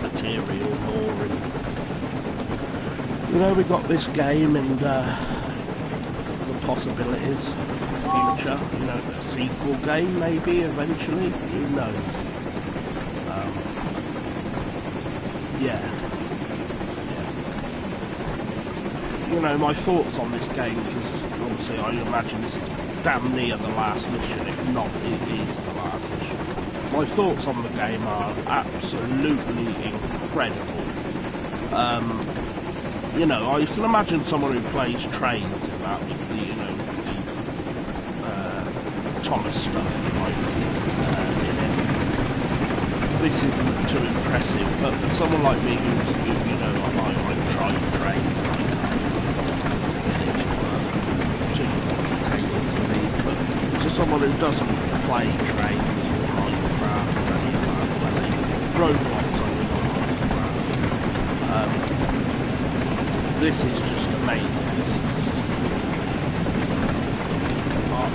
material more, and you know, we got this game and the possibilities for the future. You know, a sequel game maybe eventually. Who knows? Yeah. You know, my thoughts on this game, because obviously I imagine this is damn near the last mission, if not it is the last mission. My thoughts on the game are absolutely incredible. You know, I can imagine someone who plays trains in that, you know, the Thomas stuff, like, in it. This isn't too impressive, but for someone like me who you know, I tried trains, and I can't get it to work, too complicated for me, but to someone who doesn't play trains or Minecraft or any of that, where they robots I mean on Minecraft, this is just amazing. This is,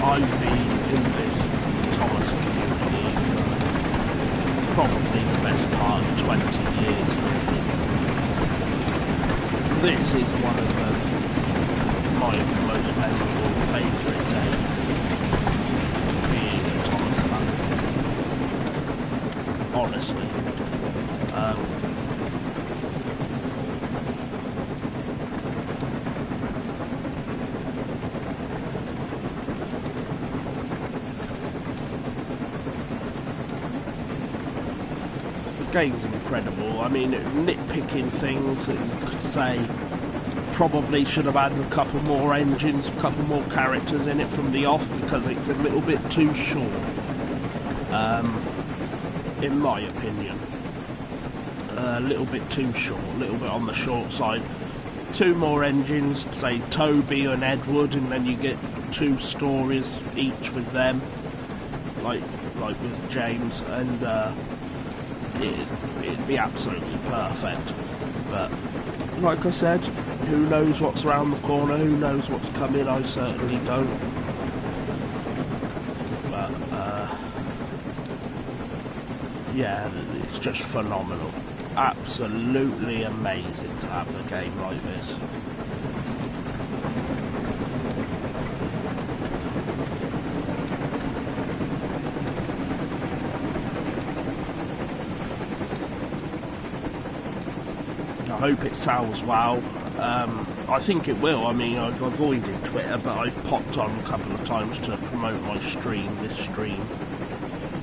I've been in this Thomas community for probably the best part of 20 years. This is one of my most memorable favourite games, being a Thomas fan. Honestly. The game's incredible. I mean, nitpicking things that you could say probably should have had a couple more engines, a couple more characters in it from the off, because it's a little bit too short, in my opinion. A little bit too short, a little bit on the short side. 2 more engines, say Toby and Edward, and then you get 2 stories each with them, like with James, and it'd be absolutely perfect. But like I said, who knows what's around the corner, who knows what's coming, I certainly don't. But yeah, it's just phenomenal. Absolutely amazing to have a game like this. hope it sells well. I think it will. I mean, I've avoided Twitter, but I've popped on a couple of times to promote my stream, this stream.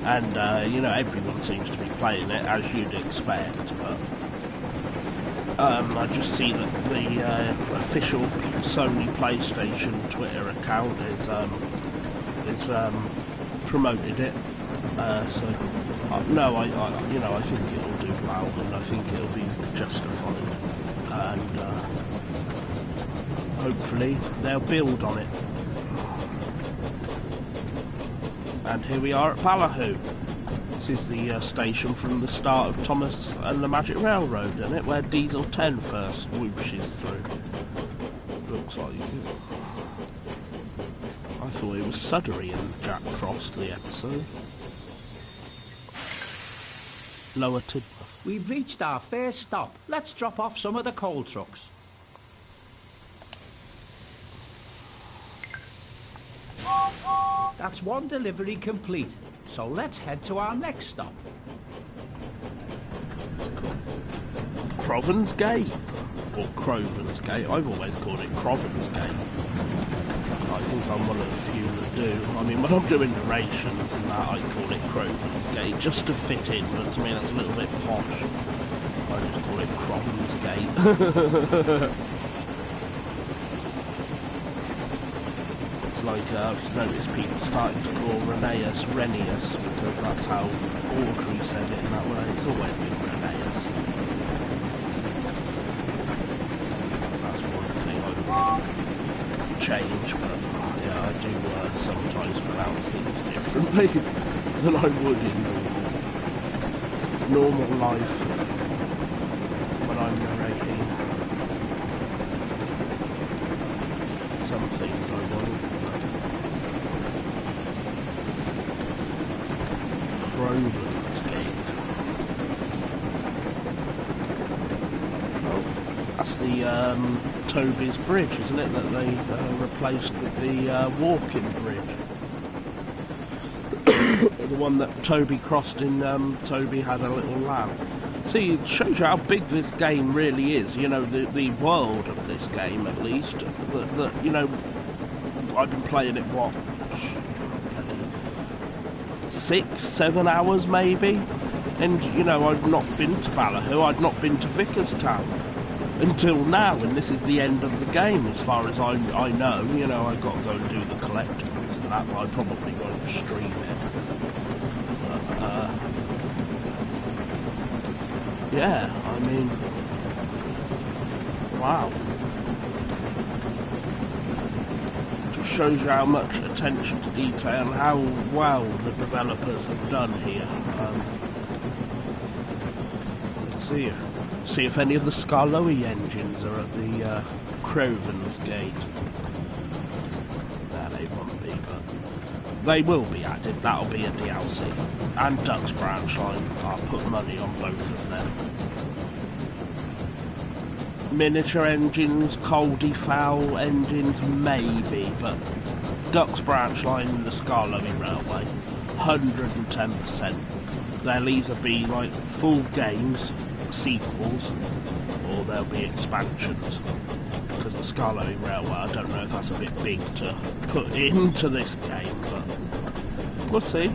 And, you know, everyone seems to be playing it, as you'd expect, but I just see that the official Sony PlayStation Twitter account is promoted it. No, you know, I think it'll do well, and I think it'll be justified, and hopefully they'll build on it. And here we are at Ballyhoo. This is the station from the start of Thomas and the Magic Railroad, isn't it? Where Diesel 10 first whooshes through. Looks like it. I thought it was Sudbury in Jack Frost, the episode. Lower Tidmouth. We've reached our first stop. Let's drop off some of the coal trucks. That's one delivery complete, so let's head to our next stop. Crovan's Gate? Or Crovan's Gate? I've always called it Crovan's Gate. I think I'm one of the few that do. I mean, when I'm doing narrations and that, I call it Crovan's Gate, just to fit in, but to me that's a little bit posh. I just call it Crovan's Gate. Like I've noticed people starting to call Reneus Renius because that's how Audrey said it in that way. It's always been Reneus. That's one thing I would change, but yeah, I do sometimes pronounce things differently than I would in normal life when I'm narrating. Some things I won't. Crovan's Gate. Oh, that's the Toby's Bridge, isn't it? That they replaced with the walking bridge. The one that Toby crossed in Toby Had a Little Lamb. See, it shows you how big this game really is. You know, the world of this game, at least. That you know, I've been playing it, what, 6-7 hours maybe, and you know, I've not been to Ballyhoo, I'd not been to Vicarstown until now, and this is the end of the game as far as I know. You know, I've got to go and do the collectibles and that, but I probably won't stream it. But, yeah, I mean, wow. Shows you how much attention to detail and how well the developers have done here. Let's see if any of the Skarloey engines are at the Crovan's Gate. Nah, they won't be, but they will be added. That'll be a DLC. And Duck's Branch Line. I'll put money on both of them. Miniature engines, Coldy Fowl engines, maybe, but Duck's Branch Line and the Skarloey Railway, 110%. They'll either be like full games, sequels, or there'll be expansions. Because the Skarloey Railway, I don't know if that's a bit big to put into this game, but we'll see.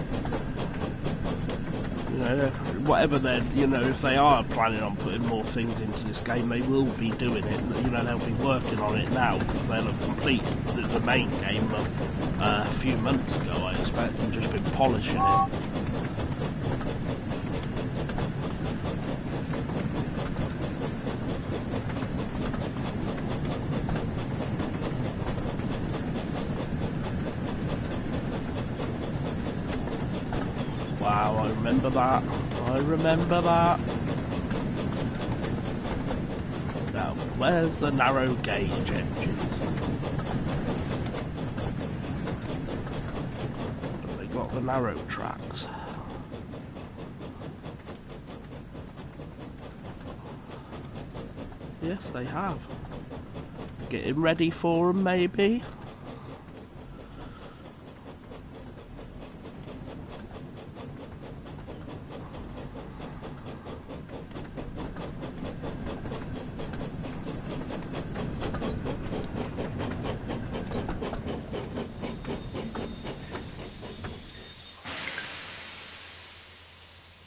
You know, whatever they're, you know, if they are planning on putting more things into this game, they will be doing it. You know, they'll be working on it now because they'll have completed the main game a few months ago, I expect, and just been polishing it. Wow, I remember that. I remember that. Now, where's the narrow gauge engines? Have they got the narrow tracks? Yes, they have. Getting ready for them, maybe?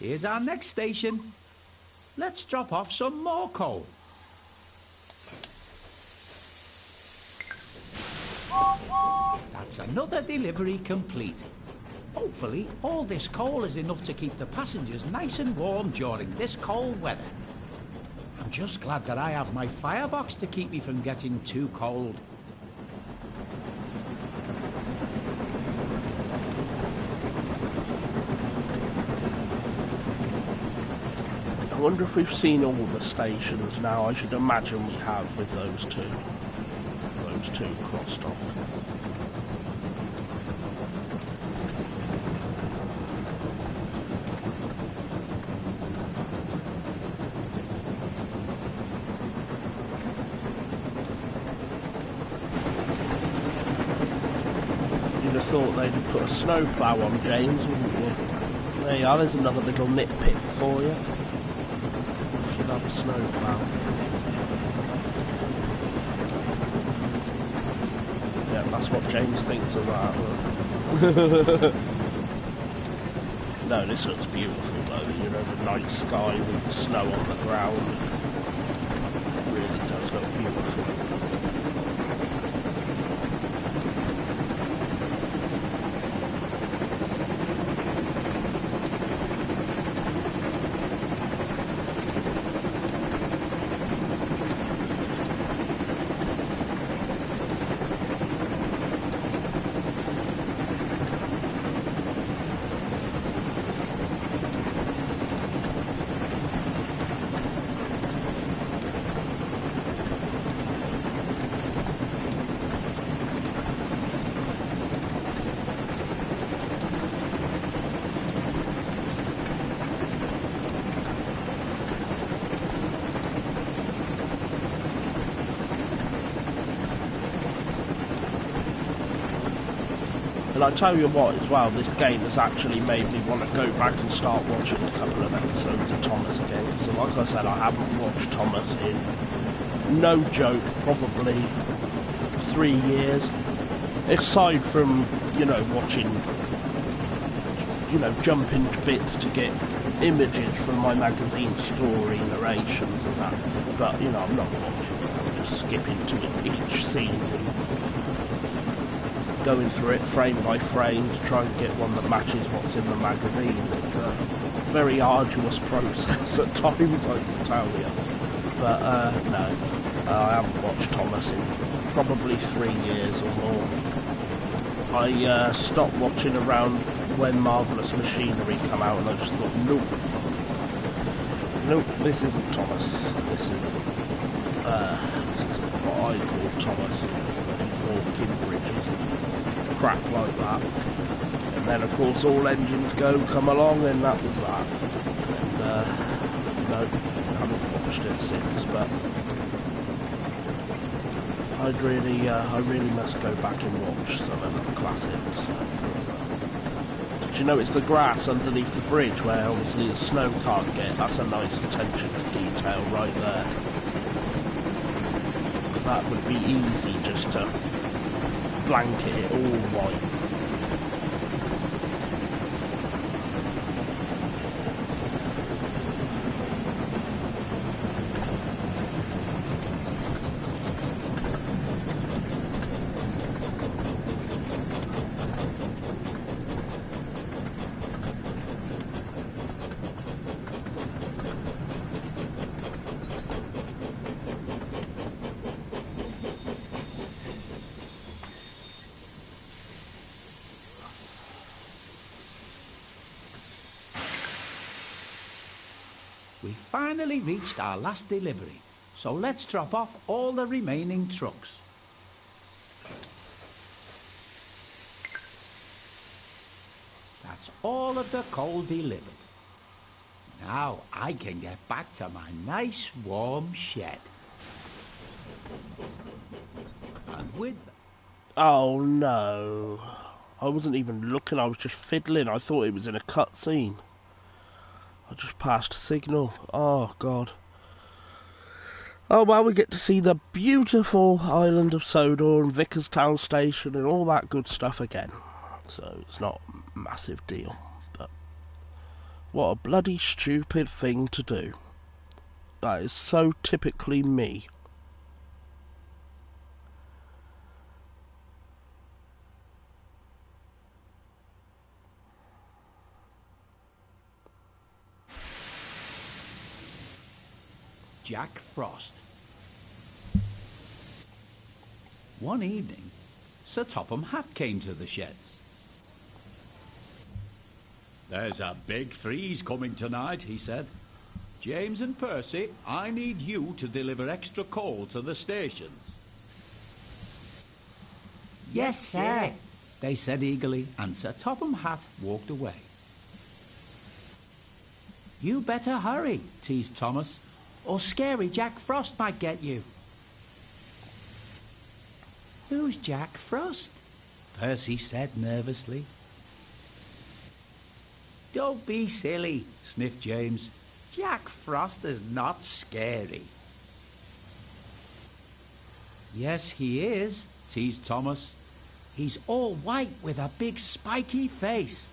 Here's our next station. Let's drop off some more coal. That's another delivery complete. Hopefully, all this coal is enough to keep the passengers nice and warm during this cold weather. I'm just glad that I have my firebox to keep me from getting too cold. I wonder if we've seen all the stations now. I should imagine we have with those two crossed off. You'd have thought they'd have put a snowplow on, James, wouldn't you? There you are, there's another little nitpick for you. Should have a snowplow. Yeah, that's what James thinks of that. No, this looks beautiful though, you know, the night sky with the snow on the ground. It really does look beautiful. And I tell you what as well, this game has actually made me want to go back and start watching a couple of episodes of Thomas again. So like I said, I haven't watched Thomas in, no joke, probably 3 years. Aside from, you know, watching, you know, jumping to bits to get images from my magazine story narrations and that. But, you know, I'm not watching it, I'm just skipping to each scene and going through it frame by frame to try and get one that matches what's in the magazine. It's a very arduous process at times, I can tell you. But no, I haven't watched Thomas in probably 3 years or more. I stopped watching around when Marvellous Machinery came out, and I just thought, nope, this isn't Thomas. This isn't what I call Thomas. Walking bridges and crap like that. And then of course All Engines Go come along, and that was that. And no, I haven't watched it since, but I really must go back and watch some of the classics. Do you know it's the grass underneath the bridge where obviously the snow can't get? That's a nice attention to detail right there. That would be easy just to blanket it all white. We finally reached our last delivery, so let's drop off all the remaining trucks. That's all of the coal delivered. Now I can get back to my nice warm shed. And with that... Oh no. I wasn't even looking, I was just fiddling. I thought it was in a cutscene. I just passed a signal. Oh god. Oh well, we get to see the beautiful island of Sodor and Vickerstown Station and all that good stuff again. So it's not a massive deal. But What a bloody stupid thing to do. That is so typically me. Jack Frost. One evening, Sir Topham Hatt came to the sheds. "There's a big freeze coming tonight," he said. "James and Percy, I need you to deliver extra coal to the stations." Yes, sir, they said eagerly, and Sir Topham Hatt walked away. You better hurry, teased Thomas, or Scary Jack Frost might get you. Who's Jack Frost? Percy said nervously. Don't be silly, sniffed James. Jack Frost is not scary. Yes, he is, teased Thomas. He's all white with a big spiky face.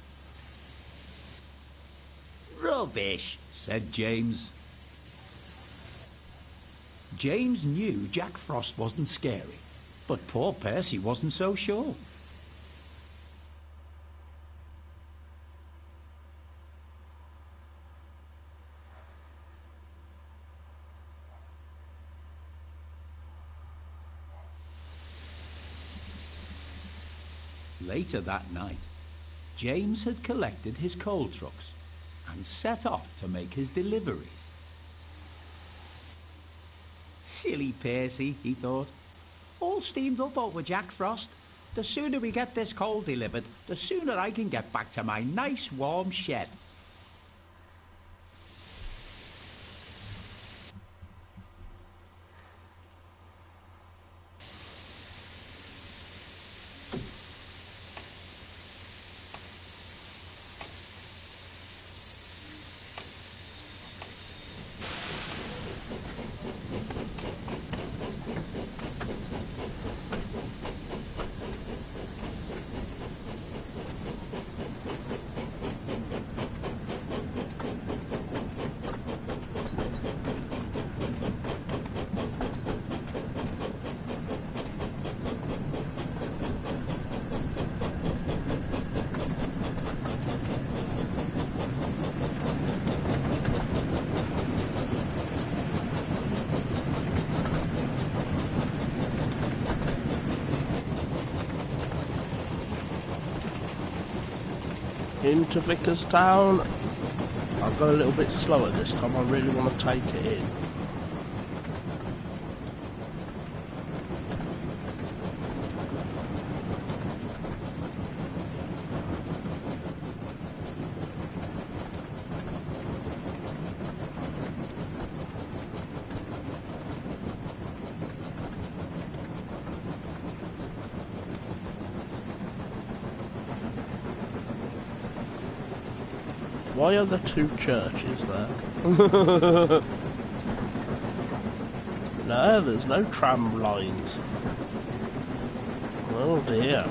Rubbish, said James. James knew Jack Frost wasn't scary, but poor Percy wasn't so sure. Later that night, James had collected his coal trucks and set off to make his deliveries. Silly Percy, he thought. All steamed up over Jack Frost. The sooner we get this coal delivered, the sooner I can get back to my nice warm shed. Into Vicarstown. I'll go a little bit slower this time, I really want to take it in. Why are there two churches there? No, there's no tram lines. Oh dear.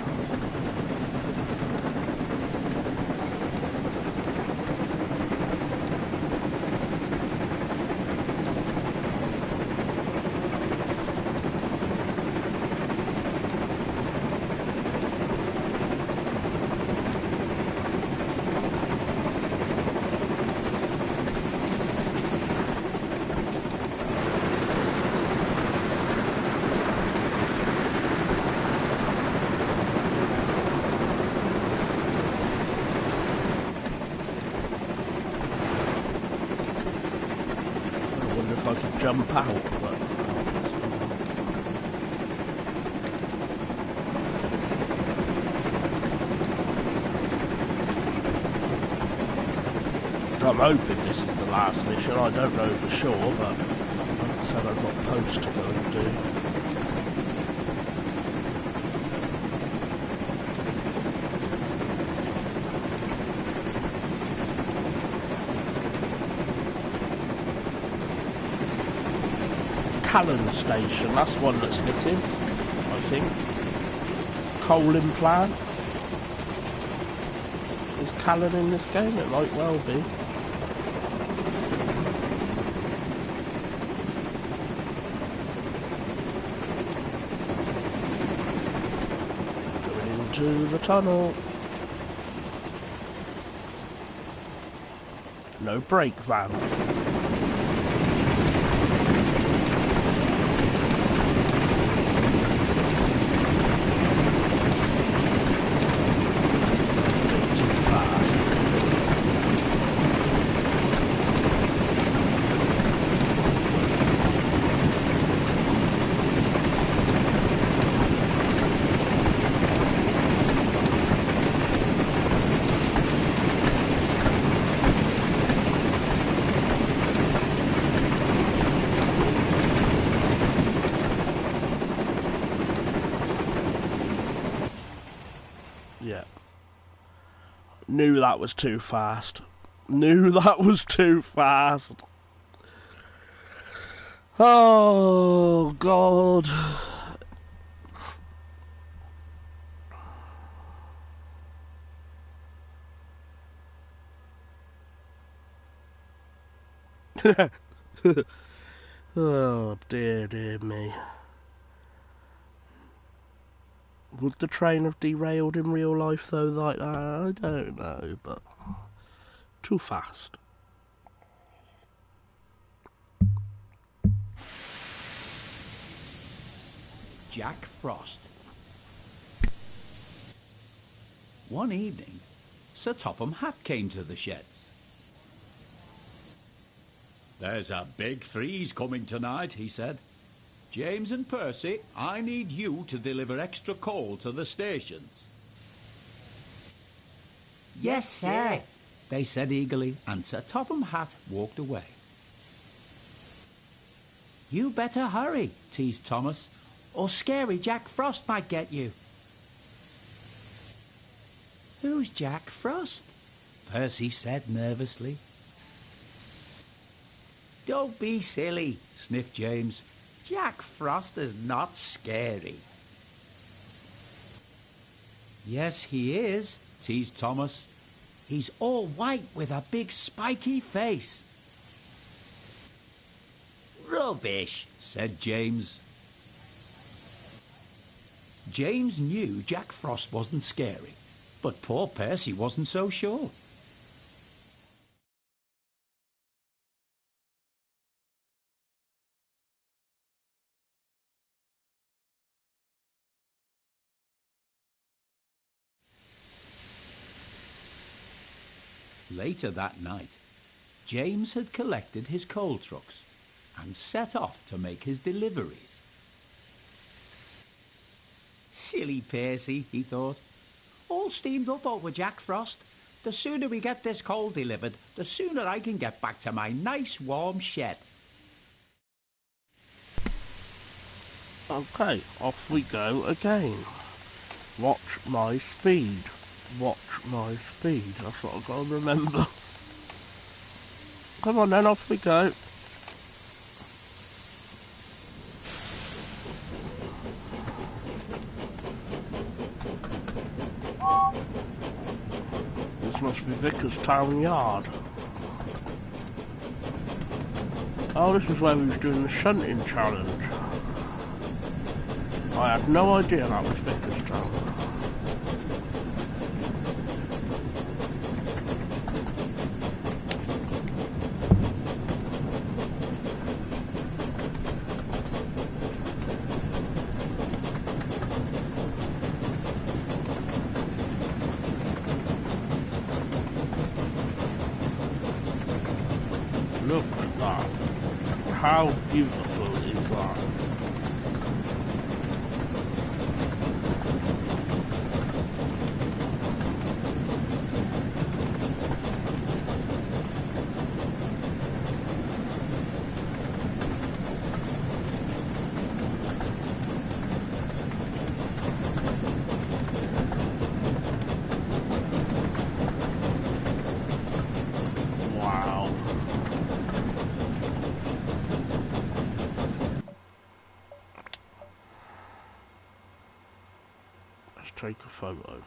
I could jump out, but I'm hoping this is the last mission. I don't know for sure, but like I said, I've got posts to go and do. Callan Station, that's one that's missing, I think. Coaling plant. Is Callan in this game? It might well be. into the tunnel. No brake van. Yeah. Knew that was too fast. Knew that was too fast. Oh, God. Oh, dear, dear me. Would the train have derailed in real life, though, like that? I don't know, but too fast. Jack Frost. One evening, Sir Topham Hatt came to the sheds. "There's a big freeze coming tonight," he said. "James and Percy, I need you to deliver extra coal to the stations." Yes, sir, they said eagerly, and Sir Topham Hatt walked away. You better hurry, teased Thomas, or Scary Jack Frost might get you. Who's Jack Frost? Percy said nervously. Don't be silly, sniffed James. Jack Frost is not scary. Yes, he is, teased Thomas. He's all white with a big spiky face. Rubbish, said James. James knew Jack Frost wasn't scary, but poor Percy wasn't so sure. Later that night, James had collected his coal trucks and set off to make his deliveries. Silly Percy, he thought. All steamed up over Jack Frost. The sooner we get this coal delivered, the sooner I can get back to my nice warm shed. Okay, off we go again. Watch my speed. Watch my speed. That's what I've got to remember. Come on then, off we go. This must be Vicar's Town Yard. Oh, this is where we was doing the shunting challenge. I had no idea that was Vicar's Town. Look at that. How beautiful is that? Wow. Let's take a photo.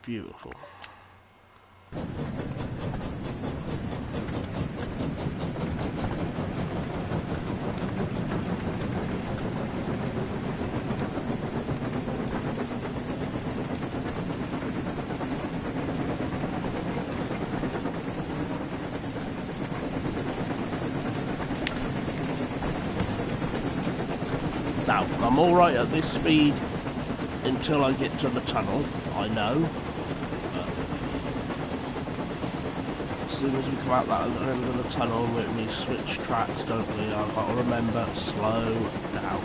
beautiful. Now, I'm alright at this speed until I get to the tunnel, I know. But as soon as we come out that other end of the tunnel, we switch tracks, don't we? I've got to remember, slow down.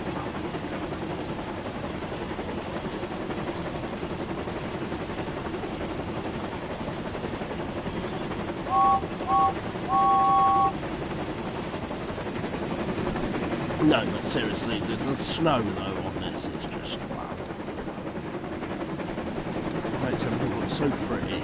No, but seriously, the snow though on this is just wow. It makes everything look so pretty.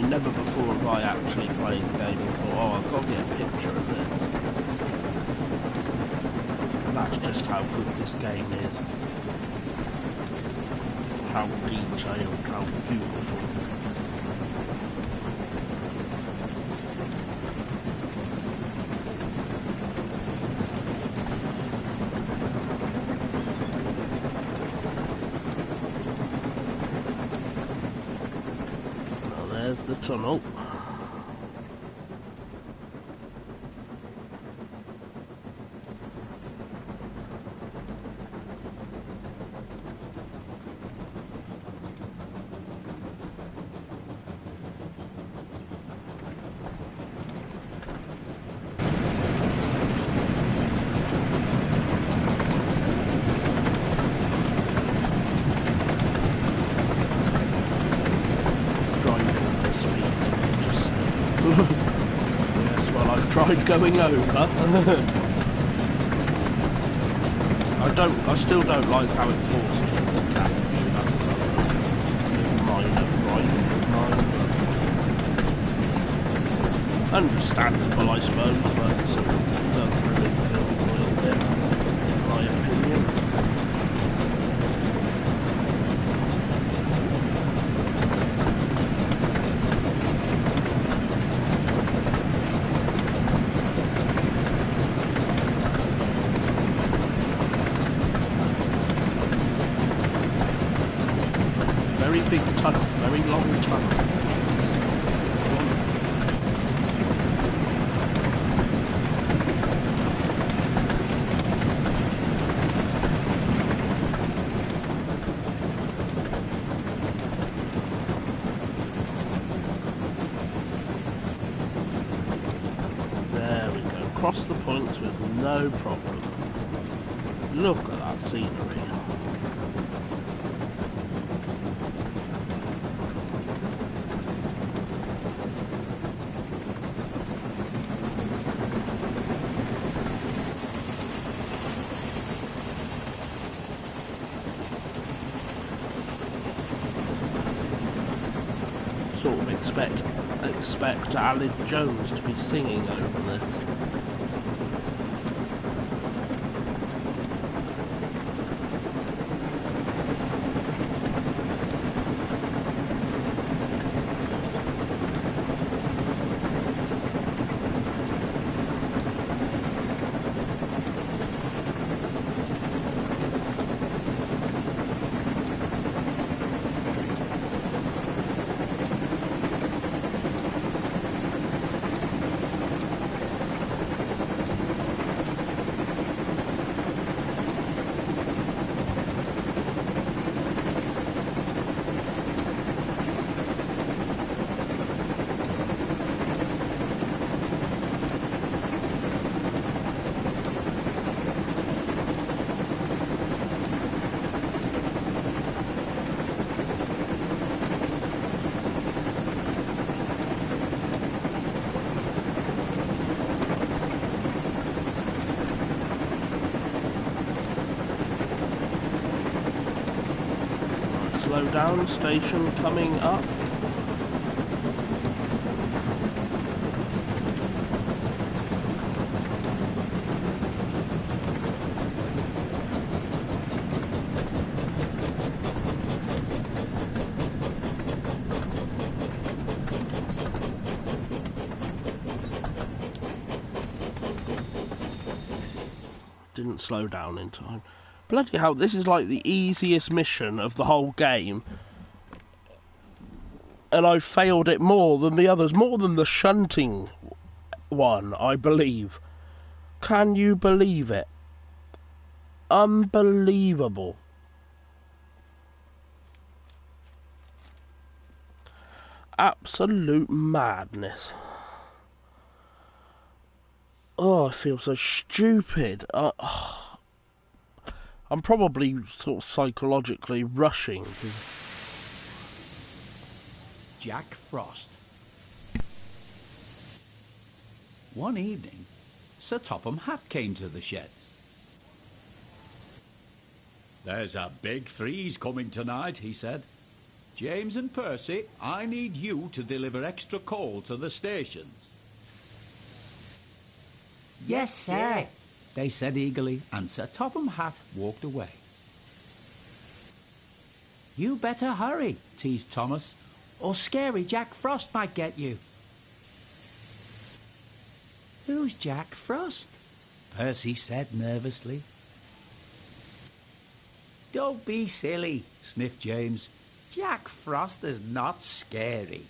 Never before have I actually played the game and thought, oh, I've got to get a picture of this. And that's just how good this game is. How detailed, how beautiful. There's the tunnel. Yes, well, I've tried going over. I still don't like how it forces you to catch. That's a minor right mine. Understandable, I suppose, but it does ruin the film a little bit, in my opinion. Very big tunnel, very long tunnel. There we go, cross the points with no problem. Look at that scenery. Sort of expect Alan Jones to be singing over this. slow down. Station coming up. Didn't slow down in time. Bloody hell, this is like the easiest mission of the whole game. And I failed it more than the others, more than the shunting one, I believe. Can you believe it? Unbelievable. Absolute madness. Oh, I feel so stupid. I'm probably sort of psychologically rushing. Jack Frost. One evening, Sir Topham Hatt came to the sheds. "There's a big freeze coming tonight," he said. "James and Percy, I need you to deliver extra coal to the stations." Yes, sir, they said eagerly, and Sir Topham Hatt walked away. You better hurry, teased Thomas, or Scary Jack Frost might get you. Who's Jack Frost? Percy said nervously. "Don't be silly," sniffed James. "Jack Frost is not scary."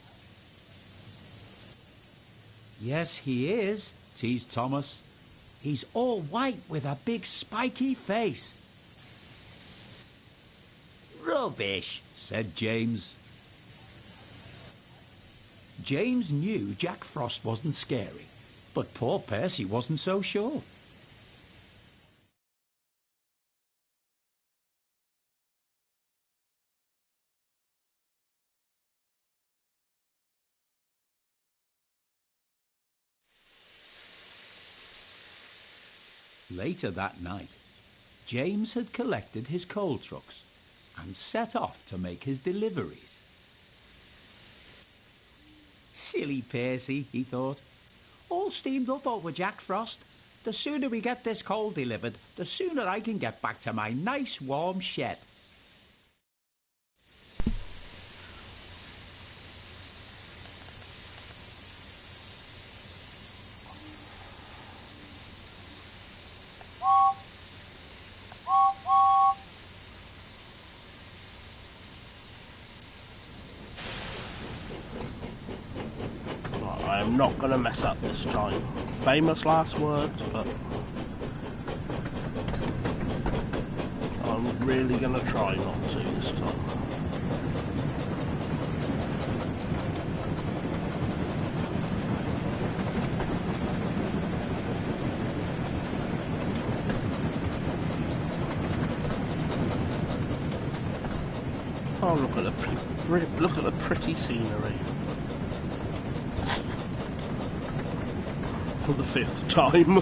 Yes, he is, teased Thomas. He's all white with a big spiky face. "Rubbish," said James. James knew Jack Frost wasn't scary, but poor Percy wasn't so sure. Later that night, James had collected his coal trucks and set off to make his deliveries. Silly Percy, he thought. All steamed up over Jack Frost. The sooner we get this coal delivered, the sooner I can get back to my nice warm shed. I'm not going to mess up this time. Famous last words, but I'm really going to try not to this time. Oh, look at the pretty scenery. For the 5th time.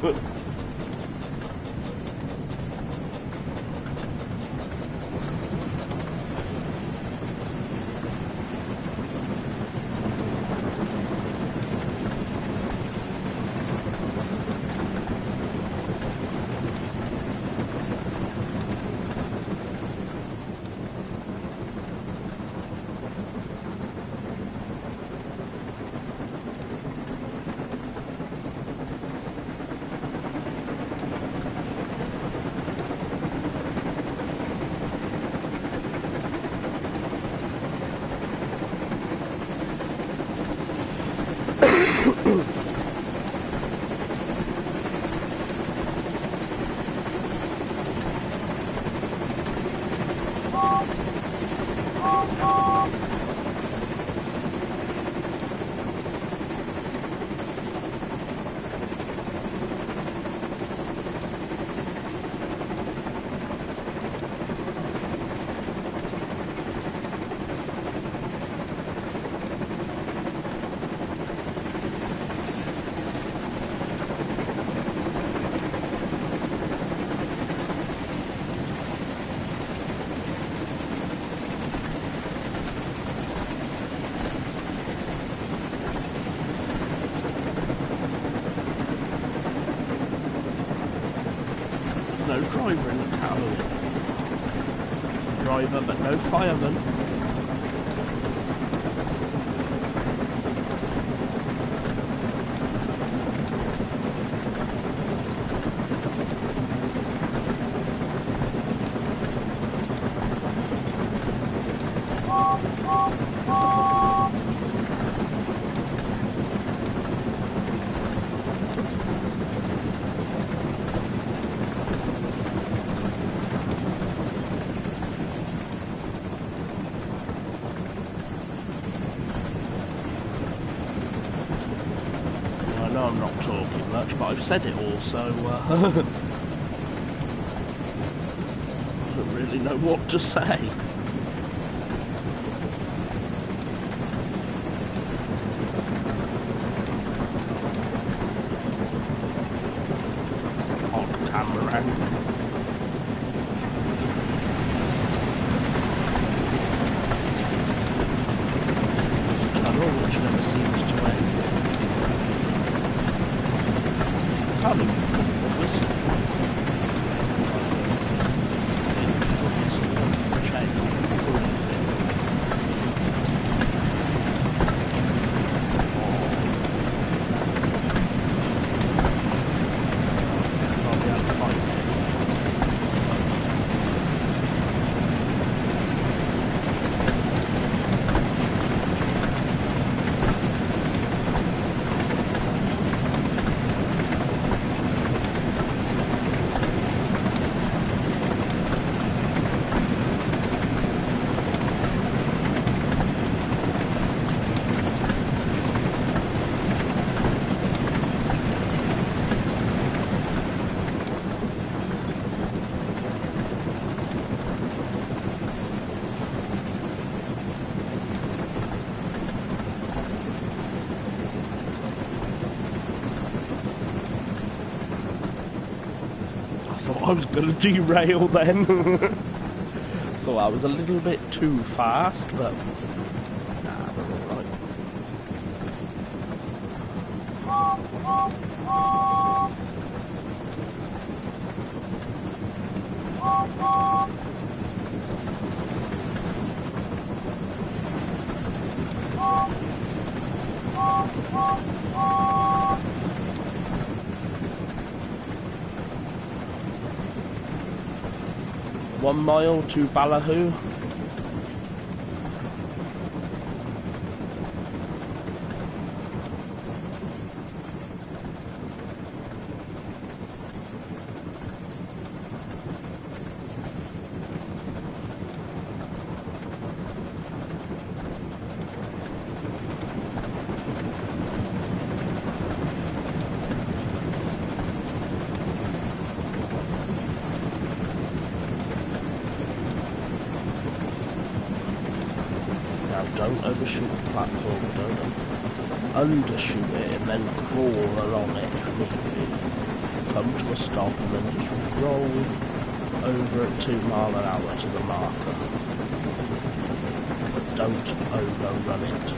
driver in the caravan. Driver, but no fireman. I know I'm not talking much, but I've said it all, so I don't really know what to say. Odd camera angle. Tunnel which never seems to end. Can't even whistle. I was going to derail then. Thought I was a little bit too fast, but nah, we're alright. One mile to Ballyhoo. Don't overshoot the platform, don't undershoot it and then crawl along it if need be. Come to a stop and then just roll over at 2 miles an hour to the marker. But don't overrun it.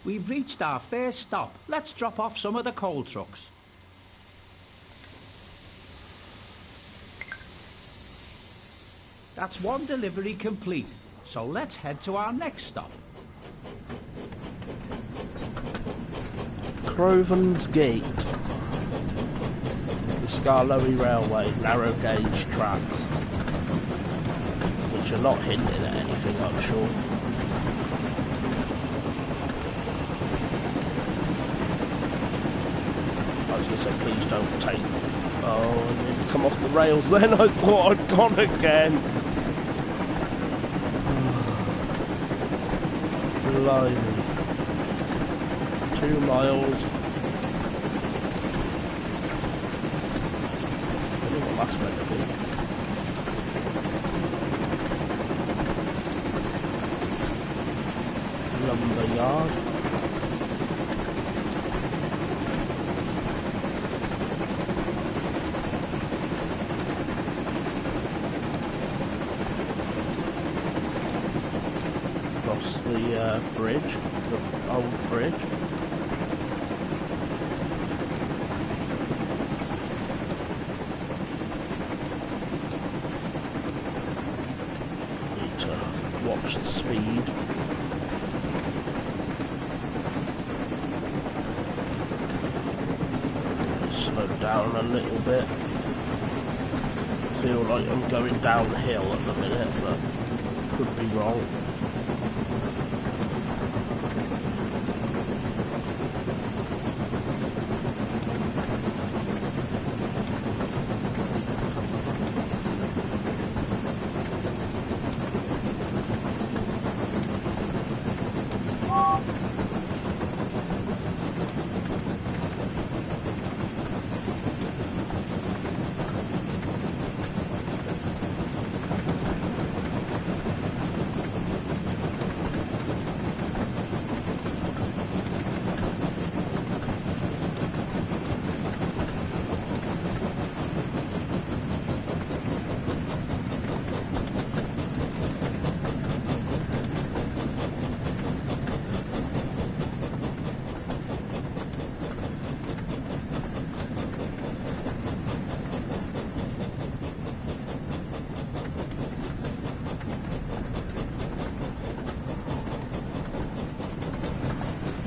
We've reached our first stop. Let's drop off some of the coal trucks. That's one delivery complete, so let's head to our next stop. Crovan's Gate. The Scarlowy Railway, narrow gauge tracks. Which are not hinting at anything, I'm sure. was going to say, please don't take... Oh, I nearly come off the rails then. I thought I'd gone again. Blimey. 2 miles. I don't know what that's meant to be. Lumber yard. Across the bridge, the old bridge. Need to watch the speed. Slow down a little bit. Feel like I'm going downhill at the minute, but could be wrong.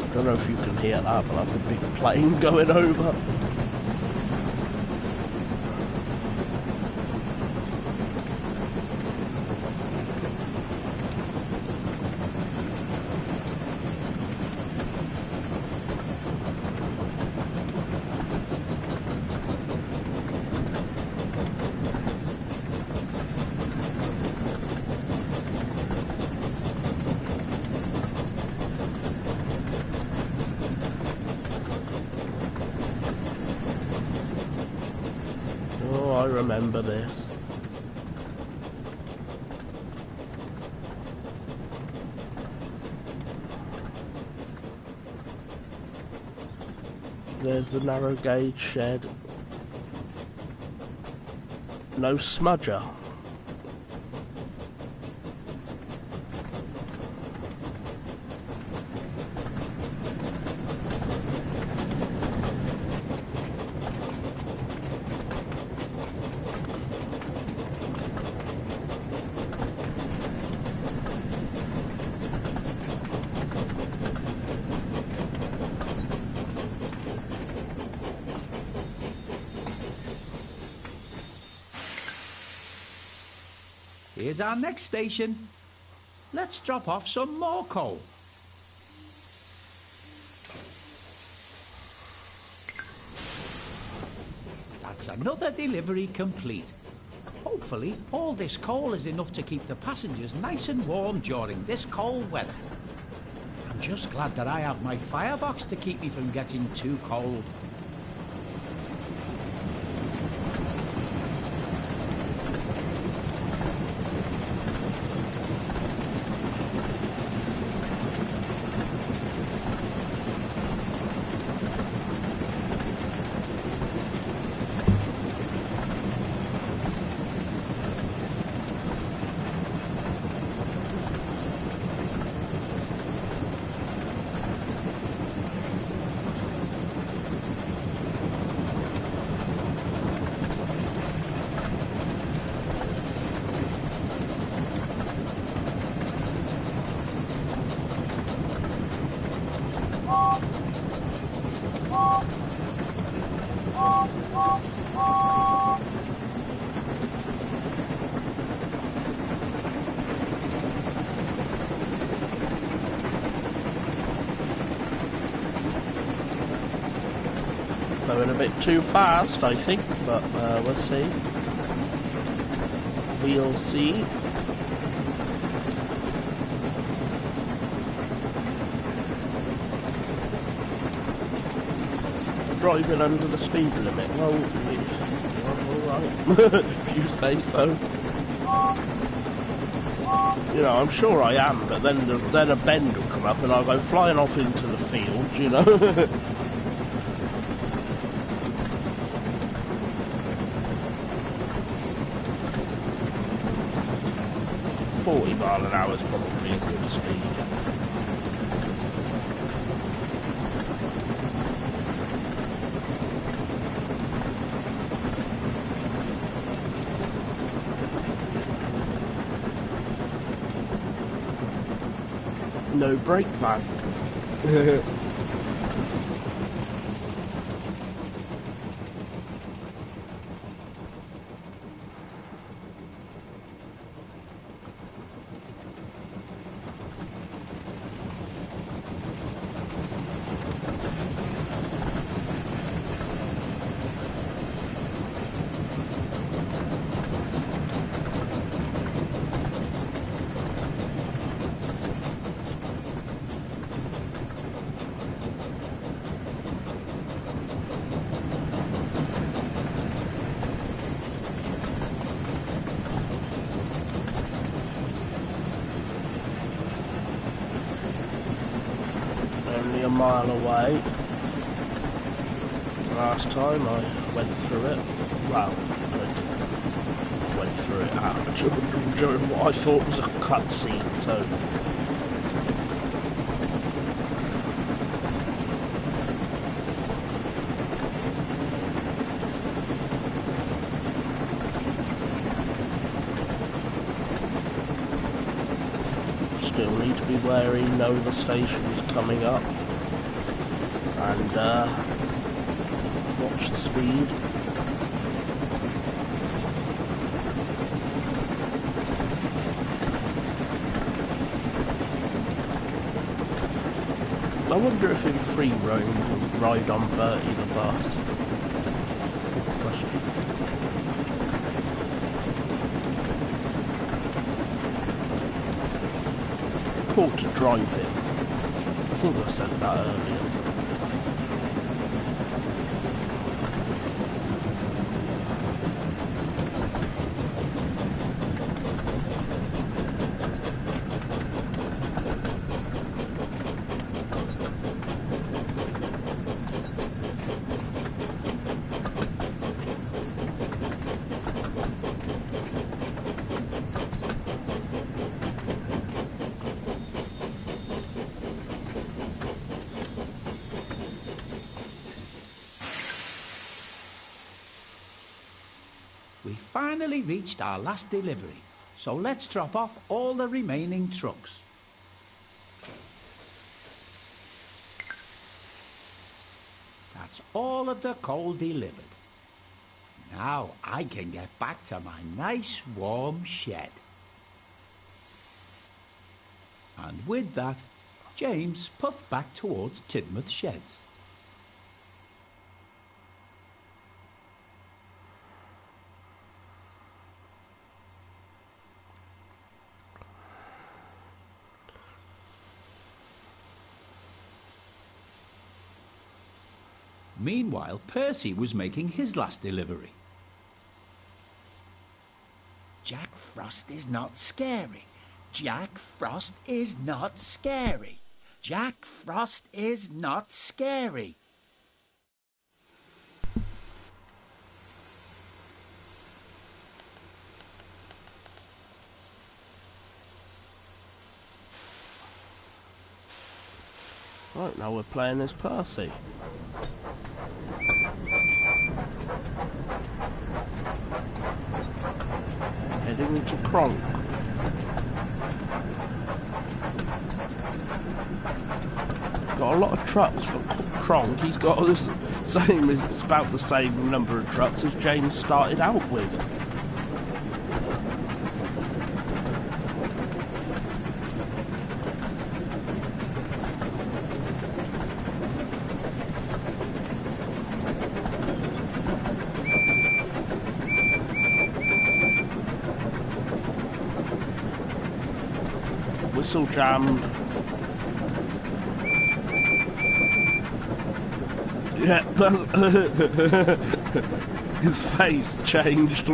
I don't know if you can hear that, but that's a big plane going over. Oh, I remember this. There's the narrow gauge shed. No smudger. Here's our next station. Let's drop off some more coal. That's another delivery complete. Hopefully, all this coal is enough to keep the passengers nice and warm during this cold weather. I'm just glad that I have my firebox to keep me from getting too cold. Going a bit too fast, I think, but we'll see. We'll see. Driving under the speed limit. Well, alright. You say so. You know, I'm sure I am, but then a bend will come up and I'll go flying off into the field, you know. 40 mile an hour is probably a good speed. No brake van. A mile away. Last time I went through it. Well, I went through it during what I thought was a cutscene, so still need to be wary, know the station's coming up. And watch the speed. I wonder if in free roam we'll ride on Bertie the bus. Good question. Caught to drive it. I think I said that earlier. We finally reached our last delivery, so let's drop off all the remaining trucks. That's all of the coal delivered. Now I can get back to my nice warm shed. And with that, James puffed back towards Tidmouth Sheds. Meanwhile, Percy was making his last delivery. Jack Frost is not scary. Jack Frost is not scary. Jack Frost is not scary. Right, now we're playing as Percy. Heading to Kronk. He's got a lot of trucks for Kronk. He's got this same, it's about the same number of trucks as James started out with. brakes all jammed. Yeah, his face changed.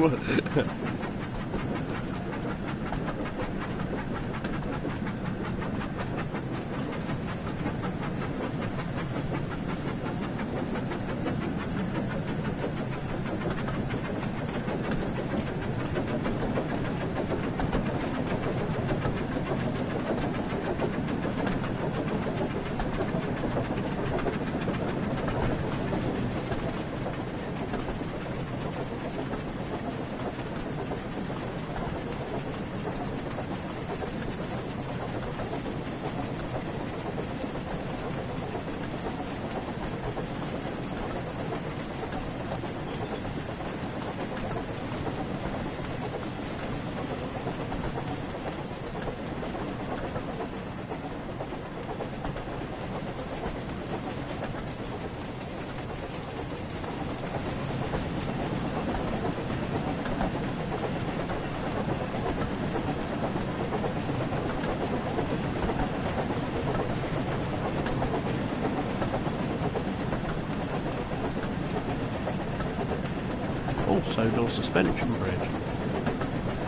Sodor suspension bridge.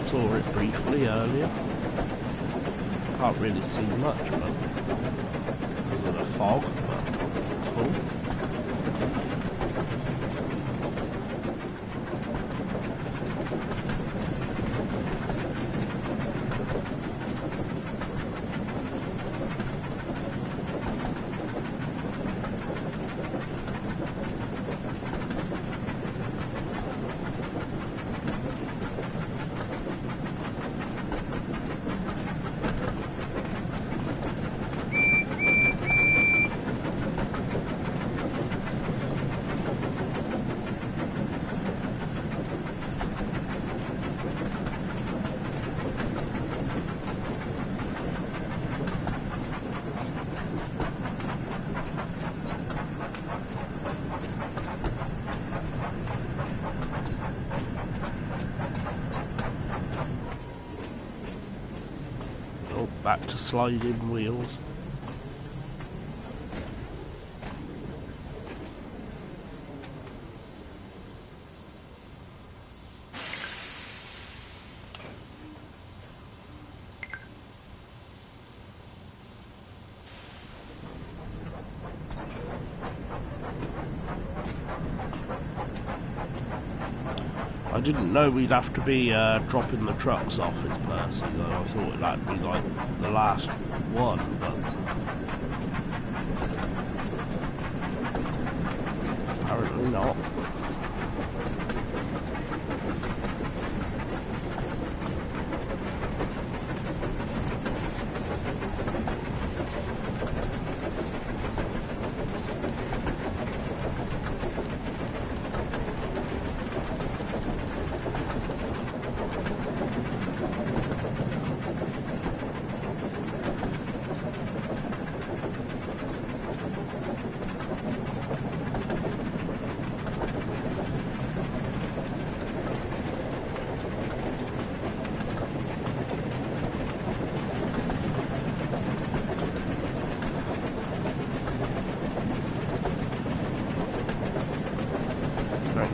Saw it briefly earlier. Can't really see much, but because of the fog, but cool. Back to sliding wheels. I didn't know we'd have to be dropping the trucks off as Percy, though. I thought that'd be like the last one, but apparently not.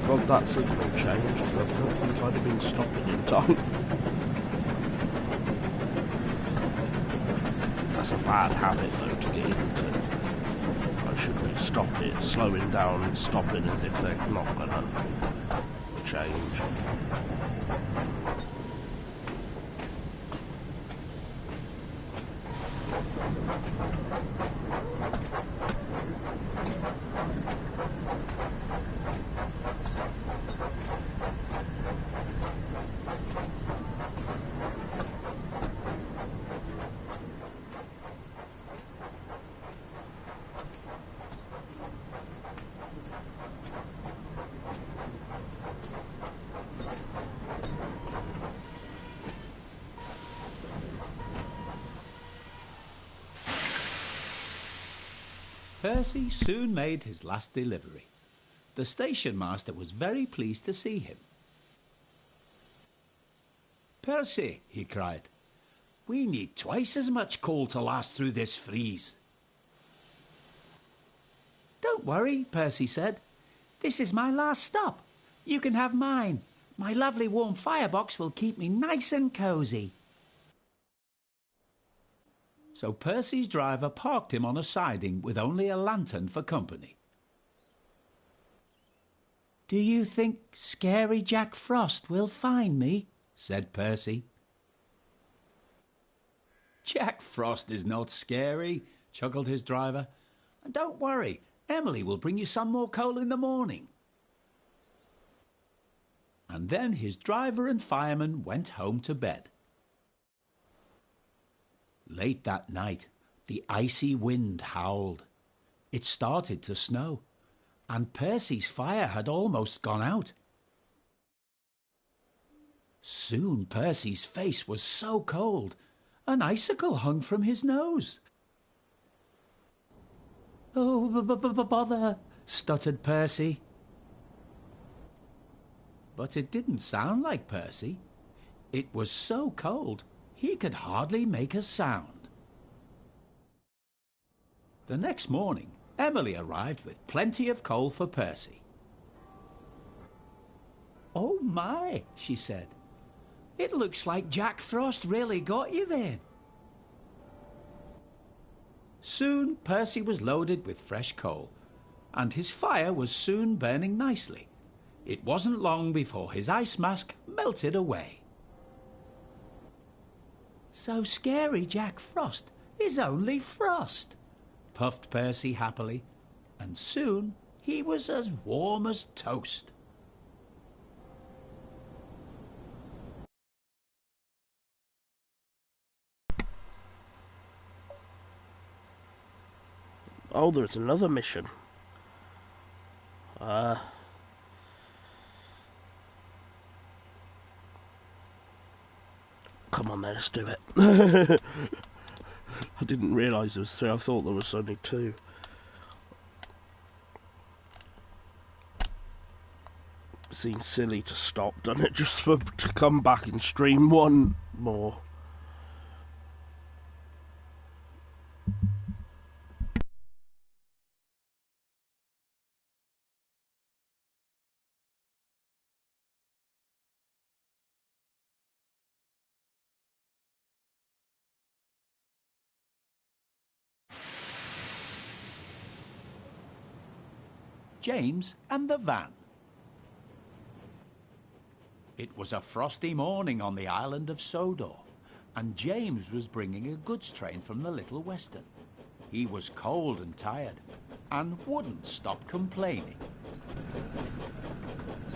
God, that signal changed. I don't think I'd have been stopping in time. That's a bad habit, though, to get into. I should be stopping, slowing down and stopping as if they're not gonna change. Percy soon made his last delivery. The station master was very pleased to see him. "Percy," he cried, We need twice as much coal to last through this freeze. Don't worry, Percy said. This is my last stop. You can have mine. My lovely warm firebox will keep me nice and cosy. So Percy's driver parked him on a siding with only a lantern for company. Do you think Scary Jack Frost will find me? Said Percy. Jack Frost is not scary, chuckled his driver. And don't worry, Emily will bring you some more coal in the morning. And then his driver and fireman went home to bed. Late that night, the icy wind howled. It started to snow, and Percy's fire had almost gone out. Soon Percy's face was so cold, an icicle hung from his nose. Oh, bother, stuttered Percy. But it didn't sound like Percy. It was so cold, he could hardly make a sound. The next morning, Emily arrived with plenty of coal for Percy. Oh my, she said. It looks like Jack Frost really got you then. Soon Percy was loaded with fresh coal, and his fire was soon burning nicely. It wasn't long before his ice mask melted away. So Scary Jack Frost is only frost, puffed Percy happily, and soon he was as warm as toast. Oh, there's another mission. Come on then, let's do it. I didn't realise there was 3, I thought there was only 2. Seems silly to stop, doesn't it? Just to come back and stream one more. James and the van. It was a frosty morning on the island of Sodor, and James was bringing a goods train from the Little Western. He was cold and tired, and wouldn't stop complaining.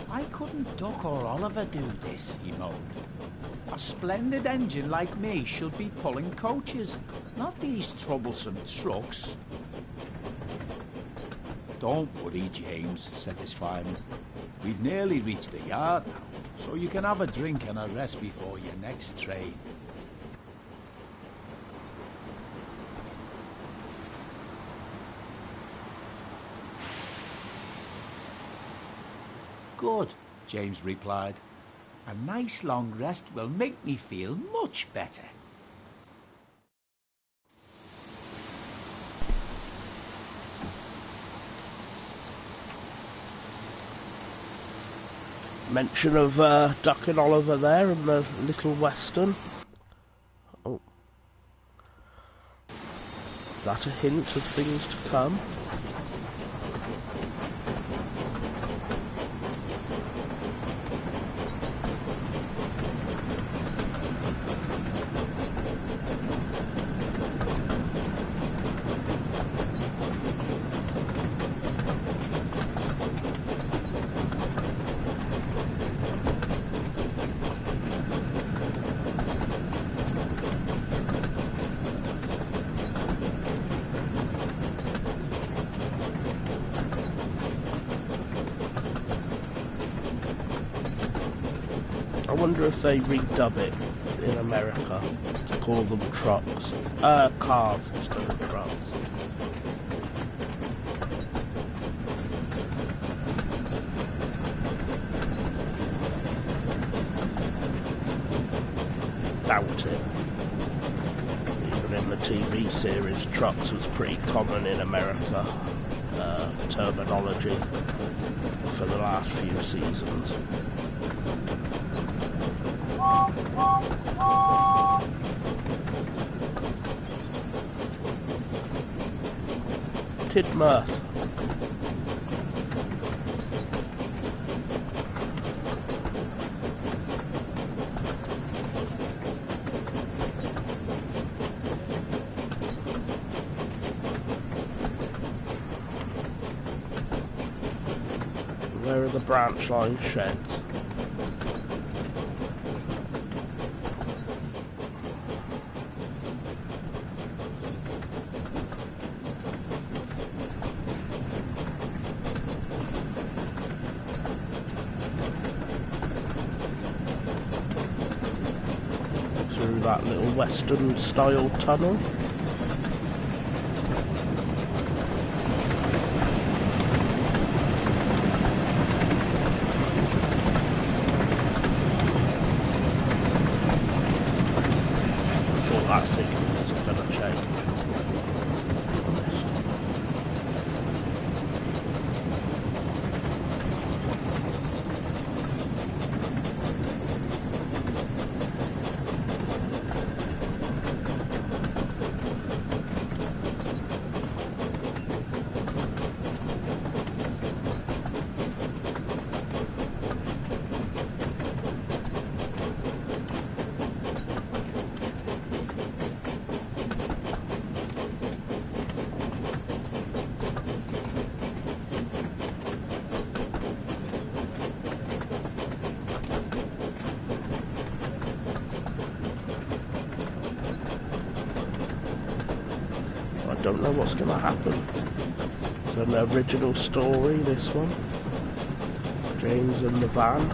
Why couldn't Duck or Oliver do this? He moaned. A splendid engine like me should be pulling coaches, not these troublesome trucks. Don't worry, James, said his fireman. We've nearly reached the yard now, so you can have a drink and a rest before your next train. Good, James replied. A nice long rest will make me feel much better. Mention of Duck and Oliver there in the Little Western. Oh. Is that a hint of things to come? I wonder if they redub it in America to call them trucks. Cars instead of trucks. Doubt it. TV series, trucks was pretty common in America, terminology for the last few seasons. Tidmouth. Where are the branch line sheds? Through that little western style tunnel. That signal wasn't going to change. I don't know what's going to happen. It's an original story, this one. James and the van.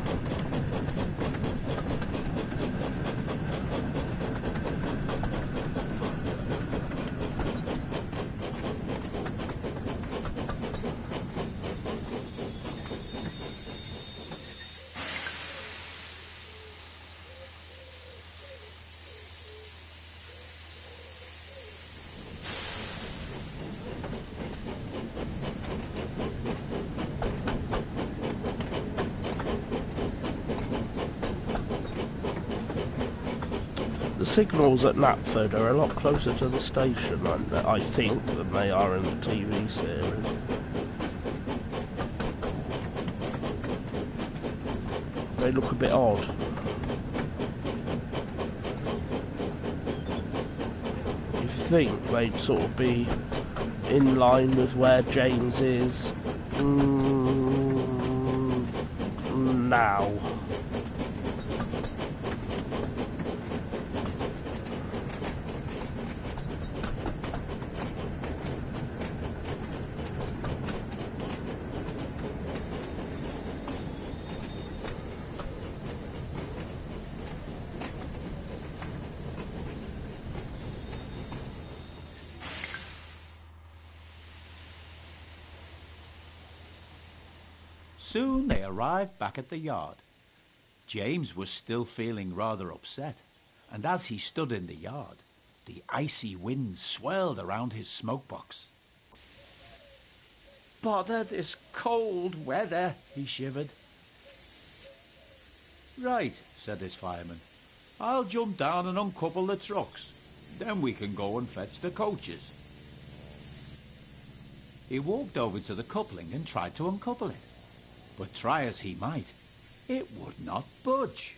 The signals at Knapford are a lot closer to the station, I think, than they are in the TV series. They look a bit odd. You think they'd sort of be in line with where James is now. Soon they arrived back at the yard. James was still feeling rather upset, and as he stood in the yard, the icy wind swirled around his smokebox. "Bother this cold weather," he shivered. "Right," said his fireman. "I'll jump down and uncouple the trucks. Then we can go and fetch the coaches." He walked over to the coupling and tried to uncouple it. But try as he might, it would not budge.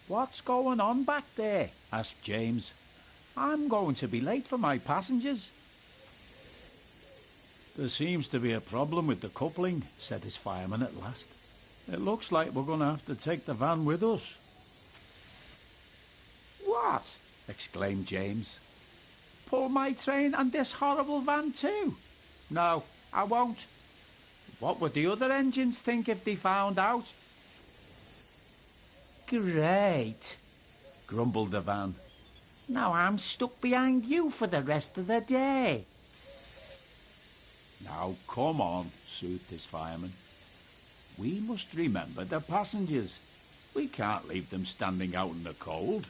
"What's going on back there?" asked James. "I'm going to be late for my passengers." "There seems to be a problem with the coupling," said his fireman at last. "It looks like we're going to have to take the van with us." "What?" exclaimed James. "Pull my train and this horrible van too? No, I won't. What would the other engines think if they found out?" Great, grumbled the van. now I'm stuck behind you for the rest of the day. "Now, come on," soothed his fireman. "We must remember the passengers. We can't leave them standing out in the cold."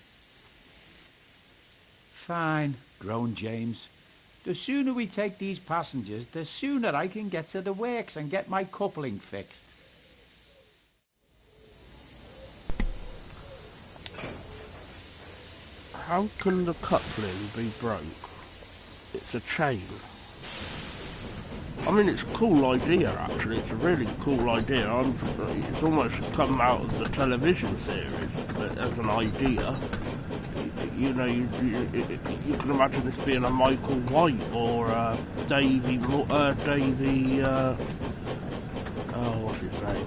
Fine, groaned James. The sooner we take these passengers, the sooner I can get to the works and get my coupling fixed. How can the coupling be broke? It's a chain. I mean, it's a cool idea, actually. It's a really cool idea. It's almost come out of the television series but as an idea. You know, you can imagine this being a Michael White or what's his name?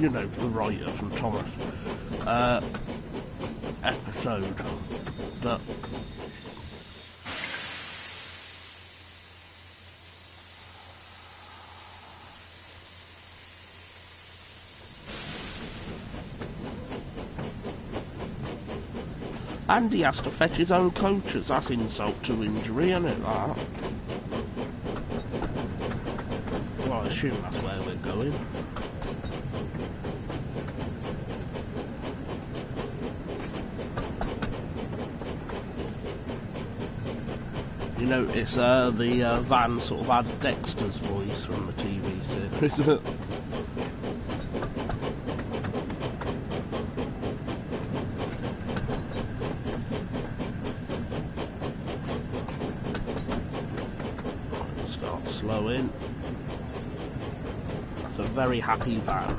You know, the writer from Thomas. Episode. But and he has to fetch his own coaches. That's insult to injury, isn't it, that? Well, I assume that's where we're going. You notice the van sort of had Dexter's voice from the TV series. Start slowing. That's a very happy van.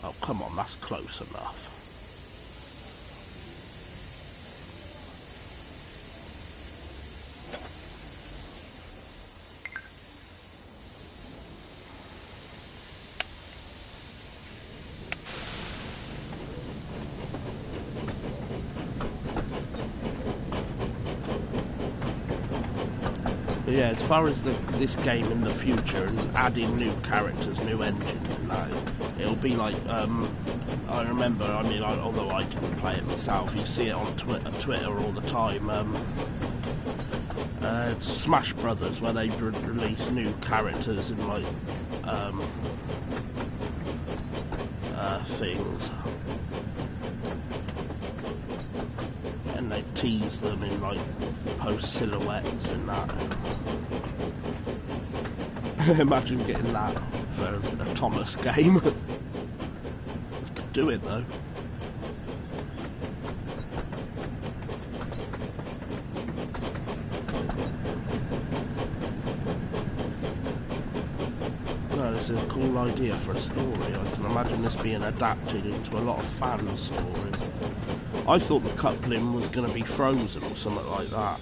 Oh, come on, that's close enough. But yeah, as far as this game in the future and adding new characters, new engines and that, it'll be like, I remember, I mean, although I didn't play it myself, you see it on Twitter all the time, Smash Brothers, where they release new characters and like, things. And they tease them in like post silhouettes and that. Imagine getting that for a Thomas game. Could do it though. No, this is a cool idea for a story. I can imagine this being adapted into a lot of fan stories. I thought the coupling was going to be frozen or something like that.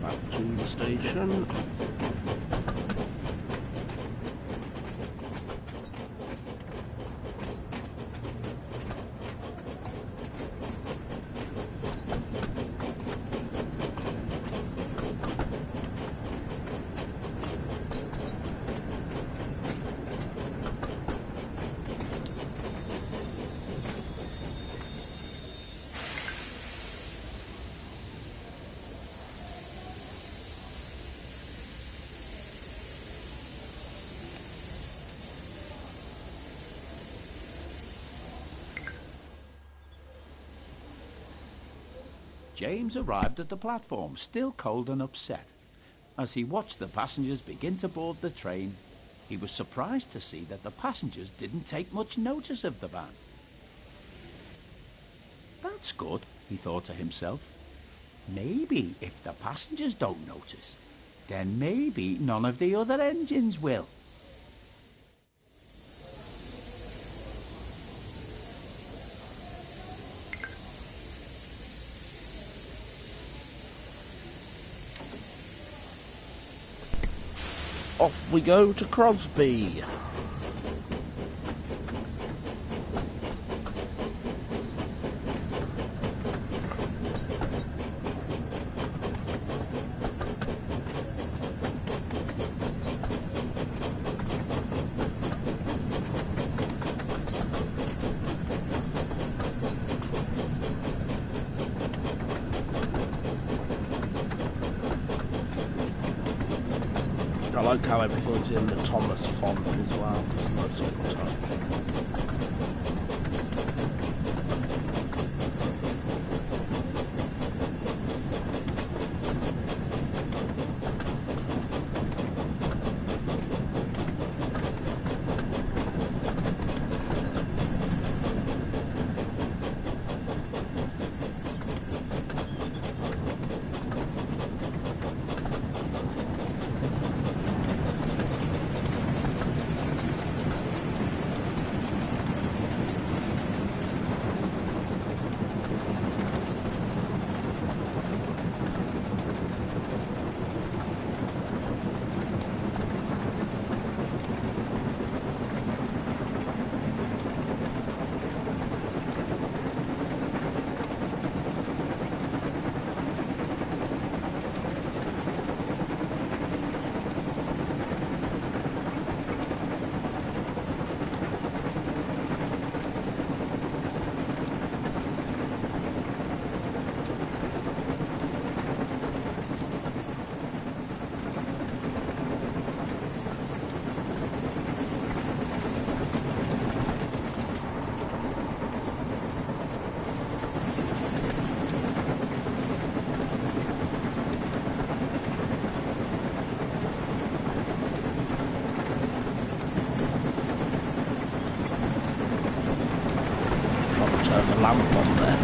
Back to the station. James arrived at the platform, still cold and upset. As he watched the passengers begin to board the train, he was surprised to see that the passengers didn't take much notice of the van. That's good, he thought to himself. Maybe if the passengers don't notice, then maybe none of the other engines will. Off we go to Crosby. I like how everything's in the Thomas font as well. It's a nice little touch. Turn the lamp on there.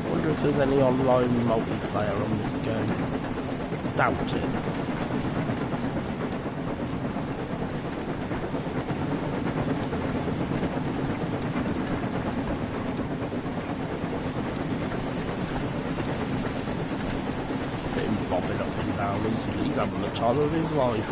I wonder if there's any online multiplayer on this game. Doubt it. Bobbing up and down, he's having the time of his life.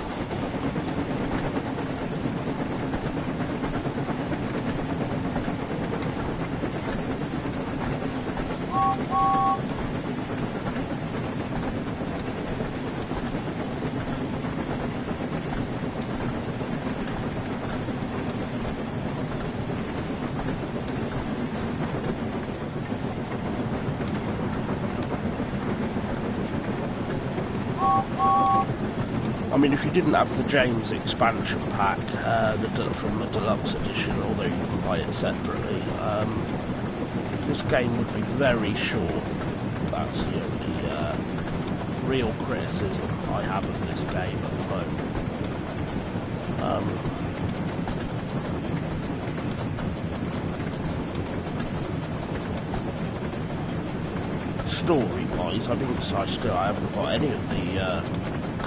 I mean, if you didn't have the James expansion pack from the deluxe edition, although you can buy it separately, this game would be very short. That's the only real criticism I have of this game at the moment. Story-wise, I haven't got any of the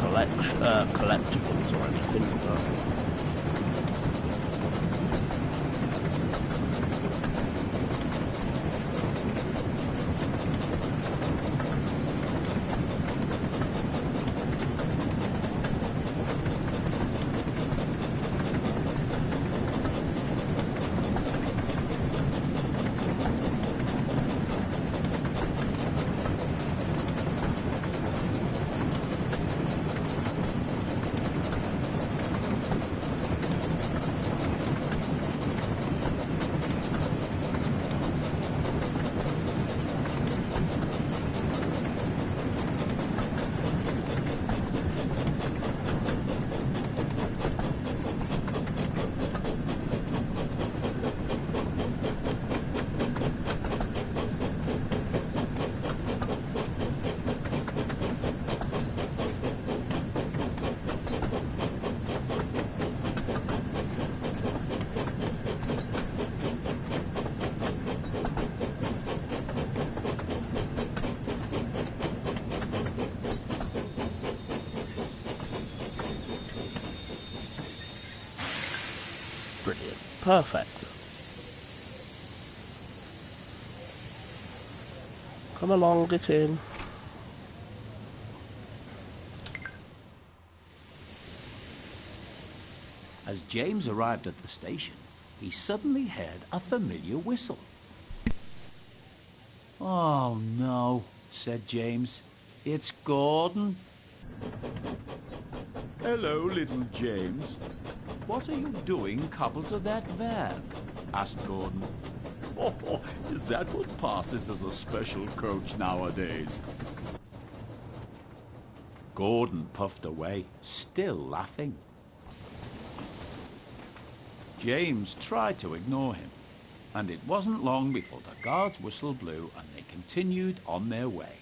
collectibles or anything, but Perfect. Come along, get in. As James arrived at the station, he suddenly heard a familiar whistle. "Oh no," said James. "It's Gordon." Hello, little James. "What are you doing coupled to that van?" asked Gordon. Oh, is that what passes as a special coach nowadays? Gordon puffed away, still laughing. James tried to ignore him, and it wasn't long before the guard's whistle blew and they continued on their way.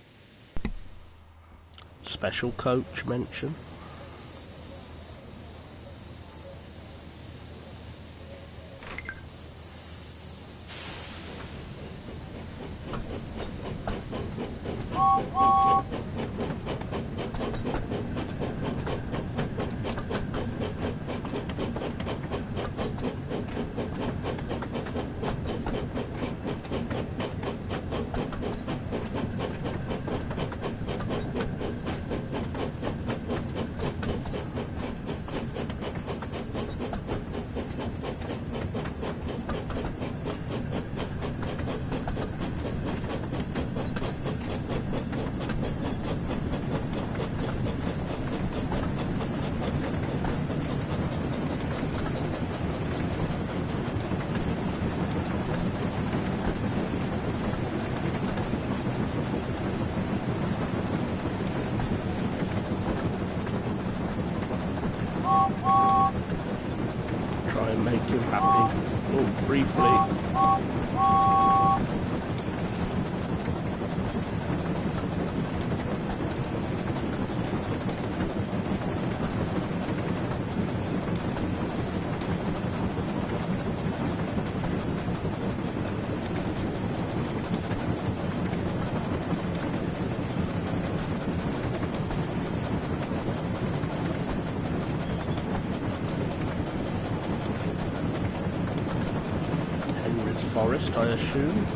Special coach mention. Try and make him happy. Oh, briefly. Forest, I assume.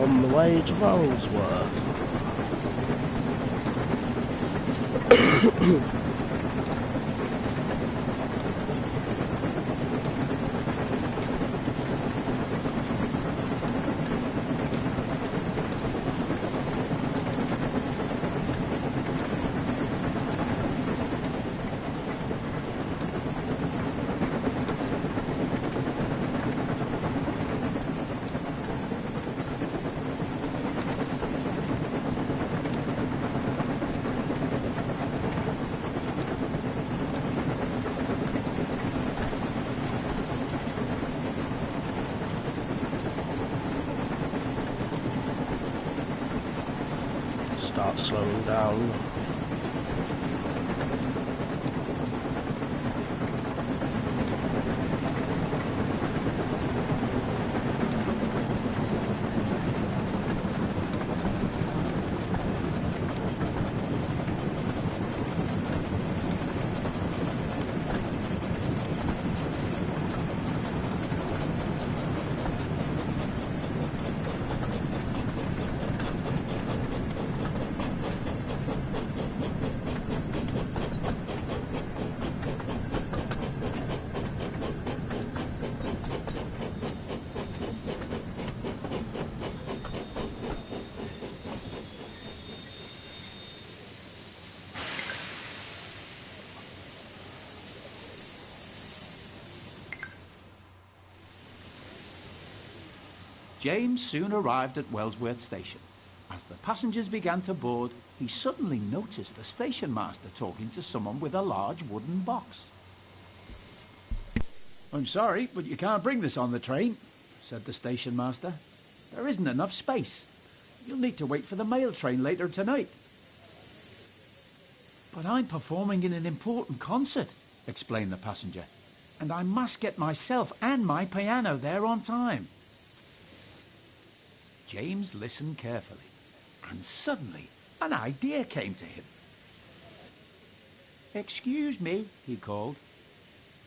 On the way to Rollsworth. Start slowing down. James soon arrived at Wellsworth Station. As the passengers began to board, he suddenly noticed a station master talking to someone with a large wooden box. I'm sorry, but you can't bring this on the train, said the station master. There isn't enough space. You'll need to wait for the mail train later tonight. But I'm performing in an important concert, explained the passenger, and I must get myself and my piano there on time. James listened carefully, and suddenly an idea came to him. "Excuse me," he called,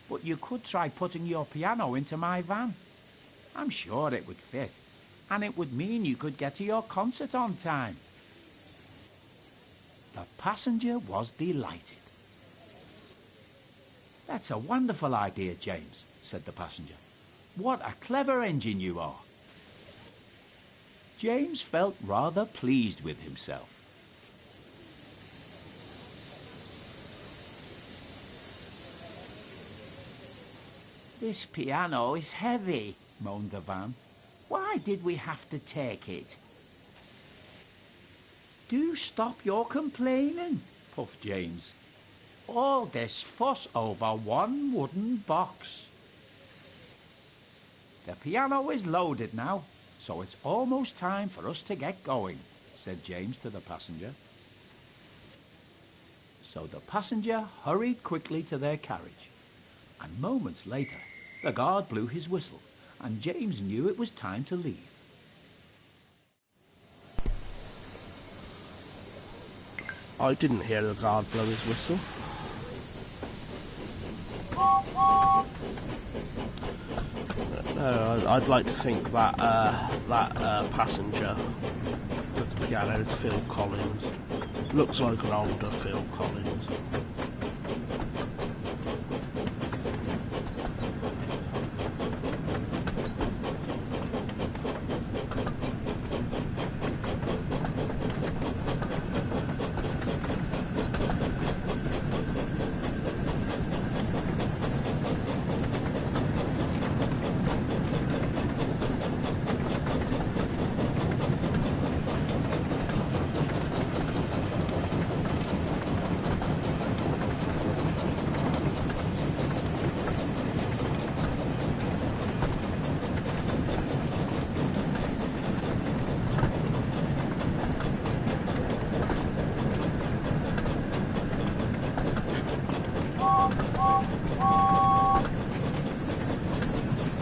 "but you could try putting your piano into my van. I'm sure it would fit, and it would mean you could get to your concert on time." The passenger was delighted. "That's a wonderful idea, James," said the passenger. "What a clever engine you are." James felt rather pleased with himself. "This piano is heavy," moaned the van. "Why did we have to take it?" "Do stop your complaining," puffed James. "All this fuss over one wooden box." "The piano is loaded now, so it's almost time for us to get going," said James to the passenger. So the passenger hurried quickly to their carriage, and moments later the guard blew his whistle, and James knew it was time to leave. I didn't hear the guard blow his whistle. No, I'd like to think that passenger with the piano is Phil Collins. Looks like an older Phil Collins.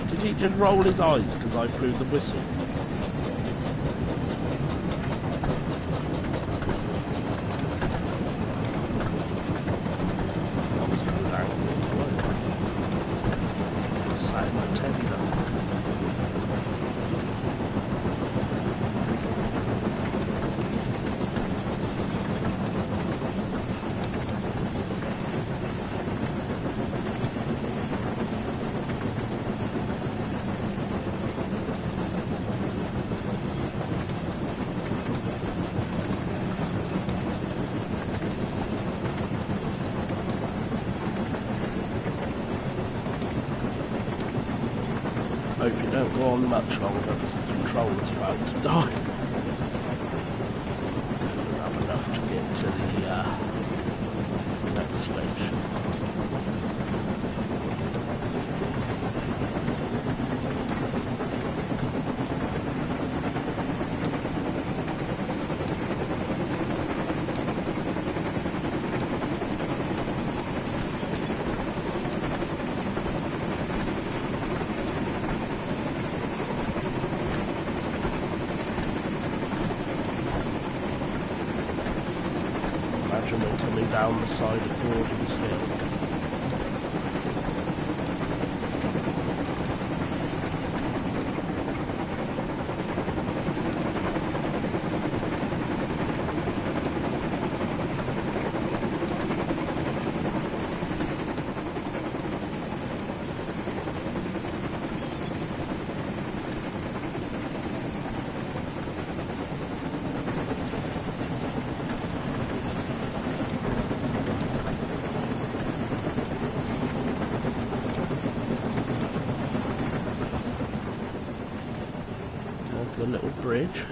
Did he just roll his eyes because I blew the whistle? That was a good angle as well. Sat in my teddy though. Hope you don't go on much longer because the controller's about to die. Don't have enough to get to the next station. Imagine we're coming down the side of Gordon's Hill. There's the little bridge.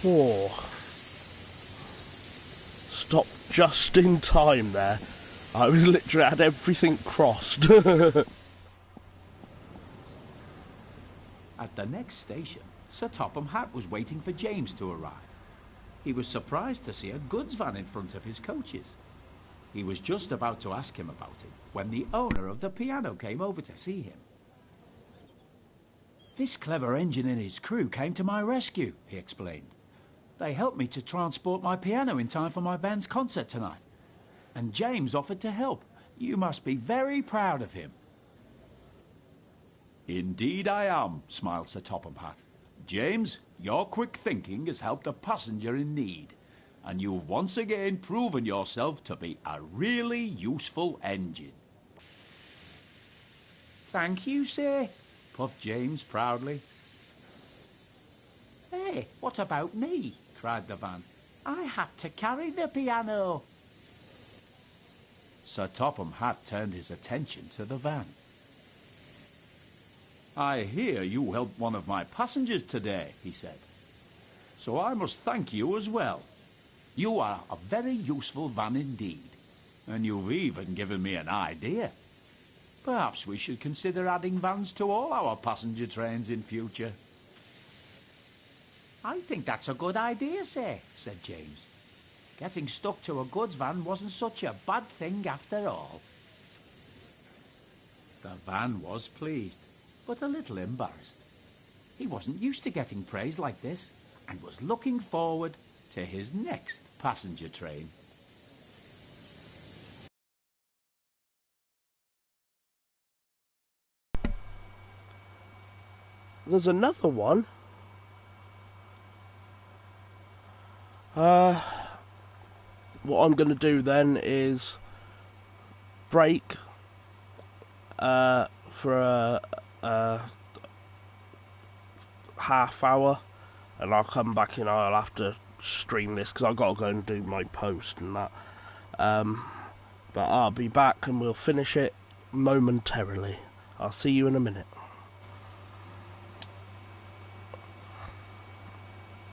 Oh. Stopped just in time there. I was literally had everything crossed. At the next station, Sir Topham Hatt was waiting for James to arrive. He was surprised to see a goods van in front of his coaches. He was just about to ask him about it when the owner of the piano came over to see him. This clever engine and his crew came to my rescue, he explained. They helped me to transport my piano in time for my band's concert tonight. And James offered to help. You must be very proud of him. Indeed I am, smiled Sir Topham Hatt. James, your quick thinking has helped a passenger in need, and you've once again proven yourself to be a really useful engine. Thank you, sir, puffed James proudly. Hey, what about me? Cried the van. I had to carry the piano. Sir Topham Hatt turned his attention to the van. I hear you helped one of my passengers today, he said. So I must thank you as well. You are a very useful van indeed, and you've even given me an idea. Perhaps we should consider adding vans to all our passenger trains in future. I think that's a good idea, sir, said James. Getting stuck to a goods van wasn't such a bad thing after all. The van was pleased, but a little embarrassed. He wasn't used to getting praise like this, and was looking forward to his next passenger train. There's another one. What I'm going to do then is break for a half hour, and I'll come back and I'll have to stream this because I've got to go and do my post and that. But I'll be back and we'll finish it momentarily. I'll see you in a minute.